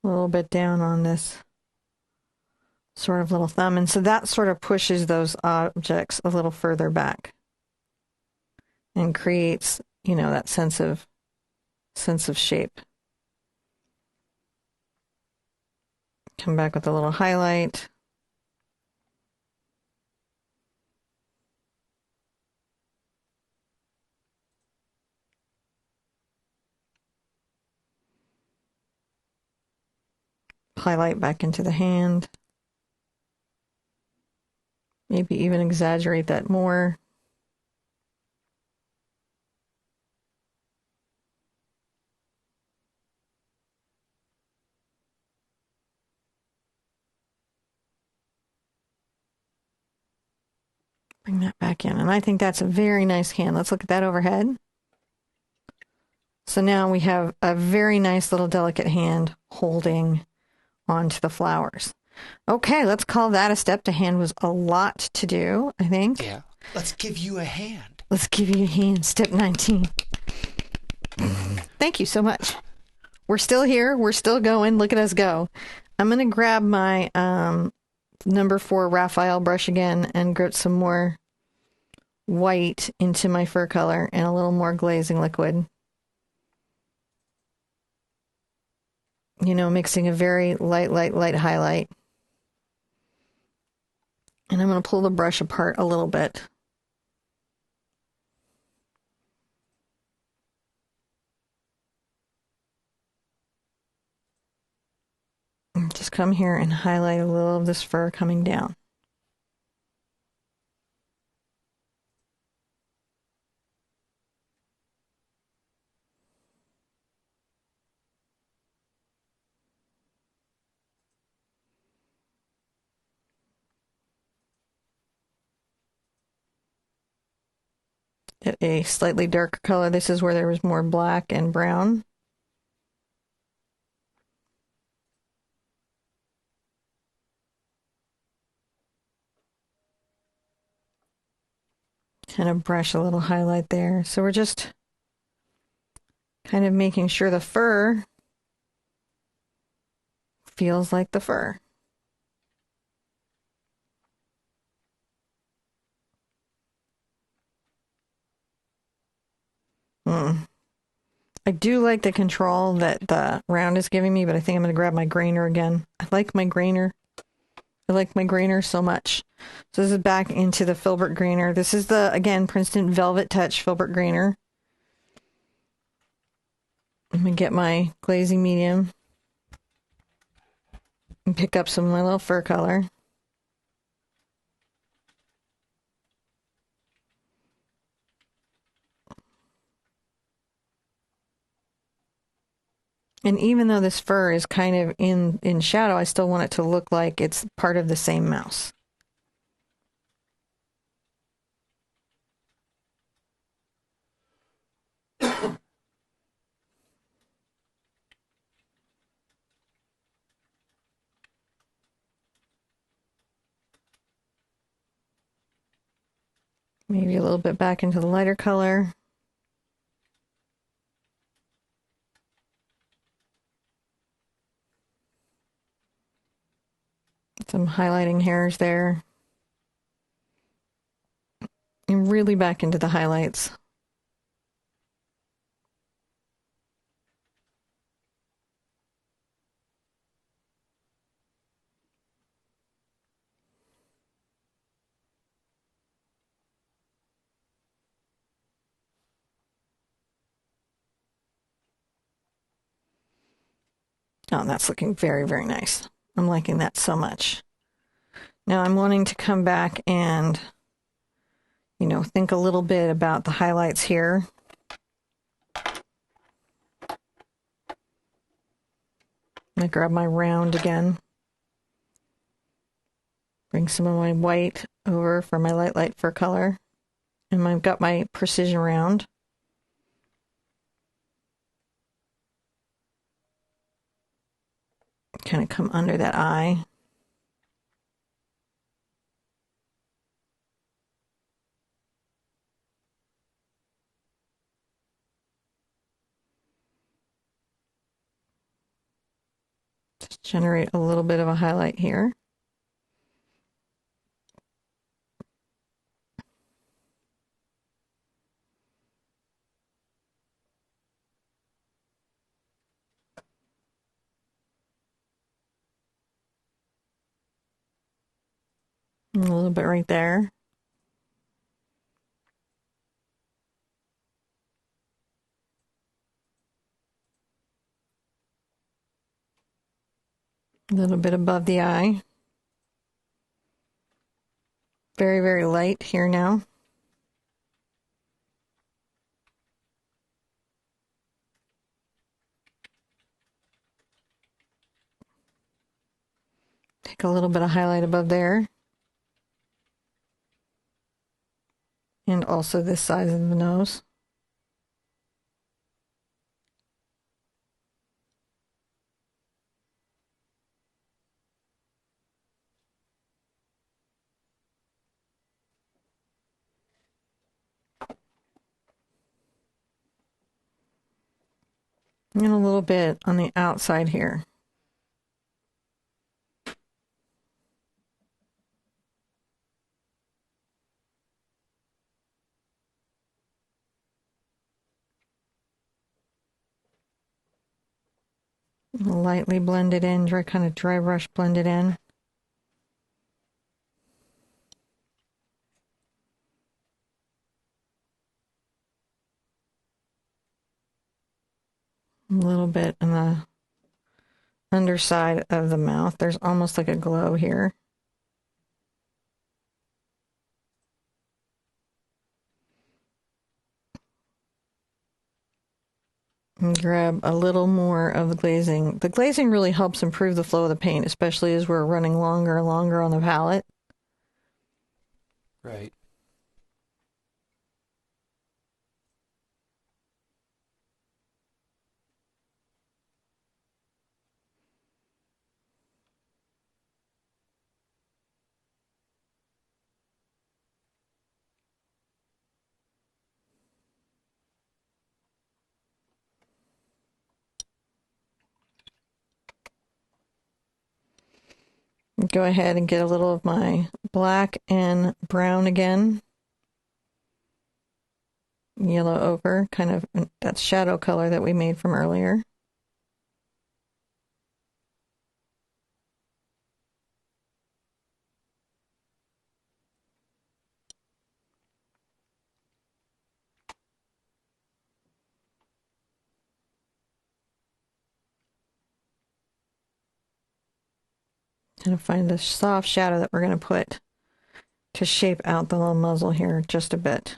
A little bit down on this sort of little thumb. And so that sort of pushes those objects a little further back and creates, you know, that sense of shape. Come back with a little highlight. Highlight back into the hand. Maybe even exaggerate that more. Bring that back in. And I think that's a very nice hand. Let's look at that overhead. So now we have a very nice little delicate hand holding onto the flowers. Okay, let's call that a step. The hand was a lot to do, I think. Yeah. Let's give you a hand. Let's give you a hand. Step 19. Thank you so much. We're still here. We're still going. Look at us go. I'm going to grab my number 4 Raphael brush again and get some more white into my fur color and a little more glazing liquid. You know, mixing a very light highlight. And I'm going to pull the brush apart a little bit. And just come here and highlight a little of this fur coming down. get a slightly darker color. This is where there was more black and brown. Kind of brush a little highlight there. So we're just kind of making sure the fur feels like the fur. I do like the control that the round is giving me, but I think I'm going to grab my grainer again. I like my grainer. I like my grainer so much. So this is back into the filbert grainer. This is the, again, Princeton Velvet Touch filbert grainer. I'm going to get my glazing medium and pick up some of my little fur color. And even though this fur is kind of in shadow, I still want it to look like it's part of the same mouse. Maybe a little bit back into the lighter color. Some highlighting hairs there. And really back into the highlights. Oh, that's looking very, very nice. I'm liking that so much. Now I'm wanting to come back and, you know, think a little bit about the highlights here. I'm going to grab my round again. Bring some of my white over for my light fur color. And I've got my precision round. Kind of come under that eye. Just generate a little bit of a highlight here. A little bit right there. A little bit above the eye. Very, very light here now. Take a little bit of highlight above there. And also this side of the nose. And a little bit on the outside here. Lightly blend it in, kind of dry brush blend it in. A little bit on the underside of the mouth. There's almost like a glow here. And grab a little more of the glazing. The glazing really helps improve the flow of the paint, especially as we're running longer and longer on the palette. Right. go ahead and get a little of my black and brown again. Yellow ochre, kind of that shadow color that we made from earlier. And find the soft shadow that we're going to put to shape out the little muzzle here just a bit.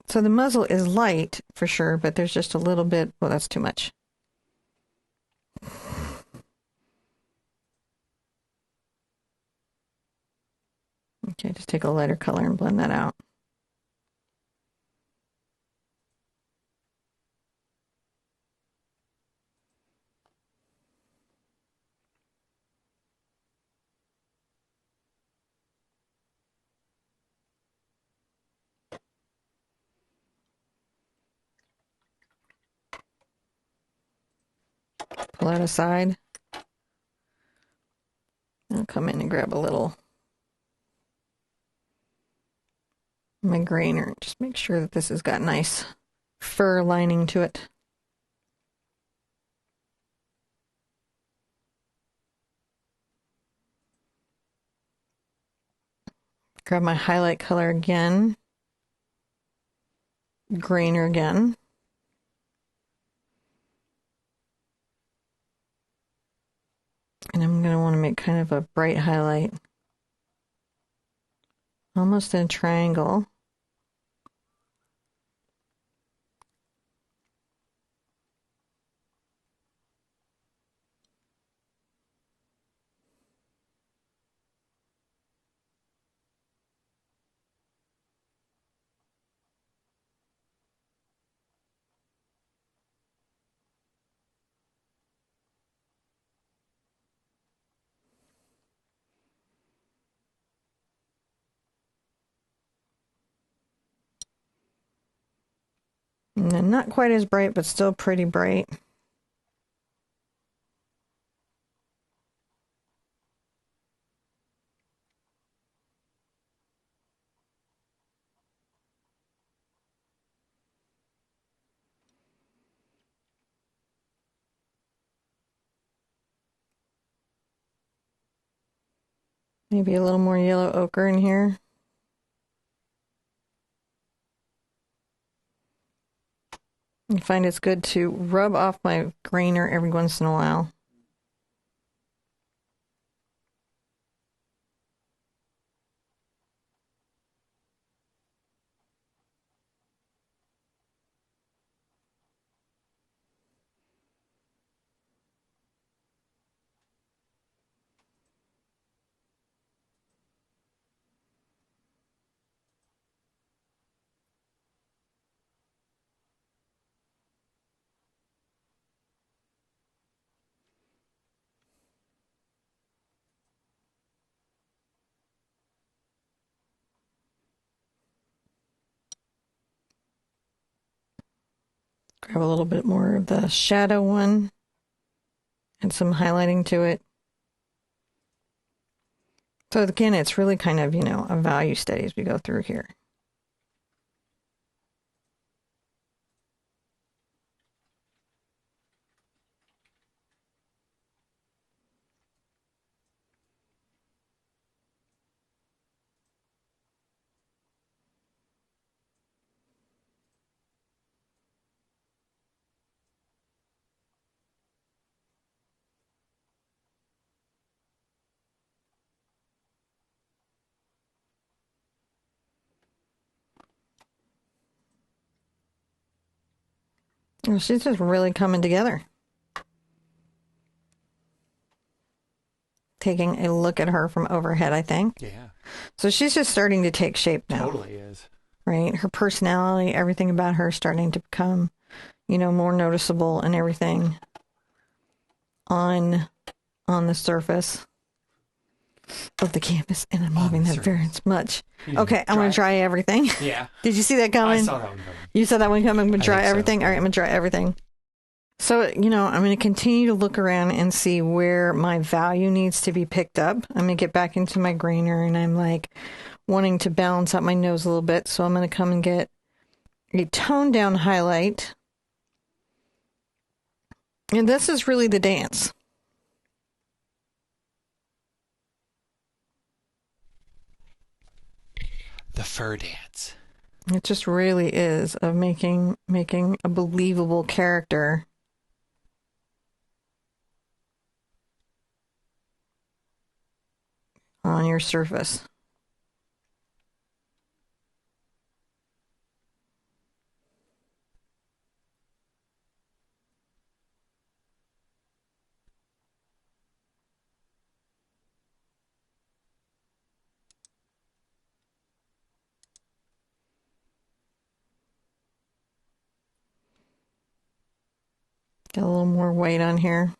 So the muzzle is light for sure, but there's just a little bit, well, that's too much. Okay, just take a lighter color and blend that out. Pull that aside. I'll come in and grab a little my grainer. Just make sure that this has got nice fur lining to it. Grab my highlight color again. Grainer again. And I'm going to want to make kind of a bright highlight. Almost in a triangle. And then not quite as bright, but still pretty bright. Maybe a little more yellow ochre in here. I find it's good to rub off my grainer every once in a while. Grab a little bit more of the shadow one and some highlighting to it. So again, it's really kind of, a value study as we go through here. Well, she's just really coming together. Taking a look at her from overhead, I think. Yeah. So she's just starting to take shape now. Totally is. Right? Her personality, everything about her starting to become, more noticeable and everything on the surface. of the canvas, and I'm loving that very much. Okay, I'm going to dry everything. Yeah. Did you see that coming? I saw that one coming. You saw that one coming? I'm going to dry think so. everything? All right, I'm going to dry everything. So, I'm going to continue to look around and see where my value needs to be picked up. I'm going to get back into my grainer, and I'm like wanting to balance out my nose a little bit. So I'm going to come and get a toned down highlight. And this is really the dance. The fur dance. It just really is of making a believable character. On your surface. Get a little more white on here.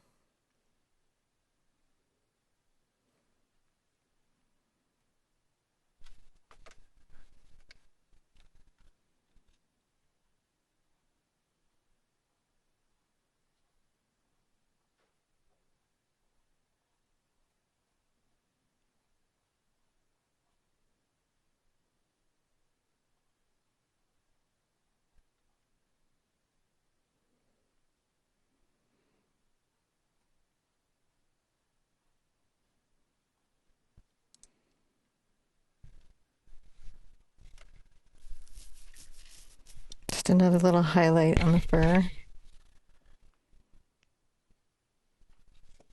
Just another little highlight on the fur.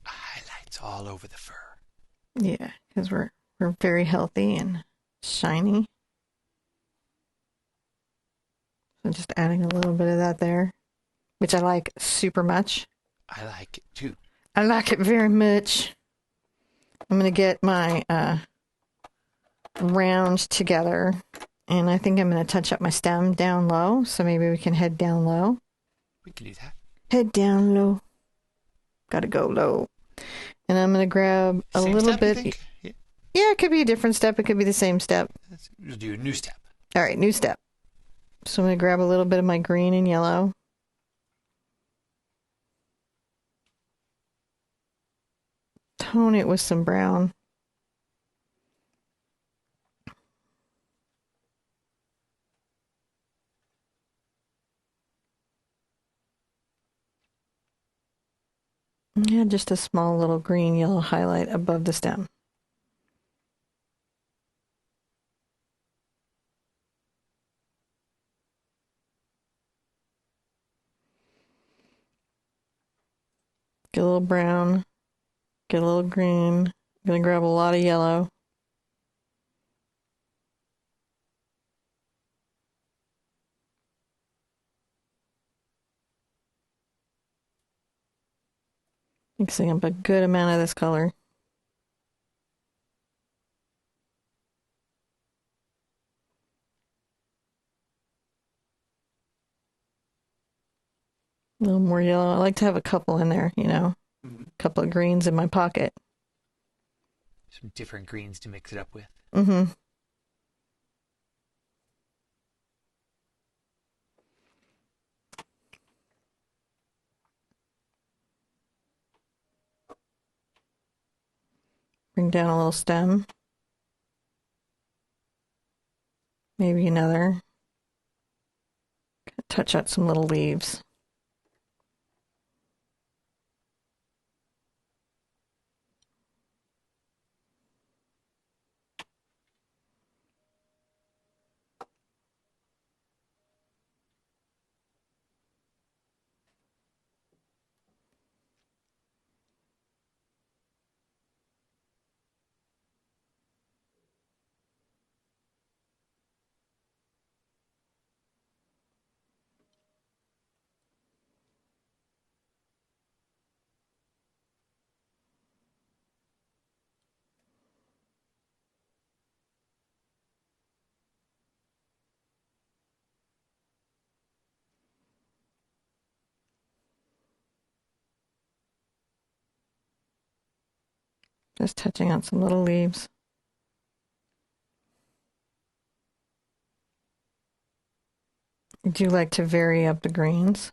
Highlights all over the fur. Yeah, because we're very healthy and shiny. So just adding a little bit of that there, which I like super much. I like it too. I like it very much. I'm going to get my round together, and I think I'm going to touch up my stem down low, so maybe we can head down low. We can do that. Head down low. Gotta go low. And I'm going to grab a Same little step, bit. you think? Yeah, it could be a different step. It could be the same step. We'll do a new step. All right, new step. So I'm going to grab a little bit of my green and yellow. Tone it with some brown. Yeah, just a small little green yellow highlight above the stem. Get a little brown. Get a little green. I'm going to grab a lot of yellow. Mixing up a good amount of this color. A little more yellow. I like to have a couple in there, a couple of greens in my pocket. Some different greens to mix it up with. Mm-hmm. Bring down a little stem. Maybe another. Touch out some little leaves. Just touching on some little leaves. I do like to vary up the greens.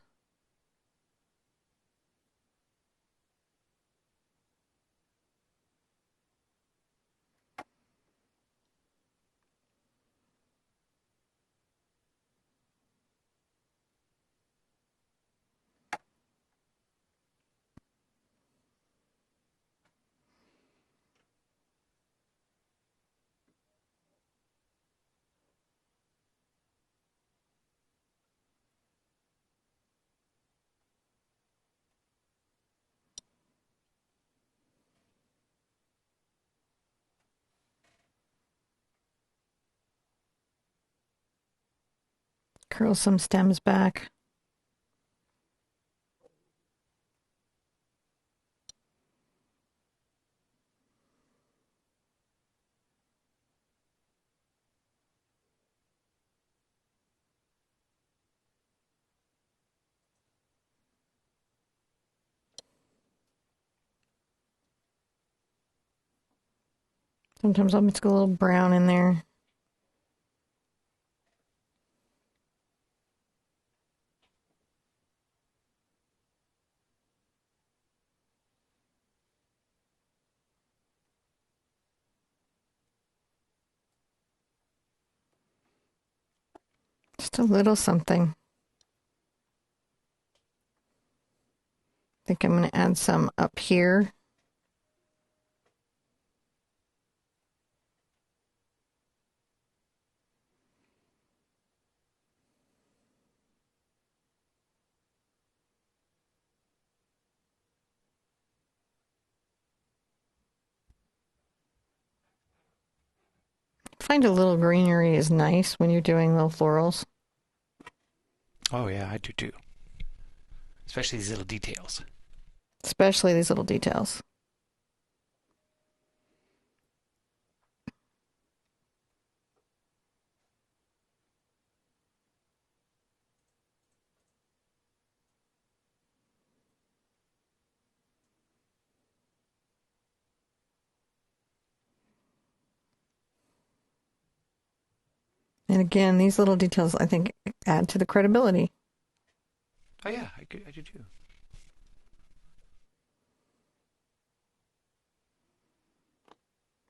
Curl some stems back. Sometimes I'll mix a little brown in there. Just a little something. I think I'm going to add some up here. I find a little greenery is nice when you're doing little florals. Oh yeah, I do too. Especially these little details. Especially these little details. And again, these little details, I think, add to the credibility. Oh yeah, I do too.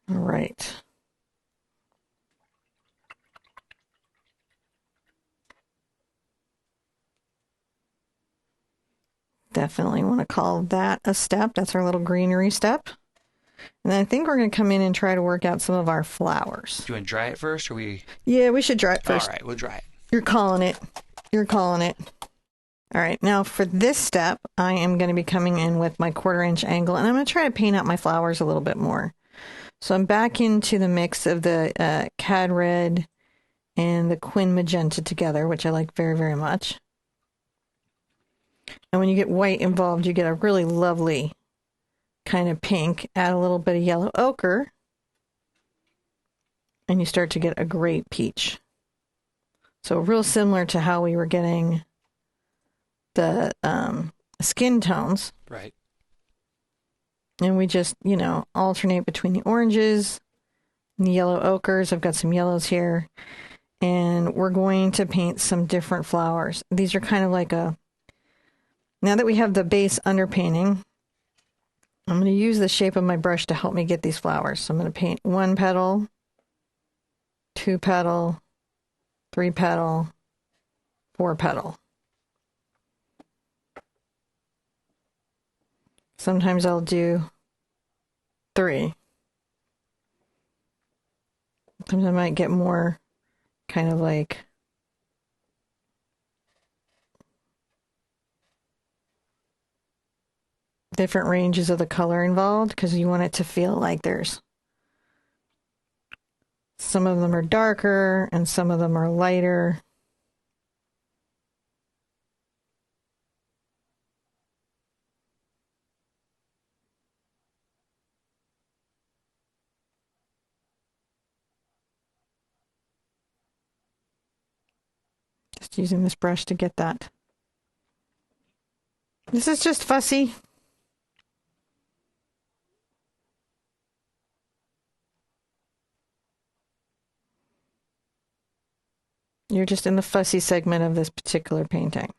All right. Definitely want to call that a step. That's our little greenery step. And then I think we're going to come in and try to work out some of our flowers. Do you want to dry it first, or we? Yeah, we should dry it first. All right, we'll dry it. You're calling it. You're calling it. All right, now for this step, I am going to be coming in with my 1/4" angle, and I'm going to try to paint out my flowers a little bit more. So I'm back into the mix of the Cad Red and the Quin Magenta together, which I like very, very much. And when you get white involved, you get a really lovely kind of pink. Add a little bit of yellow ochre, and you start to get a great peach. So real similar to how we were getting the skin tones. Right. And we just, alternate between the oranges and the yellow ochres. I've got some yellows here. And we're going to paint some different flowers. These are kind of like now that we have the base underpainting, I'm going to use the shape of my brush to help me get these flowers. So I'm going to paint 1 petal, 2 petal, 3 petal, 4 petal. Sometimes I'll do 3. Sometimes I might get more kind of like different ranges of the color involved, because you want it to feel like there's some of them are darker and some of them are lighter. Just using this brush to get that. This is just fussy. You're just in the fussy segment of this particular painting.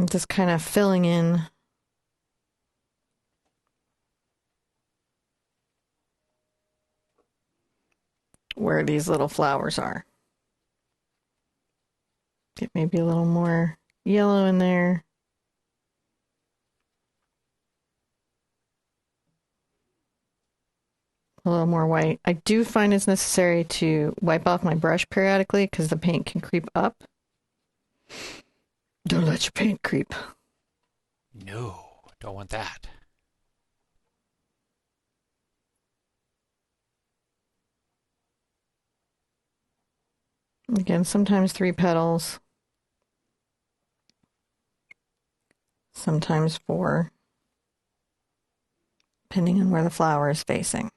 I'm just kind of filling in where these little flowers are. Get maybe a little more yellow in there. A little more white. I do find it's necessary to wipe off my brush periodically because the paint can creep up. Don't let your paint creep. No, don't want that. Again, sometimes 3 petals. Sometimes 4. Depending on where the flower is facing.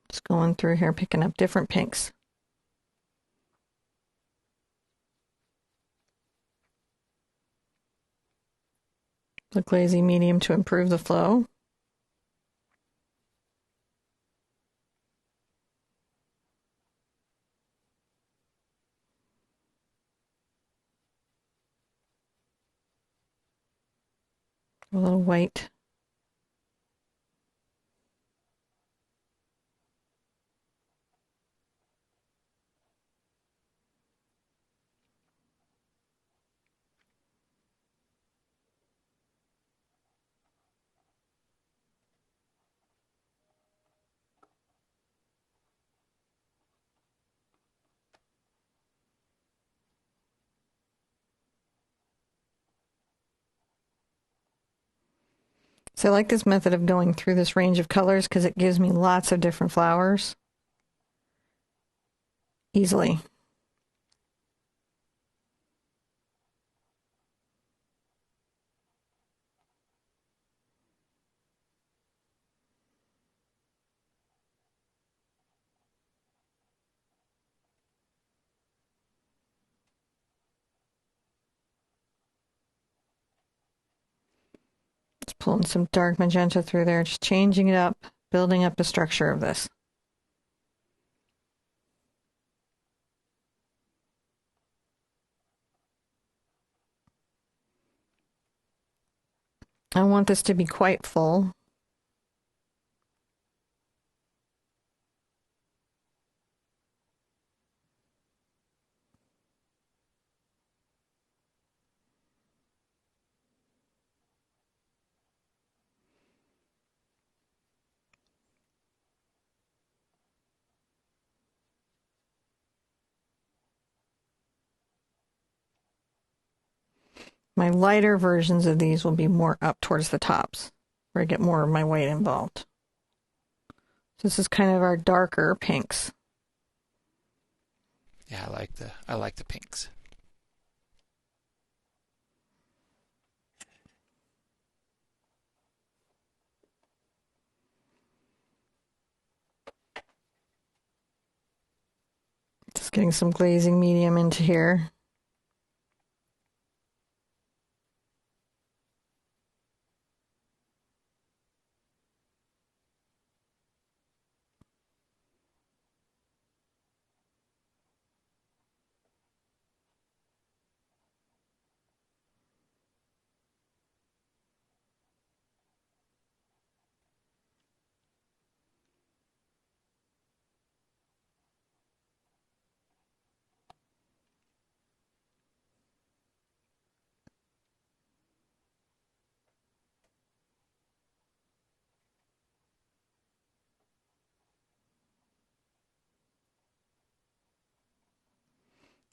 Just going through here, picking up different pinks. The glazy medium to improve the flow. A little white. So I like this method of going through this range of colors because it gives me lots of different flowers easily. Just pulling some dark magenta through there, just changing it up, building up the structure of this. I want this to be quite full. My lighter versions of these will be more up towards the tops, where I get more of my white involved. This is kind of our darker pinks. Yeah, I like the pinks. Just getting some glazing medium into here.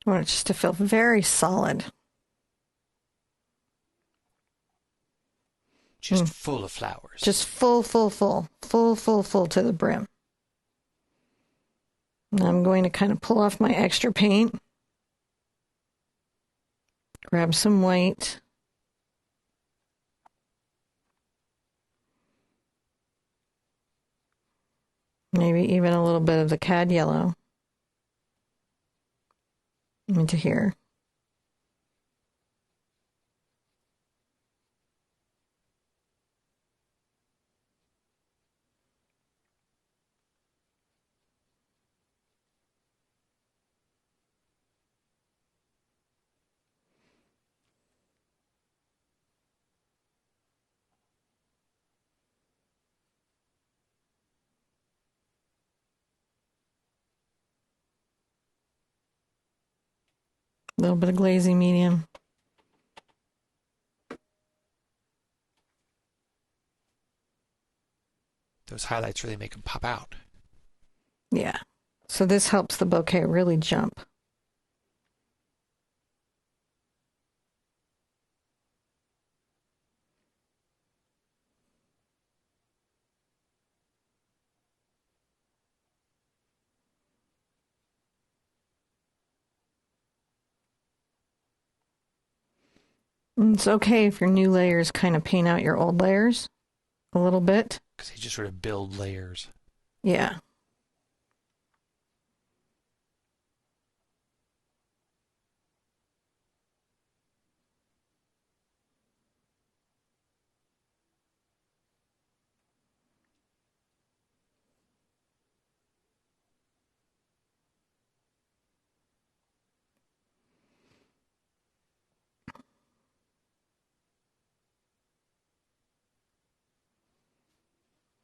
I want it just to feel very solid. Just full of flowers. Just full to the brim. Now I'm going to kind of pull off my extra paint. Grab some white. Maybe even a little bit of the cad yellow into here. A little bit of glazing medium. Those highlights really make them pop out. Yeah. So this helps the bouquet really jump. And it's okay if your new layers kind of paint out your old layers a little bit. Because they just sort of build layers. Yeah.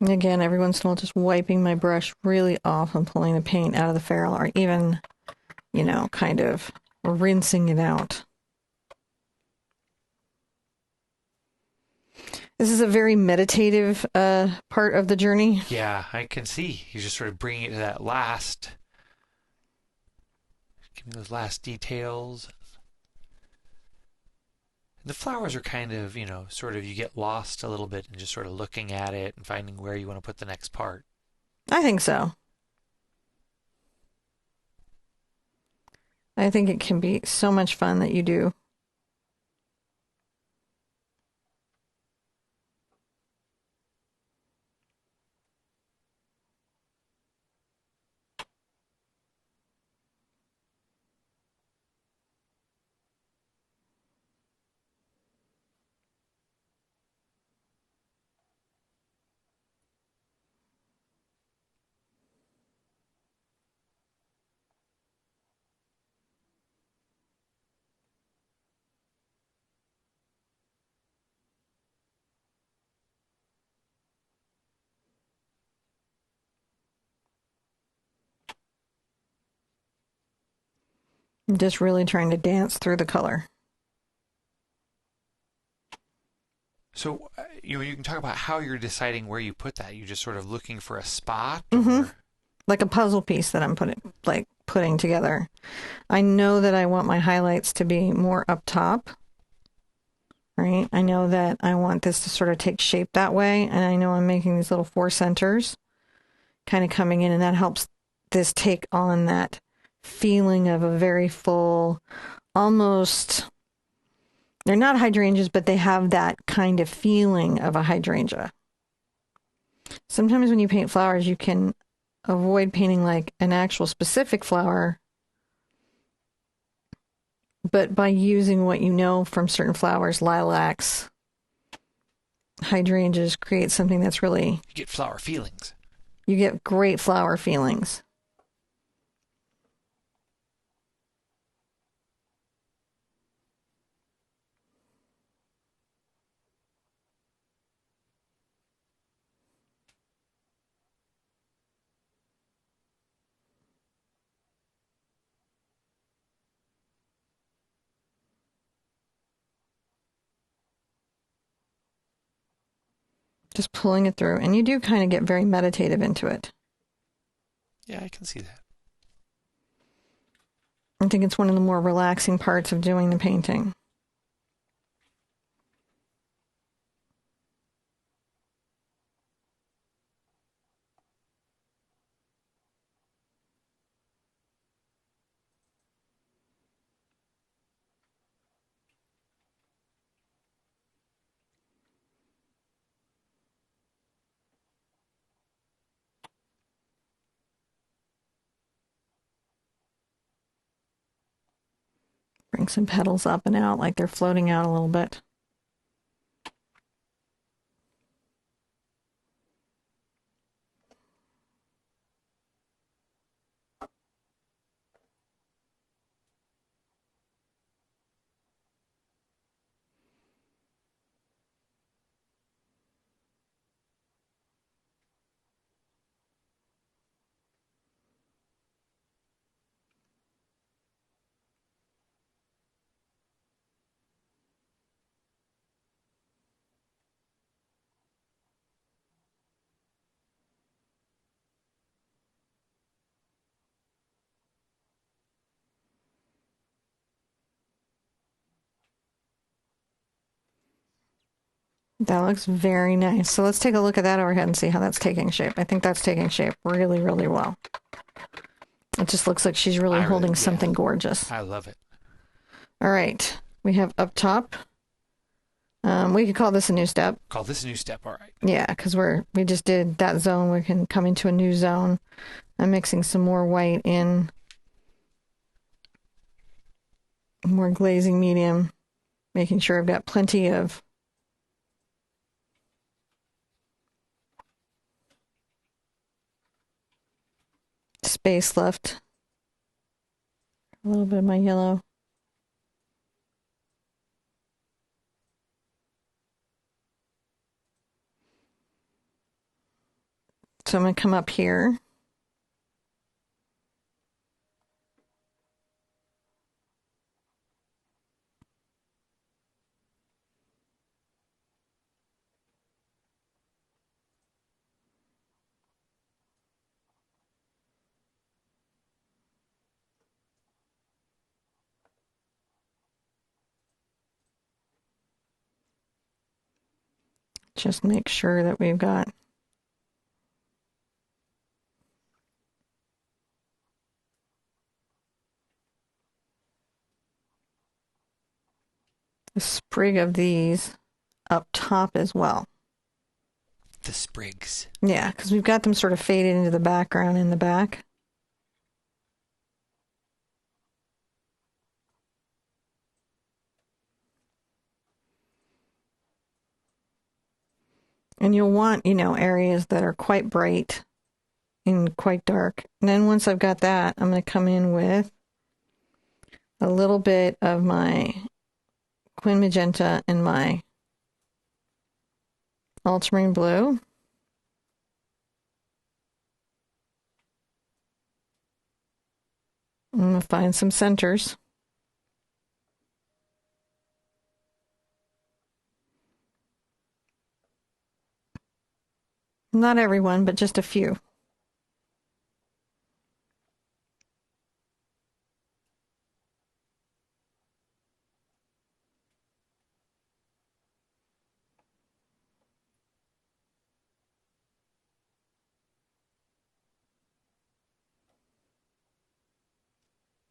And again, every once in a while, just wiping my brush really off and pulling the paint out of the ferrule, or even, you know, kind of rinsing it out. This is a very meditative part of the journey. Yeah, I can see. You're just sort of bringing it to that last, giving those last details. The flowers are kind of, you know, sort of, you get lost a little bit and just sort of looking at it and finding where you want to put the next part. I think so. I think it can be so much fun that you do. I'm just really trying to dance through the color. So, you can talk about how you're deciding where you put that. You're just sort of looking for a spot? Mm-hmm. Like a puzzle piece that I'm putting together. I know that I want my highlights to be more up top, right? I know that I want this to sort of take shape that way, and I know I'm making these little 4 centers kind of coming in, and that helps this take on that feeling of a very full, almost, they're not hydrangeas, but they have that kind of feeling of a hydrangea. Sometimes when you paint flowers, you can avoid painting like an actual specific flower, but by using what you know from certain flowers, lilacs, hydrangeas, create something that's really... You get flower feelings. You get great flower feelings. Just pulling it through. And you do kind of get very meditative into it. Yeah, I can see that. I think it's one of the more relaxing parts of doing the painting. drawing some petals up and out like they're floating out a little bit. That looks very nice. So let's take a look at that overhead and see how that's taking shape. I think that's taking shape really, really well. It just looks like she's really holding something gorgeous. I love it. All right. We have up top. We could call this a new step. Call this a new step, all right. Yeah, because we just did that zone. We can come into a new zone. I'm mixing some more white in. More glazing medium. Making sure I've got plenty of space left. A little bit of my yellow. So I'm going to come up here. Just make sure that we've got a sprig of these up top as well. The sprigs. Yeah, because we've got them sort of faded into the background in the back. And you'll want, areas that are quite bright and quite dark. And then once I've got that, I'm going to come in with a little bit of my Quin Magenta and my Ultramarine Blue. I'm going to find some centers. Not everyone, but just a few.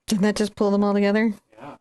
Didn't that just pull them all together? Yeah.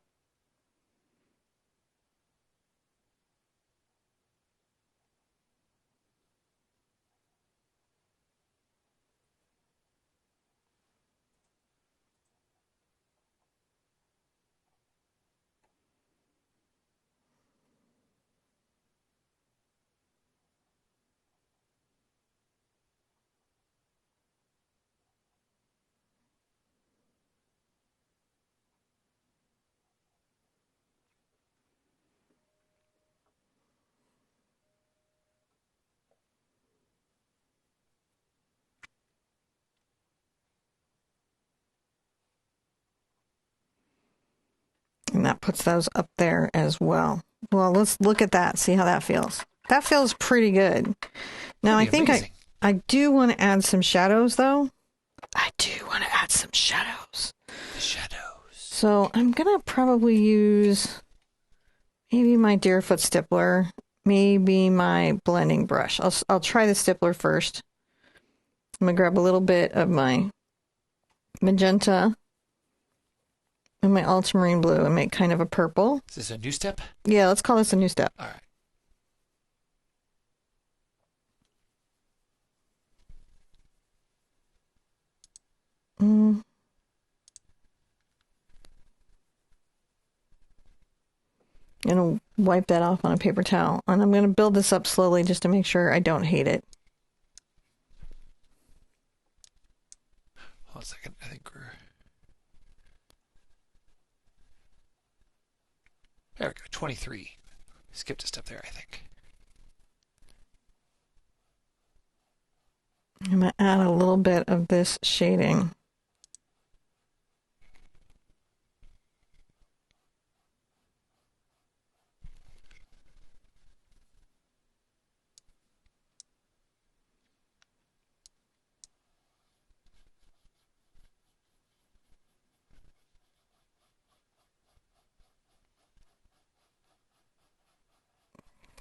And that puts those up there as well. Well, let's look at that, see how that feels. That feels pretty good. Now, I think I do want to add some shadows, though. I do want to add some shadows. The shadows. So I'm going to probably use maybe my Deerfoot stippler, maybe my blending brush. I'll try the stippler first. I'm going to grab a little bit of my magenta and my ultramarine blue and make kind of a purple. Is this a new step? Yeah, let's call this a new step. All right. I'm going to wipe that off on a paper towel. And I'm going to build this up slowly just to make sure I don't hate it. Hold on a second. I think we're... There we go. 23. Skipped a step there, I think. I'm going to add a little bit of this shading.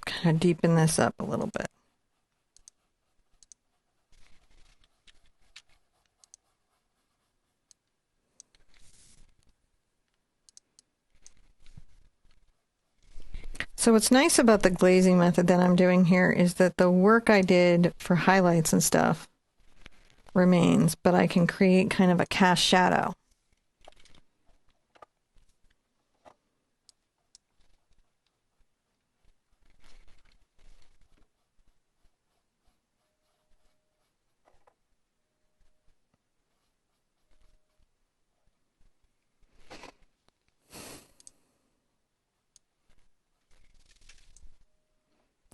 Kind of deepen this up a little bit. So what's nice about the glazing method that I'm doing here is that the work I did for highlights and stuff remains, but I can create kind of a cast shadow.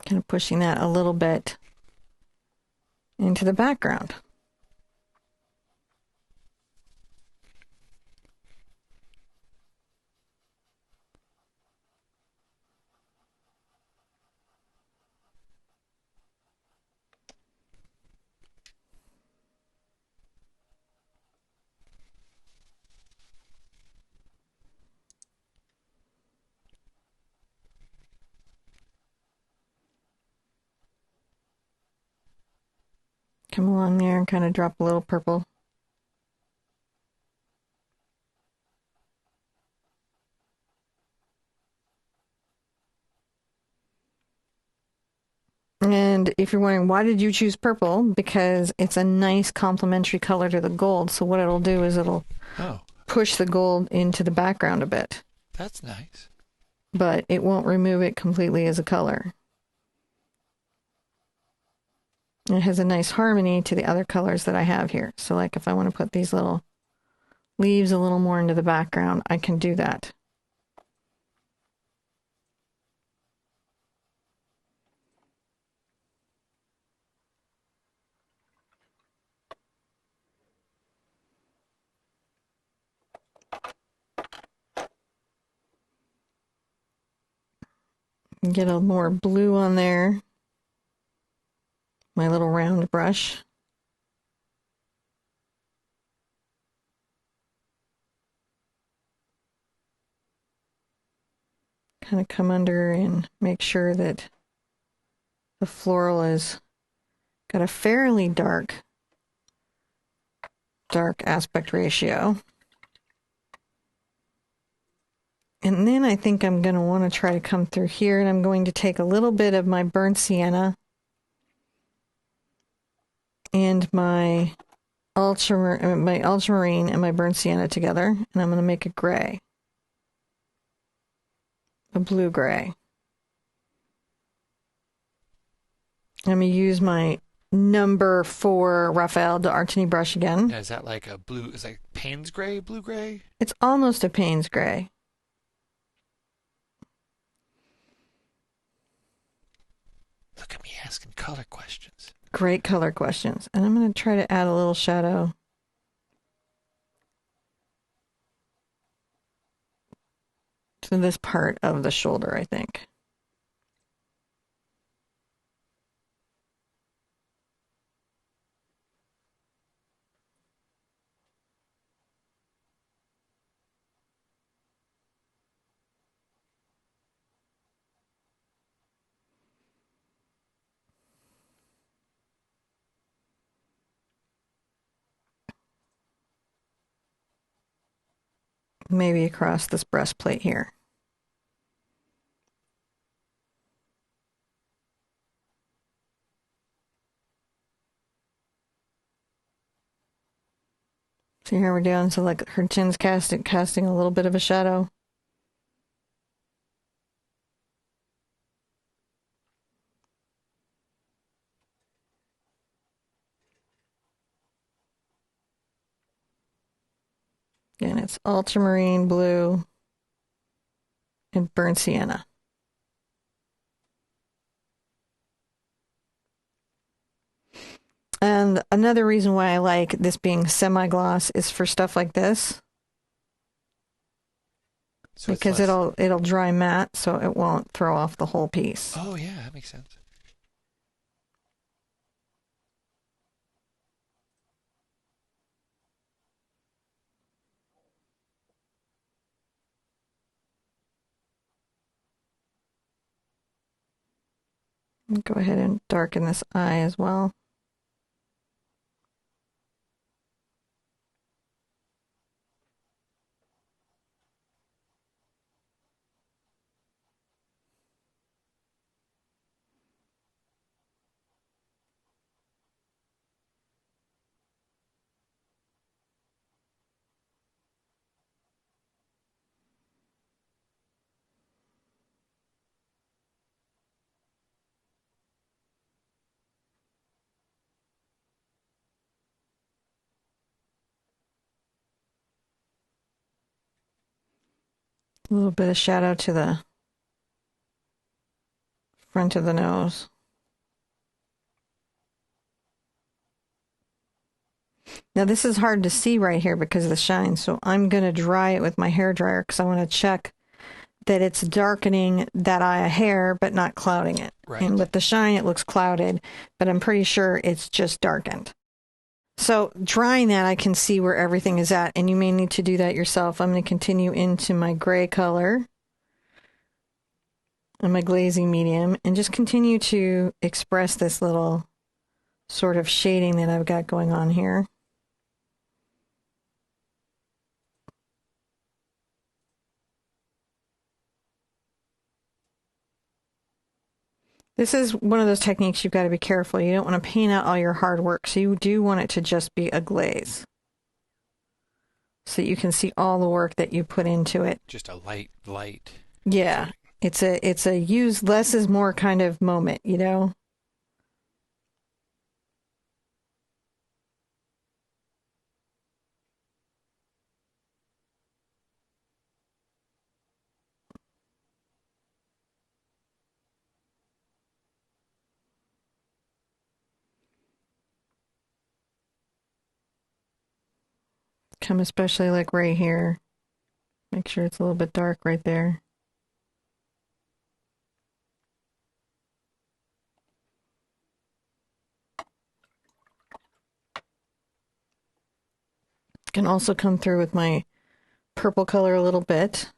Kind of pushing that a little bit into the background. Come along there and kind of drop a little purple. And if you're wondering, why did you choose purple? Because it's a nice complementary color to the gold. So what it'll do is it'll push the gold into the background a bit. That's nice. But it won't remove it completely as a color. And it has a nice harmony to the other colors that I have here. So like if I want to put these little leaves a little more into the background, I can do that. Get a more blue on there. My little round brush. Kind of come under and make sure that the floral is got a fairly dark aspect ratio. And then I think I'm going to want to try to come through here, and I'm going to take a little bit of my burnt sienna and my ultramarine and my burnt sienna together, and I'm going to make a gray, a blue gray. I'm going to use my number 4 Raphael d'Artagnan brush again. Now, is that like a blue? Is that Payne's gray, blue gray? It's almost a Payne's gray. Look at me asking color questions. Great color questions. And I'm going to try to add a little shadow to this part of the shoulder, I think. Maybe across this breastplate here. See how we're doing? So like her chin's casting a little bit of a shadow. Again, it's ultramarine blue and burnt sienna. And another reason why I like this being semi-gloss is for stuff like this. So because it'll dry matte, so it won't throw off the whole piece. Oh yeah, that makes sense. Go ahead and darken this eye as well. A little bit of shadow to the front of the nose. Now this is hard to see right here because of the shine, so I'm going to dry it with my hair dryer because I want to check that it's darkening that eye of hair but not clouding it. Right. And with the shine it looks clouded, but I'm pretty sure it's just darkened. So drying that, I can see where everything is at, and you may need to do that yourself. I'm going to continue into my gray color and my glazing medium and just continue to express this little sort of shading that I've got going on here. This is one of those techniques you've got to be careful. You don't want to paint out all your hard work, so you do want it to just be a glaze, so you can see all the work that you put into it. Just a light. Yeah, it's a use less is more kind of moment, you know. Come especially like right here. Make sure it's a little bit dark right there. Can also come through with my purple color a little bit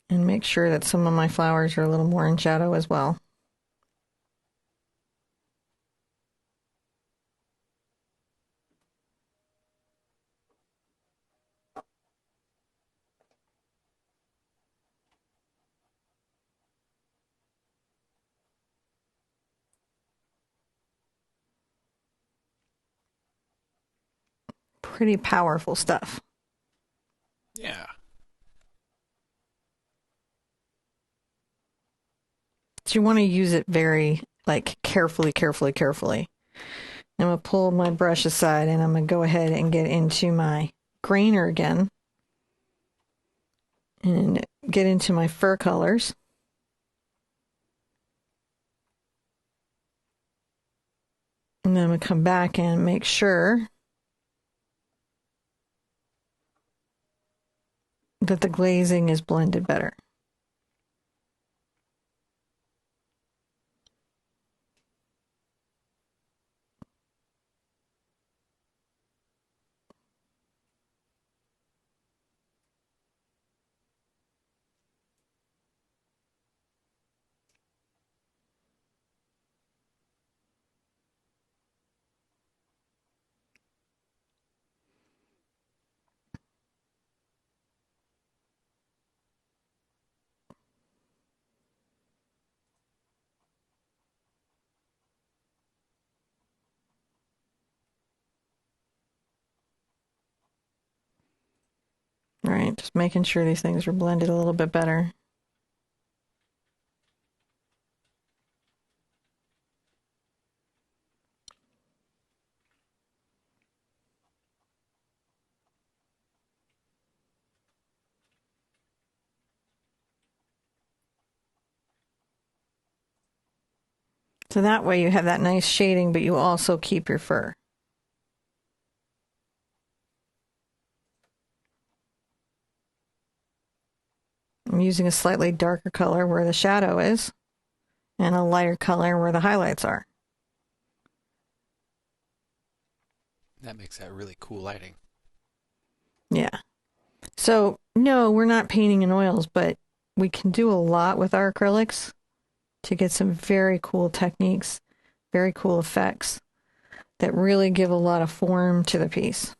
and make sure that some of my flowers are a little more in shadow as well. Pretty powerful stuff. Yeah. So you want to use it very, like, carefully. I'm going to pull my brush aside and I'm going to go ahead and get into my grainer again and get into my fur colors. And then I'm going to come back and make sure that the glazing is blended better. All right, just making sure these things are blended a little bit better. So that way you have that nice shading, but you also keep your fur. I'm using a slightly darker color where the shadow is, and a lighter color where the highlights are. That makes that really cool lighting. Yeah. So, no, we're not painting in oils, but we can do a lot with our acrylics to get some very cool techniques, very cool effects that really give a lot of form to the piece.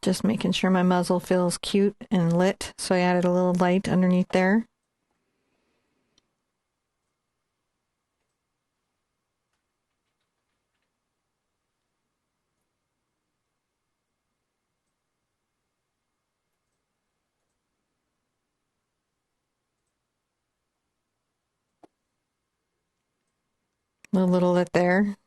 Just making sure my muzzle feels cute and lit, so I added a little light underneath there. A little lit there.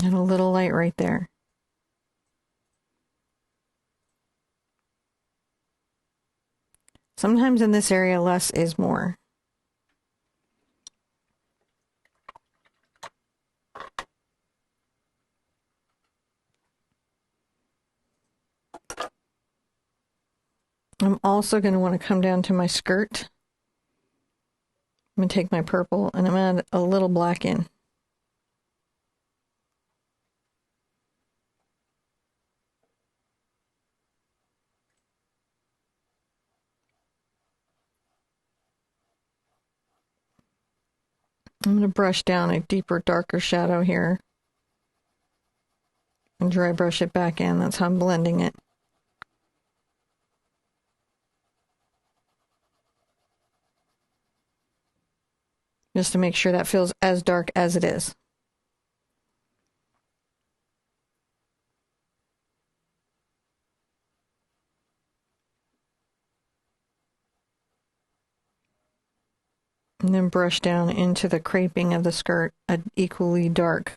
And a little light right there. Sometimes in this area, less is more. I'm also going to want to come down to my skirt. I'm going to take my purple and I'm going to add a little black in. I'm going to brush down a deeper, darker shadow here and dry brush it back in. That's how I'm blending it. Just to make sure that feels as dark as it is. And then brush down into the creping of the skirt, equally dark.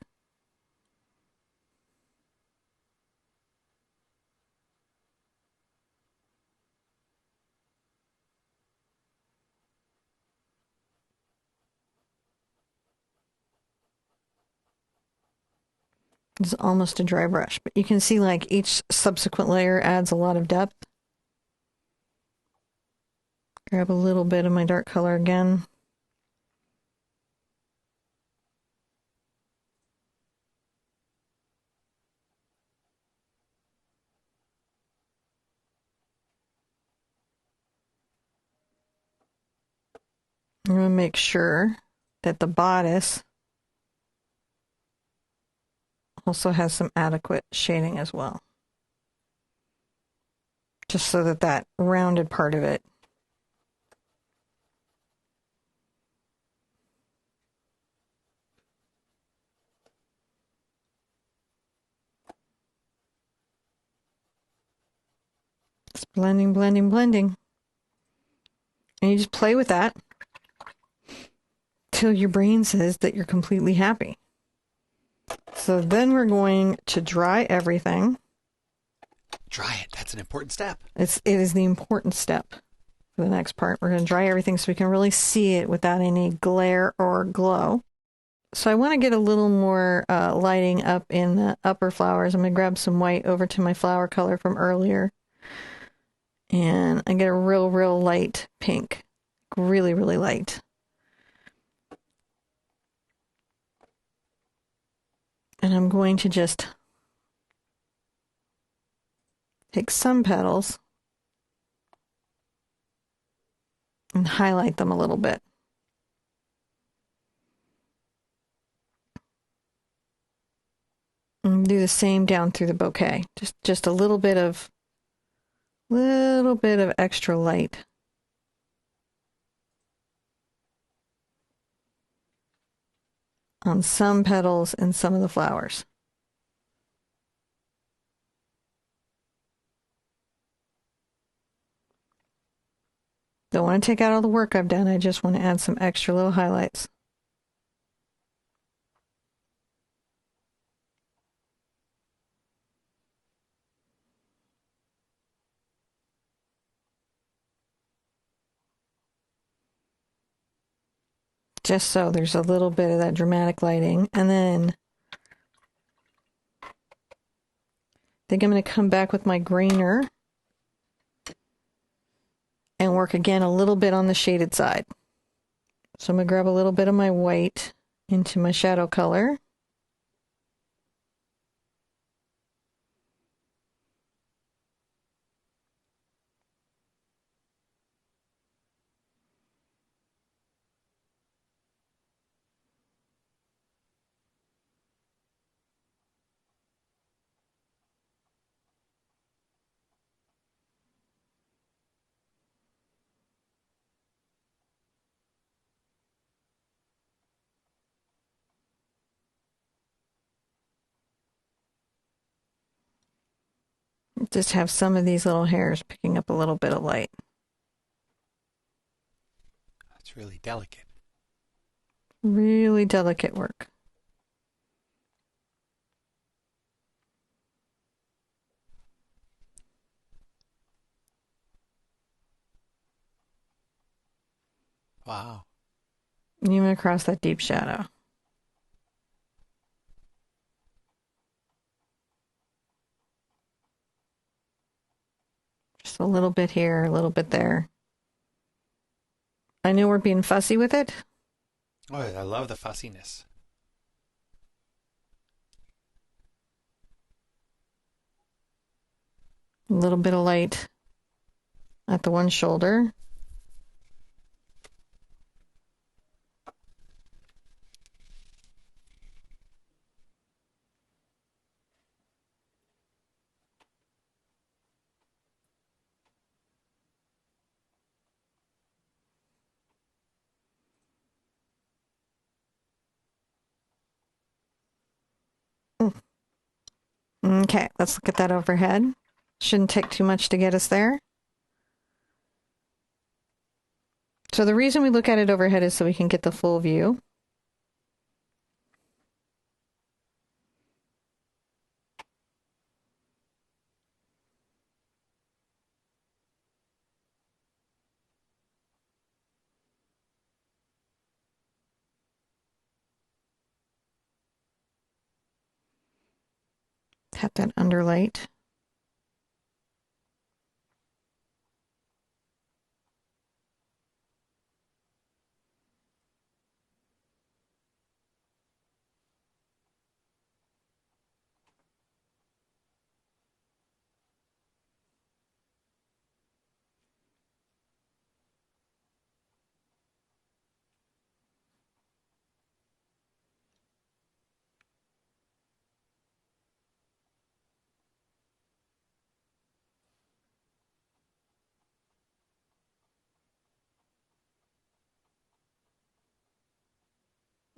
It's almost a dry brush, but you can see like each subsequent layer adds a lot of depth. Grab a little bit of my dark color again. I'm going to make sure that the bodice also has some adequate shading as well. Just so that that rounded part of it it's blending, blending, blending. And you just play with that till your brain says that you're completely happy. So then we're going to dry everything. Dry it. That's an important step. It is the important step for the next part. We're going to dry everything so we can really see it without any glare or glow. So I want to get a little more lighting up in the upper flowers. I'm going to grab some white over to my flower color from earlier. And I get a real, real light pink. Really, really light. And I'm going to just take some petals and highlight them a little bit. And do the same down through the bouquet. Just a little bit of extra light. On some petals and some of the flowers. Don't want to take out all the work I've done. I just want to add some extra little highlights. Just so there's a little bit of that dramatic lighting. And then I think I'm going to come back with my greener and work again a little bit on the shaded side. So I'm going to grab a little bit of my white into my shadow color. Just have some of these little hairs picking up a little bit of light. That's really delicate. Really delicate work. Wow. Even across that deep shadow. Just a little bit here, a little bit there. I know we're being fussy with it. Oh, I love the fussiness. A little bit of light at the one shoulder. Okay, let's look at that overhead. Shouldn't take too much to get us there. So the reason we look at it overhead is so we can get the full view. Have that underlight.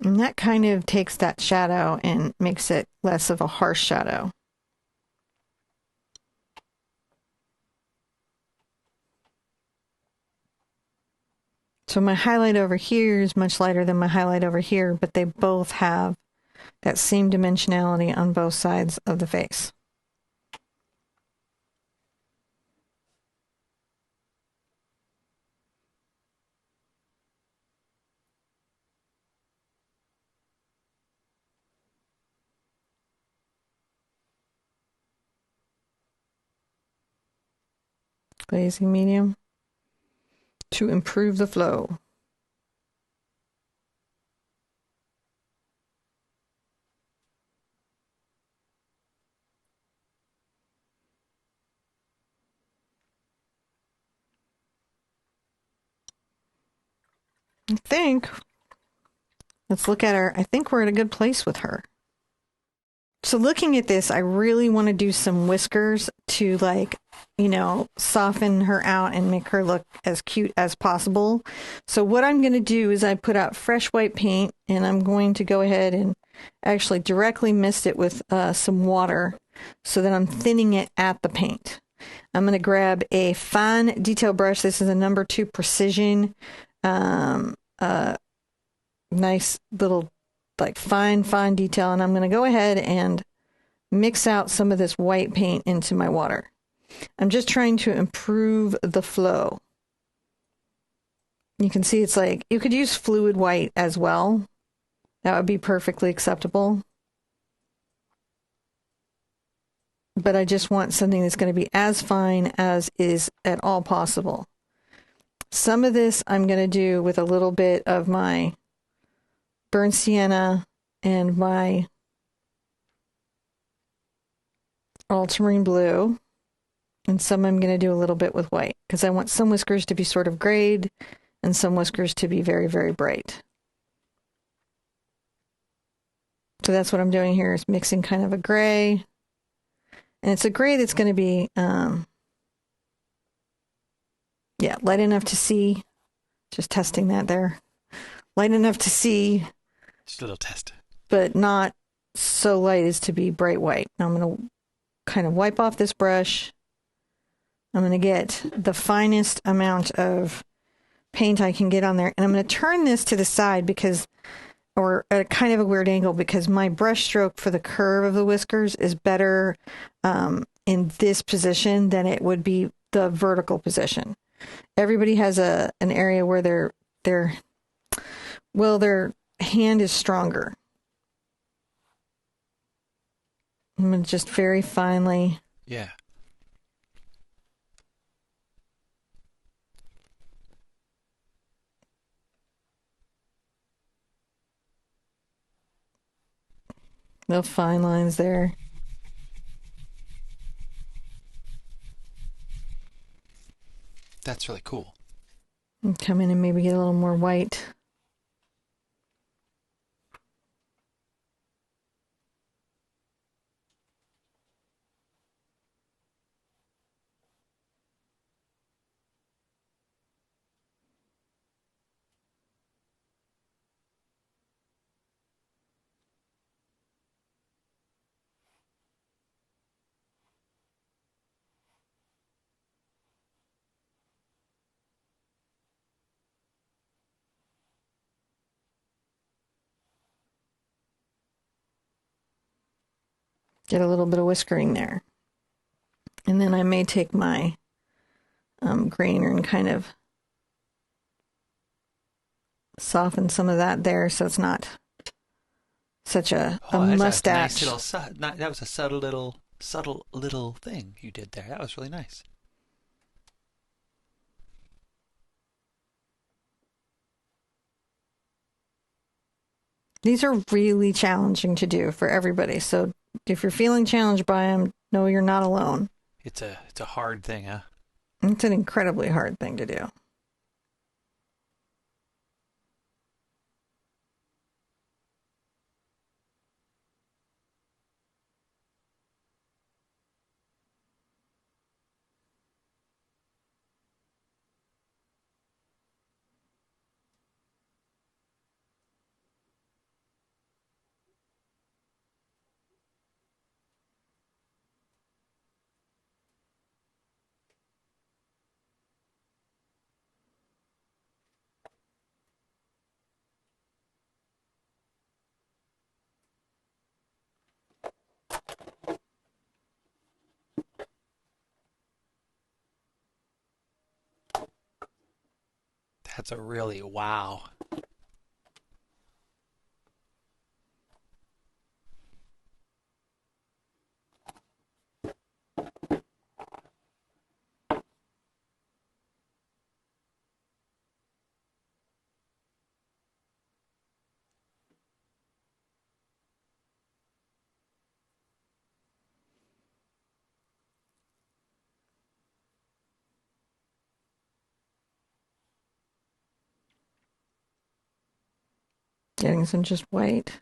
And that kind of takes that shadow and makes it less of a harsh shadow. So my highlight over here is much lighter than my highlight over here, but they both have that same dimensionality on both sides of the face. Glazing medium to improve the flow. Let's look at her. I think we're at a good place with her. So looking at this, I really want to do some whiskers to soften her out and make her look as cute as possible. So what I'm going to do is I put out fresh white paint and I'm going to go ahead and actually directly mist it with some water so that I'm thinning it at the paint. I'm going to grab a fine detail brush. This is a number 2 precision. Nice little like fine detail. And I'm going to go ahead and mix out some of this white paint into my water. I'm just trying to improve the flow. You can see it's like, you could use fluid white as well. That would be perfectly acceptable. But I just want something that's going to be as fine as is at all possible. Some of this I'm going to do with a little bit of my burnt sienna and my ultramarine blue. And some I'm going to do a little bit with white because I want some whiskers to be sort of grayed and some whiskers to be very, very bright. So that's what I'm doing here, is mixing kind of a gray. And it's a gray that's going to be, light enough to see. Just testing that there. Light enough to see. Just a little test. But not so light as to be bright white. Now I'm going to kind of wipe off this brush. I'm going to get the finest amount of paint I can get on there. And I'm going to turn this to the side because, or at a kind of a weird angle, because my brush stroke for the curve of the whiskers is better in this position than it would be the vertical position. Everybody has an area where their hand is stronger. I'm going to just very finely. Yeah. Little fine lines there. That's really cool. And come in and maybe get a little more white. Get a little bit of whiskering there. And then I may take my grainer and kind of soften some of that there so it's not such a mustache. That was a subtle little thing you did there. That was really nice. These are really challenging to do for everybody. So if you're feeling challenged by them, know you're not alone. It's a hard thing, huh? It's an incredibly hard thing to do. That's a really wow. Getting some just white.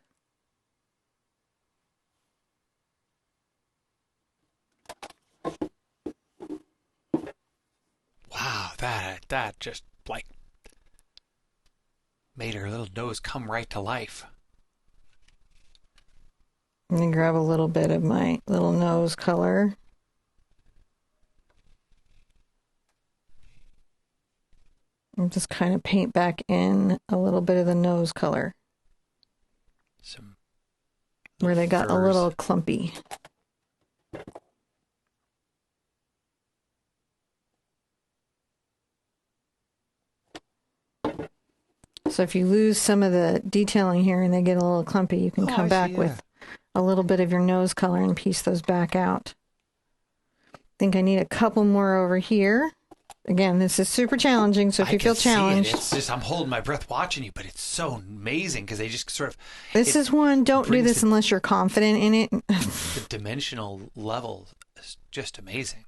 Wow, that just like made her little nose come right to life. I'm going to grab a little bit of my little nose color. And just kind of paint back in a little bit of the nose color. Some where they got furs. a little clumpy. So if you lose some of the detailing here and they get a little clumpy, you can come back with a little bit of your nose color and piece those back out. I think I need a couple more over here. Again, this is super challenging, so if you feel challenged... It's just, I'm holding my breath watching you, but it's so amazing because they just sort of... This is one, don't do this unless you're confident in it. The dimensional level is just amazing.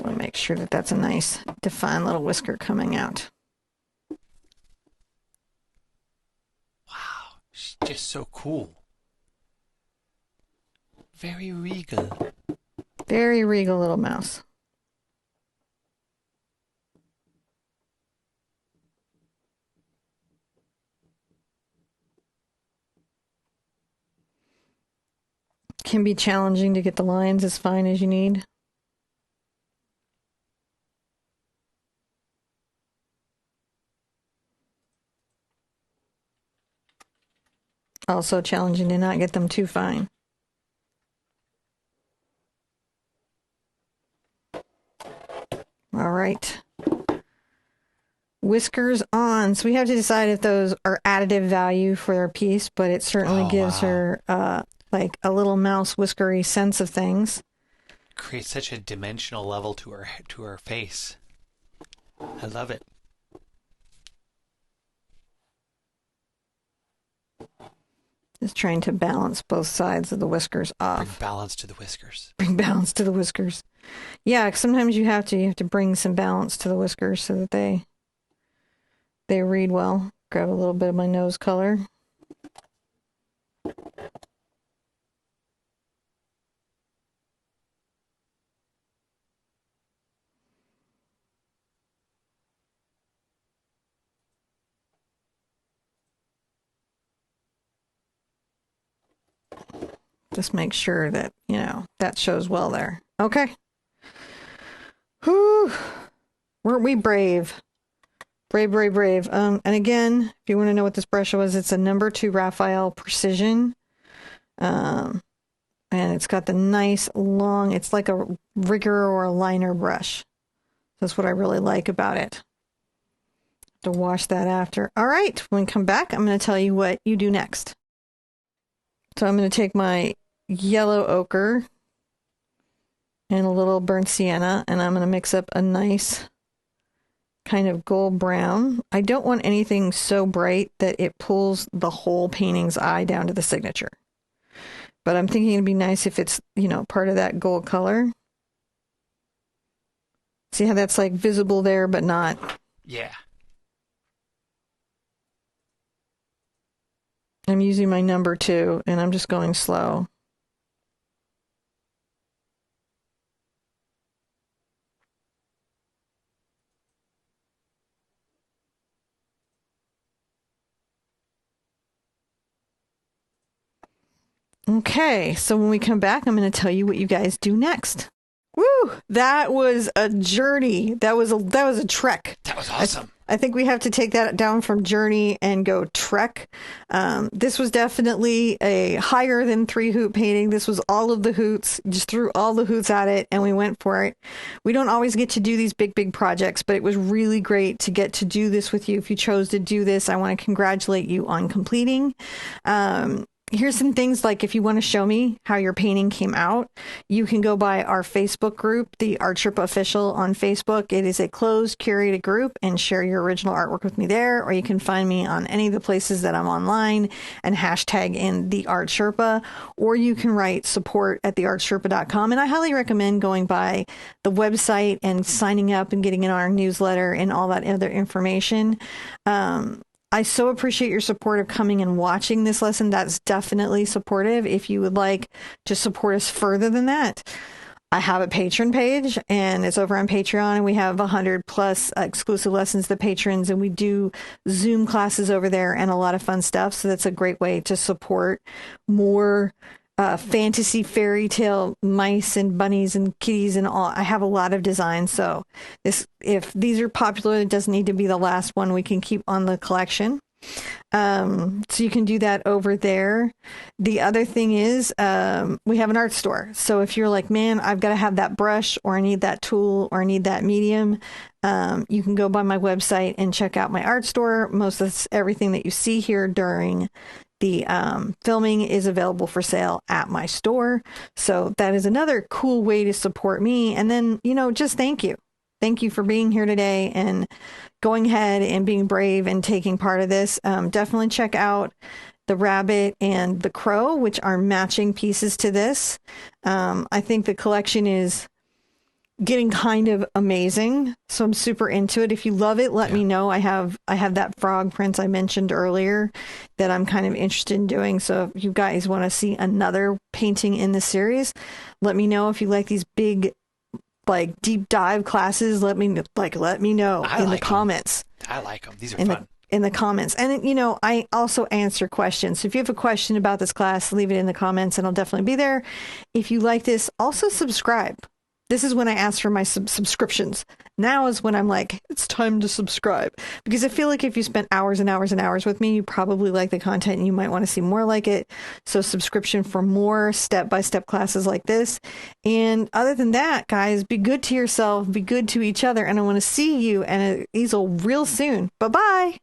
I'll make sure that that's a nice, defined little whisker coming out. Wow, she's just so cool. Very regal. Very regal little mouse. Can be challenging to get the lines as fine as you need. Also challenging to not get them too fine. All right. Whiskers on. So we have to decide if those are additive value for their piece, but it certainly gives her like a little mouse whiskery sense of things. Creates such a dimensional level to her face. I love it. Just trying to balance both sides of the whiskers off. Bring balance to the whiskers. Bring balance to the whiskers. Yeah, sometimes you have to bring some balance to the whiskers so that they read well. Grab a little bit of my nose color. Just make sure that, that shows well there. Okay. Whew. Weren't we brave? Brave, brave, brave. And again, if you want to know what this brush was, it's a number 2 Raphael Precision. And it's got the nice long, it's like a rigger or a liner brush. That's what I really like about it. To wash that after. All right, when we come back, I'm going to tell you what you do next. So I'm going to take my yellow ochre and a little burnt sienna, and I'm going to mix up a nice kind of gold brown. I don't want anything so bright that it pulls the whole painting's eye down to the signature. But I'm thinking it'd be nice if it's, part of that gold color. See how that's like visible there, but not. Yeah. I'm using my number 2, and I'm just going slow. Okay, so when we come back, I'm going to tell you what you guys do next. Woo! That was a journey. That was a trek. That was awesome. I think we have to take that down from journey and go trek. This was definitely a higher than 3 hoot painting. This was all of the hoots. Just threw all the hoots at it and we went for it. We don't always get to do these big projects, but it was really great to get to do this with you. If you chose to do this, I want to congratulate you on completing. here's some things like if you want to show me how your painting came out, you can go by our Facebook group, the Art Sherpa Official on Facebook. It is a closed, curated group, and share your original artwork with me there. Or you can find me on any of the places that I'm online and hashtag in the Art Sherpa. Or you can write support@theartsherpa.com. And I highly recommend going by the website and signing up and getting in our newsletter and all that other information. I so appreciate your support of coming and watching this lesson. That's definitely supportive. If you would like to support us further than that, I have a patron page, and it's over on Patreon, and we have 100 plus exclusive lessons to patrons, and we do Zoom classes over there and a lot of fun stuff. So that's a great way to support more fantasy fairy tale mice and bunnies and kitties and all. I have a lot of designs, so if these are popular, it doesn't need to be the last one. We can keep on the collection. So you can do that over there. The other thing is we have an art store. So if you're like, man, I've got to have that brush, or I need that tool, or I need that medium, you can go by my website and check out my art store. Most of everything that you see here during the filming is available for sale at my store. So that is another cool way to support me. And then, just thank you. Thank you for being here today and going ahead and being brave and taking part of this. Definitely check out the rabbit and the crow, which are matching pieces to this. I think the collection is getting kind of amazing, so I'm super into it. If you love it, let me know. I have that frog prince I mentioned earlier that I'm kind of interested in doing. So if you guys want to see another painting in the series, let me know. If you like these big, like, deep dive classes, let me know in the comments. I like them. These are fun. In the comments. And, I also answer questions. So if you have a question about this class, leave it in the comments and I'll definitely be there. If you like this, also subscribe. This is when I ask for my subscriptions. Now is when I'm like, it's time to subscribe. Because I feel like if you spent hours and hours and hours with me, you probably like the content and you might want to see more like it. So subscription for more step-by-step classes like this. And other than that, guys, be good to yourself, be good to each other. And I want to see you and an easel real soon. Bye-bye.